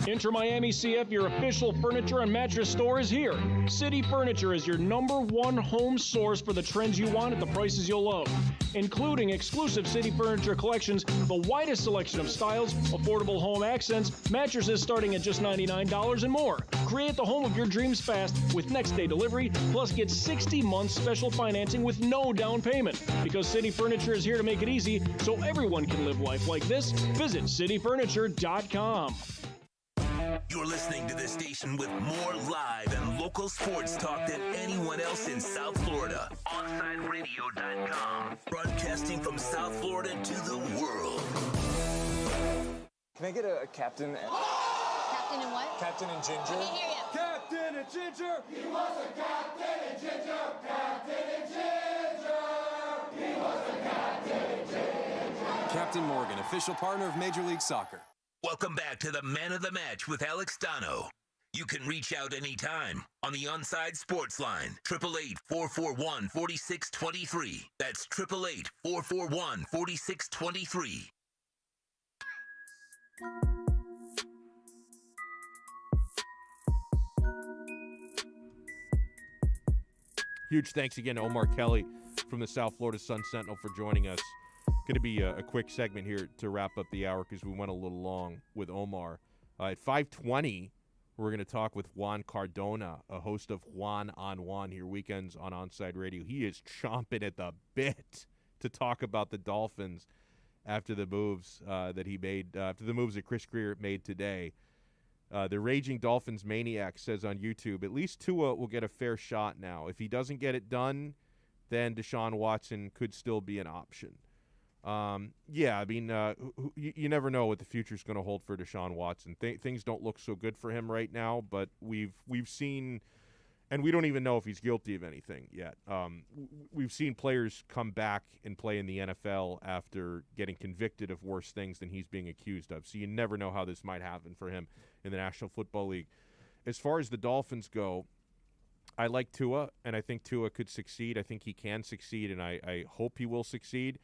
Inter Miami CF, your official furniture and mattress store, is here. City Furniture is your #1 home source for the trends you want at the prices you'll love, including exclusive City Furniture collections, the widest selection of styles, affordable home accents, mattresses starting at just $99 and more. Create the home of your dreams fast with next-day delivery, plus get 60 months special financing with no down payment. Because City Furniture is here to make it easy so everyone can live life like this, visit cityfurniture.com. You're listening to the station with more live and local sports talk than anyone else in South Florida. OnsideRadio.com. Broadcasting from South Florida to the world. Can I get a captain? Captain and what? Captain and Ginger. I can't hear you. Captain and Ginger. He was a captain and ginger. Captain and ginger. He was a captain and ginger. Captain Morgan, official partner of Major League Soccer. Welcome back to the Man of the Match with Alex Donno. You can reach out anytime on the Onside Sports Line, 888-441-4623. That's 888-441-4623. Huge thanks again to Omar Kelly from the South Florida Sun Sentinel for joining us. Going to be a quick segment here to wrap up the hour because we went a little long with Omar. At 5:20, we're going to talk with Juan Cardona, a host of Juan on Juan here weekends on Onside Radio. He is chomping at the bit to talk about the Dolphins after the moves that he made, after the moves that Chris Greer made today. The Raging Dolphins Maniac says on YouTube, at least Tua will get a fair shot now. If he doesn't get it done, then Deshaun Watson could still be an option. Yeah, I mean, you never know what the future's going to hold for Deshaun Watson. Things don't look so good for him right now, but we've seen, and we don't even know if he's guilty of anything yet. We've seen players come back and play in the NFL after getting convicted of worse things than he's being accused of. So you never know how this might happen for him in the National Football League. As far as the Dolphins go, I like Tua, and I think Tua could succeed. I think he can succeed, and I hope he will succeed.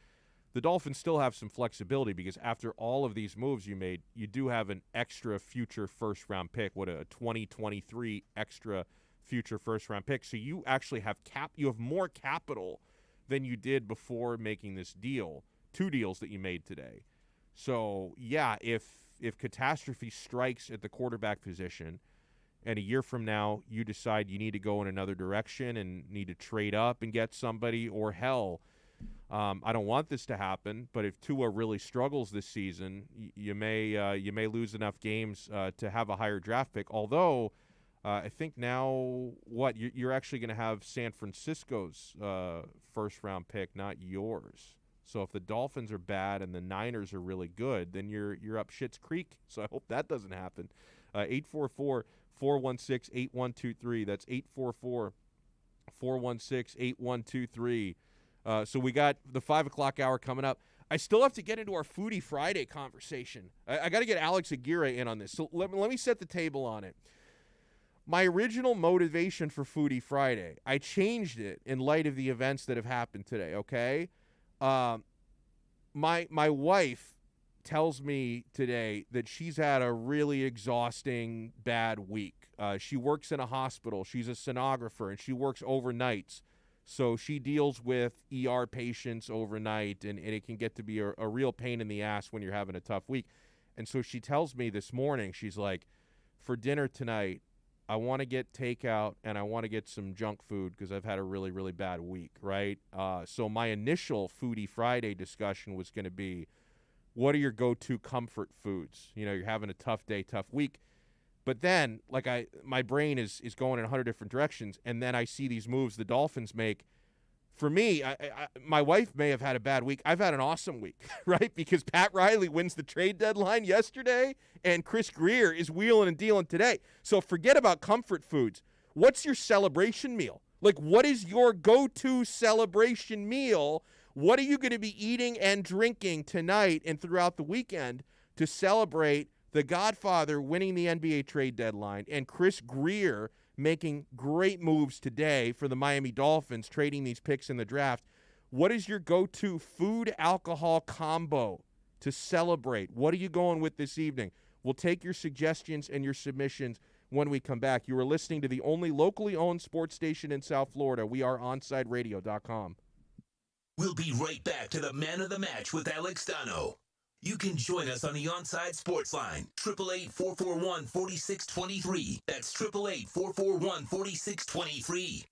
The Dolphins still have some flexibility because after all of these moves you made, you do have an extra future first-round pick, a 2023 extra future first-round pick. So you actually have you have more capital than you did before making this deal, 2 deals that you made today. So, yeah, if catastrophe strikes at the quarterback position and a year from now you decide you need to go in another direction and need to trade up and get somebody, or hell, I don't want this to happen, but if Tua really struggles this season, you may lose enough games to have a higher draft pick. Although I think now you're actually going to have San Francisco's first round pick, not yours. So if the Dolphins are bad and the Niners are really good, then you're up Schitt's Creek. So I hope that doesn't happen. 844-416-8123. That's 844-416-8123. So we got the 5 o'clock hour coming up. I still have to get into our Foodie Friday conversation. I got to get Alex Aguirre in on this. So let me set the table on it. My original motivation for Foodie Friday, I changed it in light of the events that have happened today, okay? My wife tells me today that she's had a really exhausting, bad week. She works in a hospital. She's a sonographer, and she works overnights. So she deals with ER patients overnight, and it can get to be a real pain in the ass when you're having a tough week. And so she tells me this morning, she's like, for dinner tonight, I want to get takeout and I want to get some junk food because I've had a really, really bad week, right? So my initial Foodie Friday discussion was going to be, what are your go-to comfort foods? You know, you're having a tough day, tough week. But then, like, my brain is going in 100 different directions, and then I see these moves the Dolphins make. For me, my wife may have had a bad week. I've had an awesome week, right? Because Pat Riley wins the trade deadline yesterday, and Chris Greer is wheeling and dealing today. So forget about comfort foods. What's your celebration meal? Like, what is your go-to celebration meal? What are you going to be eating and drinking tonight and throughout the weekend to celebrate the Godfather winning the NBA trade deadline and Chris Greer making great moves today for the Miami Dolphins, trading these picks in the draft? What is your go-to food-alcohol combo to celebrate? What are you going with this evening? We'll take your suggestions and your submissions when we come back. You are listening to the only locally owned sports station in South Florida. We are OnSideRadio.com. We'll be right back to the Man of the Match with Alex Donno. You can join us on the Onside Sports Line, 888-441-4623. That's 888-441-4623.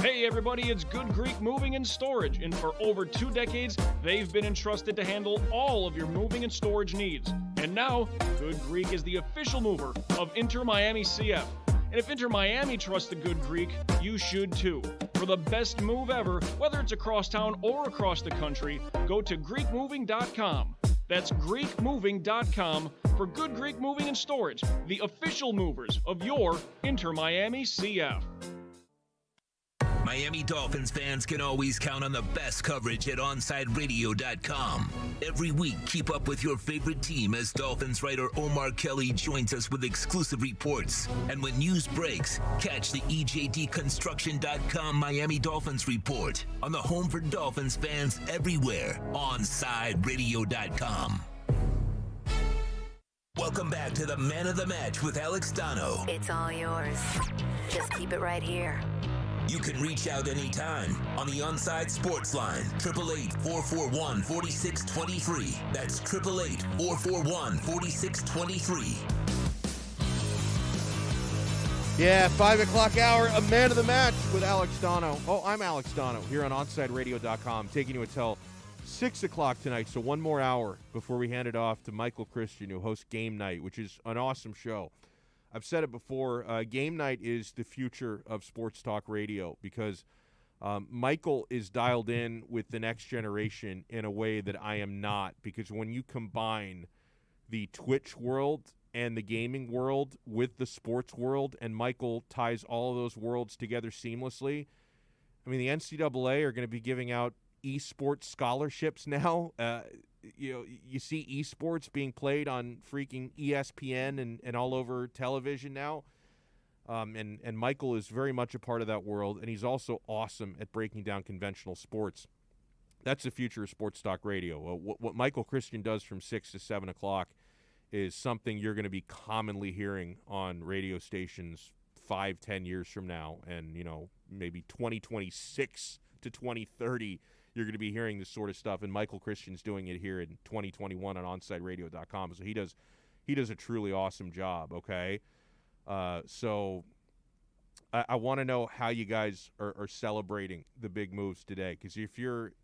Hey everybody, it's Good Greek Moving and Storage, and for over 2 decades, they've been entrusted to handle all of your moving and storage needs. And now, Good Greek is the official mover of Inter Miami CF. And if Inter Miami trusts the Good Greek, you should too. For the best move ever, whether it's across town or across the country, go to GreekMoving.com. That's GreekMoving.com for Good Greek Moving and Storage, the official movers of your Inter Miami CF. Miami Dolphins fans can always count on the best coverage at OnSideRadio.com. Every week, keep up with your favorite team as Dolphins writer Omar Kelly joins us with exclusive reports. And when news breaks, catch the EJDConstruction.com Miami Dolphins report on the home for Dolphins fans everywhere, OnSideRadio.com. Welcome back to the Man of the Match with Alex Donno. It's all yours. Just keep it right here. You can reach out anytime on the Onside Sports Line, 888-441-4623. That's 888-441-4623. Yeah, 5 o'clock hour, a Man of the Match with Alex Donno. Oh, I'm Alex Donno here on OnSideRadio.com, taking you until 6 o'clock tonight, so one more hour before we hand it off to Michael Christian, who hosts Game Night, which is an awesome show. I've said it before, Game Night is the future of sports talk radio because Michael is dialed in with the next generation in a way that I am not, because when you combine the Twitch world and the gaming world with the sports world, and Michael ties all of those worlds together seamlessly, I mean, the NCAA are going to be giving out esports scholarships now. You see esports being played on freaking ESPN and all over television now. And Michael is very much a part of that world, and he's also awesome at breaking down conventional sports. That's the future of sports talk radio. What Michael Christian does from 6 to 7 o'clock is something you're going to be commonly hearing on radio stations 5-10 years from now, and maybe 2026 to 2030. You're going to be hearing this sort of stuff, and Michael Christian's doing it here in 2021 on OnSideRadio.com. So he does a truly awesome job. Okay, so I want to know how you guys are celebrating the big moves today, because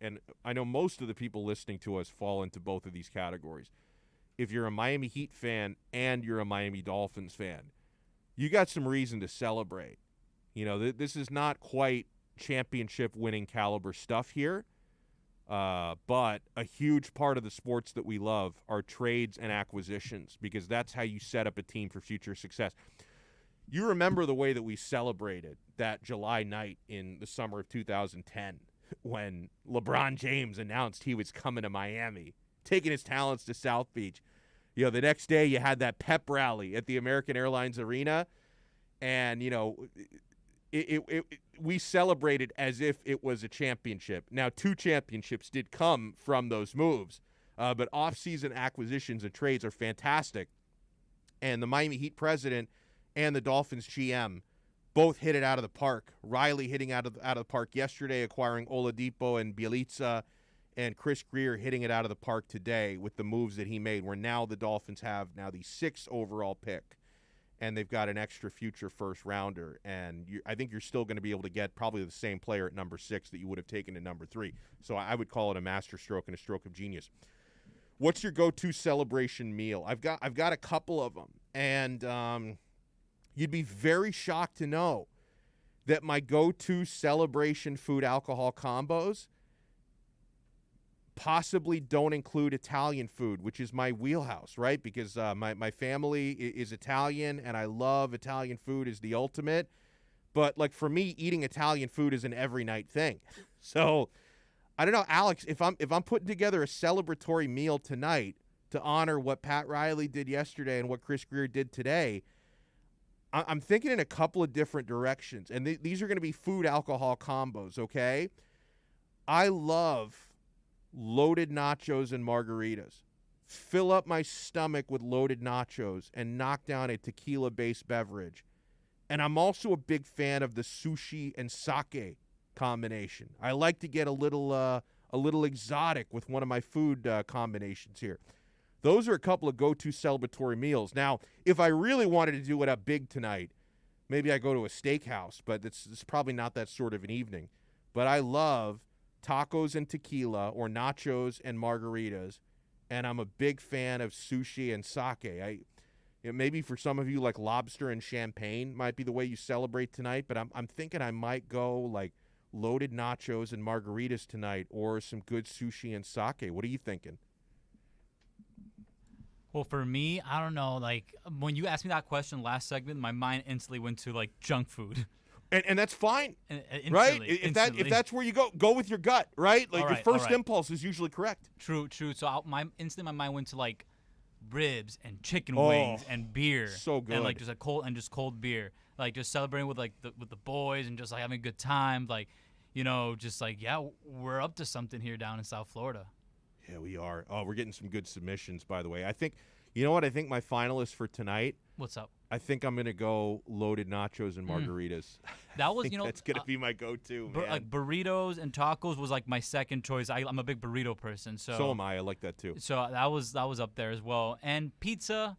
and I know most of the people listening to us fall into both of these categories. If you're a Miami Heat fan and you're a Miami Dolphins fan, you got some reason to celebrate. This is not quite championship-winning caliber stuff here. But a huge part of the sports that we love are trades and acquisitions, because that's how you set up a team for future success. You remember the way that we celebrated that July night in the summer of 2010 when LeBron James announced he was coming to Miami, taking his talents to South Beach. The next day you had that pep rally at the American Airlines Arena, and, we celebrated as if it was a championship. Now, 2 championships did come from those moves, but off-season acquisitions and trades are fantastic. And the Miami Heat president and the Dolphins GM both hit it out of the park. Riley hitting out of the park yesterday, acquiring Oladipo and Bjelica, and Chris Greer hitting it out of the park today with the moves that he made, where now the Dolphins have the 6th overall pick. and they've got an extra future first rounder. And I think you're still going to be able to get probably the same player at number 6 that you would have taken at number 3. So I would call it a master stroke and a stroke of genius. What's your go-to celebration meal? I've got a couple of them, and you'd be very shocked to know that my go-to celebration food alcohol combos possibly don't include Italian food, which is my wheelhouse, right? Because my family is Italian, and I love Italian food is the ultimate. But like for me, eating Italian food is an every night thing. So I don't know, Alex, if I'm putting together a celebratory meal tonight to honor what Pat Riley did yesterday and what Chris Greer did today, I'm thinking in a couple of different directions. And these are going to be food alcohol combos, okay? I love loaded nachos and margaritas. Fill up my stomach with loaded nachos and knock down a tequila-based beverage. And I'm also a big fan of the sushi and sake combination. I like to get a little exotic with one of my food combinations here. Those are a couple of go-to celebratory meals. Now, if I really wanted to do it up big tonight, maybe I go to a steakhouse, but it's probably not that sort of an evening. But I love tacos and tequila or nachos and margaritas, and I'm a big fan of sushi and sake. Maybe for some of you, like lobster and champagne might be the way you celebrate tonight, but I'm thinking I might go like loaded nachos and margaritas tonight or some good sushi and sake. What are you thinking? Well, for me, I don't know. Like, when you asked me that question last segment, my mind instantly went to, like, junk food. And that's fine, right? If that's where you go with your gut, right? Like, your first impulse is usually correct. True. So instantly my mind went to, like, ribs and chicken wings and beer. So good. And, like, just cold beer. Like, just celebrating with, like, with the boys and just, like, having a good time. Like, you know, just, like, yeah, we're up to something here down in South Florida. Yeah, we are. Oh, we're getting some good submissions, by the way. I think, you know what? I think my finalist for tonight. What's up? I think I'm going to go loaded nachos and margaritas. That was, you know. That's going to be my go-to, man. Like burritos and tacos was like my second choice. I'm a big burrito person. So am I. I like that too. So that was up there as well. And pizza,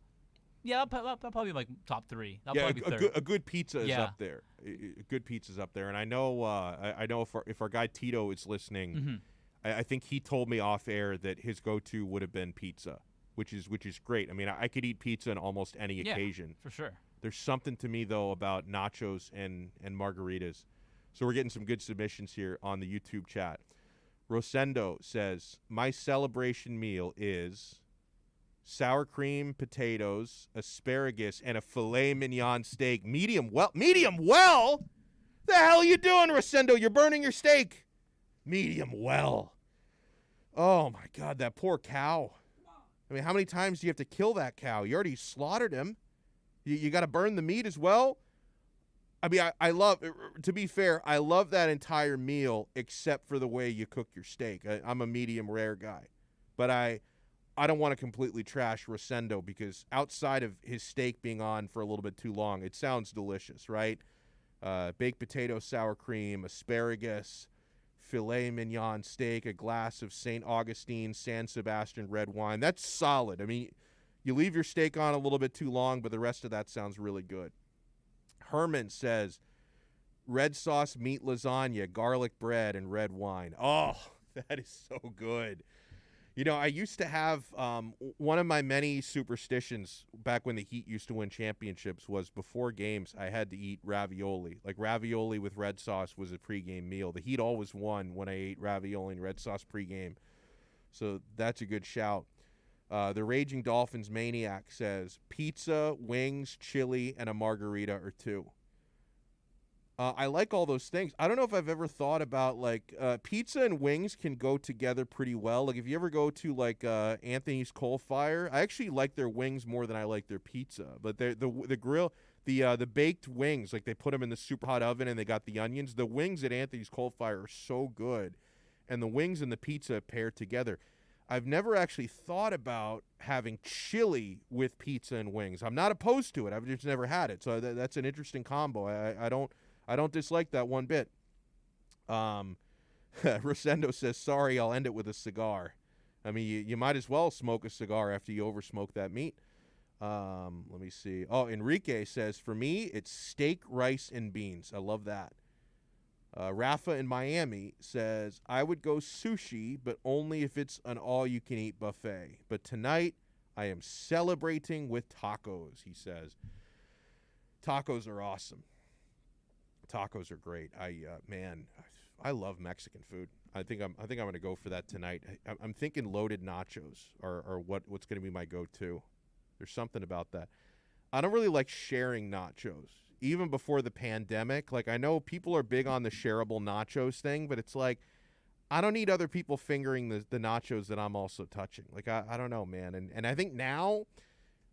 yeah, that'll probably be like top 3. That'll probably be third. A good pizza is up there. A good pizza's up there. And I know if our guy Tito is listening, Mm-hmm. I think he told me off air that his go-to would have been pizza, which is great. I mean, I could eat pizza on almost any occasion. For sure. There's something to me, though, about nachos and margaritas. So we're getting some good submissions here on the YouTube chat. Rosendo says, my celebration meal is sour cream, potatoes, asparagus, and a filet mignon steak. Medium well? The hell are you doing, Rosendo? You're burning your steak. Medium well. Oh, my God, that poor cow. I mean, how many times do you have to kill that cow? You already slaughtered him. You got to burn the meat as well? I mean, I love, to be fair, I love that entire meal except for the way you cook your steak. I'm a medium rare guy. But I don't want to completely trash Rosendo because outside of his steak being on for a little bit too long, it sounds delicious, right? Baked potato, sour cream, asparagus, filet mignon steak, a glass of St. Augustine San Sebastian red wine. That's solid. I mean, you leave your steak on a little bit too long, but the rest of that sounds really good. Herman says, red sauce meat lasagna, garlic bread, and red wine. Oh, that is so good. You know, I used to have one of my many superstitions back when the Heat used to win championships was before games I had to eat ravioli. Like ravioli with red sauce was a pregame meal. The Heat always won when I ate ravioli and red sauce pregame. So that's a good shout. The Raging Dolphins Maniac says pizza, wings, chili, and a margarita or 2. I like all those things. I don't know if I've ever thought about, like, pizza and wings can go together pretty well. Like, if you ever go to, like, Anthony's Coal Fire, I actually like their wings more than I like their pizza. But the grill, the baked wings, like, they put them in the super hot oven and they got the onions. The wings at Anthony's Coal Fire are so good. And the wings and the pizza pair together. I've never actually thought about having chili with pizza and wings. I'm not opposed to it. I've just never had it. So that's an interesting combo. I don't dislike that one bit. Rosendo says, sorry, I'll end it with a cigar. I mean, you might as well smoke a cigar after you oversmoke that meat. Let me see. Oh, Enrique says, for me, it's steak, rice, and beans. I love that. Rafa in Miami says, I would go sushi, but only if it's an all-you-can-eat buffet. But tonight, I am celebrating with tacos, he says. Tacos are awesome. Tacos are great. I love Mexican food. I think I'm going to go for that tonight. I'm thinking loaded nachos are what's going to be my go-to. There's something about that. I don't really like sharing nachos. Even before the pandemic, like I know people are big on the shareable nachos thing, but it's like I don't need other people fingering the nachos that I'm also touching. Like I don't know, man. And I think now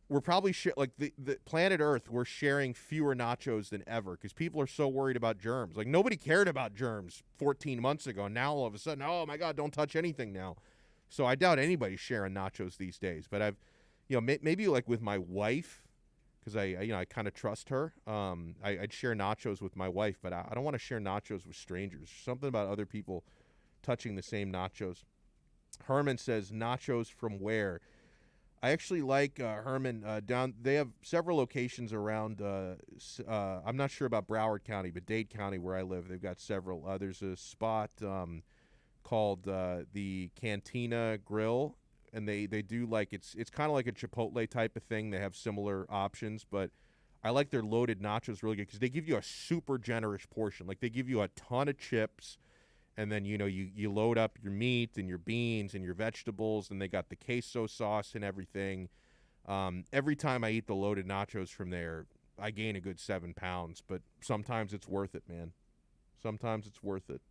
we're probably like the planet Earth, we're sharing fewer nachos than ever because people are so worried about germs. Like nobody cared about germs 14 months ago. Now all of a sudden, oh my God, don't touch anything now. So I doubt anybody's sharing nachos these days. But I've, maybe like with my wife, because I kind of trust her. I'd share nachos with my wife, but I don't want to share nachos with strangers. Something about other people touching the same nachos. Herman says, nachos from where? I actually like Herman down. They have several locations around. I'm not sure about Broward County, but Dade County, where I live, they've got several. There's a spot called the Cantina Grill, and they do like it's kind of like a Chipotle type of thing. They have similar options, but I like their loaded nachos really good because they give you a super generous portion. Like they give you a ton of chips. And then, you load up your meat and your beans and your vegetables, and they got the queso sauce and everything. Every time I eat the loaded nachos from there, I gain a good 7 pounds. But sometimes it's worth it, man. Sometimes it's worth it.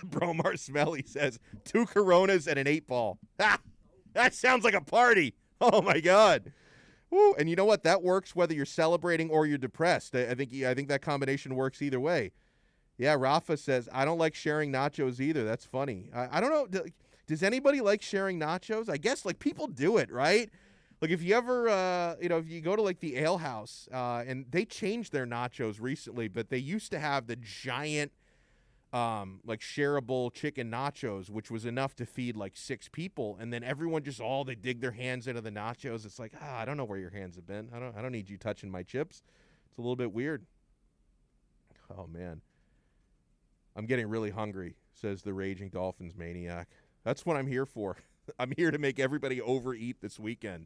Bromar Smelly says, 2 Coronas and an 8-ball. Ah, that sounds like a party. Oh, my God. Woo. And you know what? That works whether you're celebrating or you're depressed. I think that combination works either way. Yeah, Rafa says, I don't like sharing nachos either. That's funny. I don't know. Does anybody like sharing nachos? I guess, like, people do it, right? Like, if you ever, if you go to, like, the Ale House, and they changed their nachos recently, but they used to have the giant, like, shareable chicken nachos, which was enough to feed, like, 6 people. And then everyone just, they dig their hands into the nachos. It's like, I don't know where your hands have been. I don't need you touching my chips. It's a little bit weird. Oh, man. I'm getting really hungry, says the Raging Dolphins maniac. That's what I'm here for. I'm here to make everybody overeat this weekend.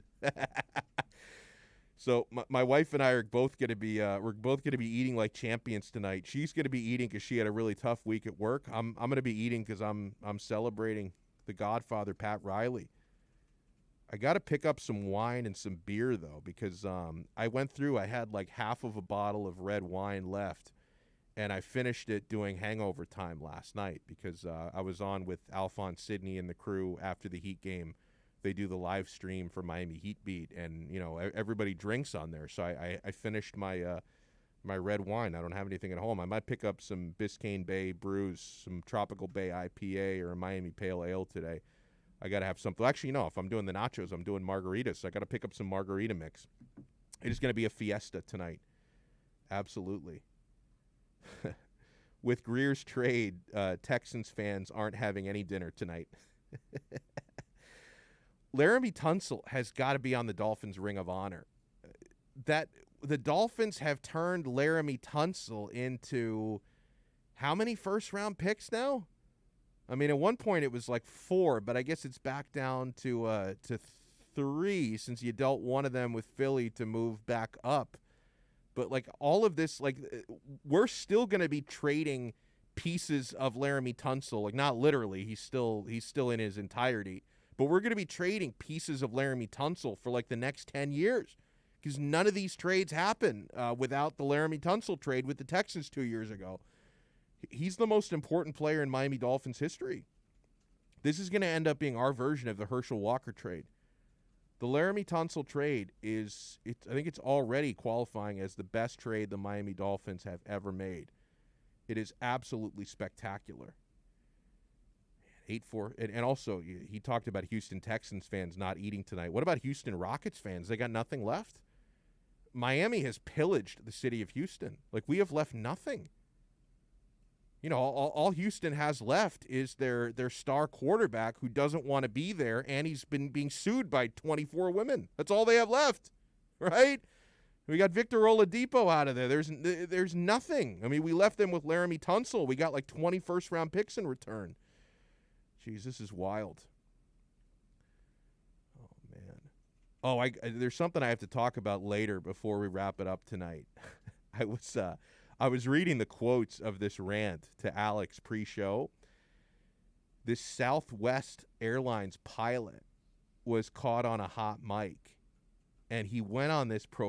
So my wife and I are both going to be eating like champions tonight. She's going to be eating because she had a really tough week at work. I'm going to be eating because I'm celebrating the Godfather, Pat Riley. I got to pick up some wine and some beer though because I had like half of a bottle of red wine left. And I finished it doing hangover time last night because I was on with Alphonse Sidney and the crew after the Heat game. They do the live stream for Miami Heat Beat, and everybody drinks on there. So I finished my my red wine. I don't have anything at home. I might pick up some Biscayne Bay brews, some Tropical Bay IPA, or a Miami Pale Ale today. I got to have something. Actually, if I'm doing the nachos, I'm doing margaritas. So I got to pick up some margarita mix. It is going to be a fiesta tonight. Absolutely. With Greer's trade, Texans fans aren't having any dinner tonight. Laramie Tunsil has got to be on the Dolphins' Ring of Honor. That the Dolphins have turned Laramie Tunsil into how many first-round picks now? I mean, at one point it was like 4, but I guess it's back down to 3 since you dealt one of them with Philly to move back up. But, like, all of this, like, we're still going to be trading pieces of Laramie Tunsil. Like, not literally. He's still in his entirety. But we're going to be trading pieces of Laramie Tunsil for, like, the next 10 years. Because none of these trades happen without the Laramie Tunsil trade with the Texans 2 years ago. He's the most important player in Miami Dolphins history. This is going to end up being our version of the Herschel Walker trade. The Laramie Tunsil trade I think it's already qualifying as the best trade the Miami Dolphins have ever made. It is absolutely spectacular. 8-4, and also he talked about Houston Texans fans not eating tonight. What about Houston Rockets fans? They got nothing left? Miami has pillaged the city of Houston. Like, we have left nothing. You know, all Houston has left is their star quarterback who doesn't want to be there, and he's been being sued by 24 women. That's all they have left, right? We got Victor Oladipo out of there. There's nothing. I mean, we left them with Laramie Tunsil. We got like 20 first-round picks in return. Jeez, this is wild. Oh, man. There's something I have to talk about later before we wrap it up tonight. I was reading the quotes of this rant to Alex pre-show. This Southwest Airlines pilot was caught on a hot mic, and he went on this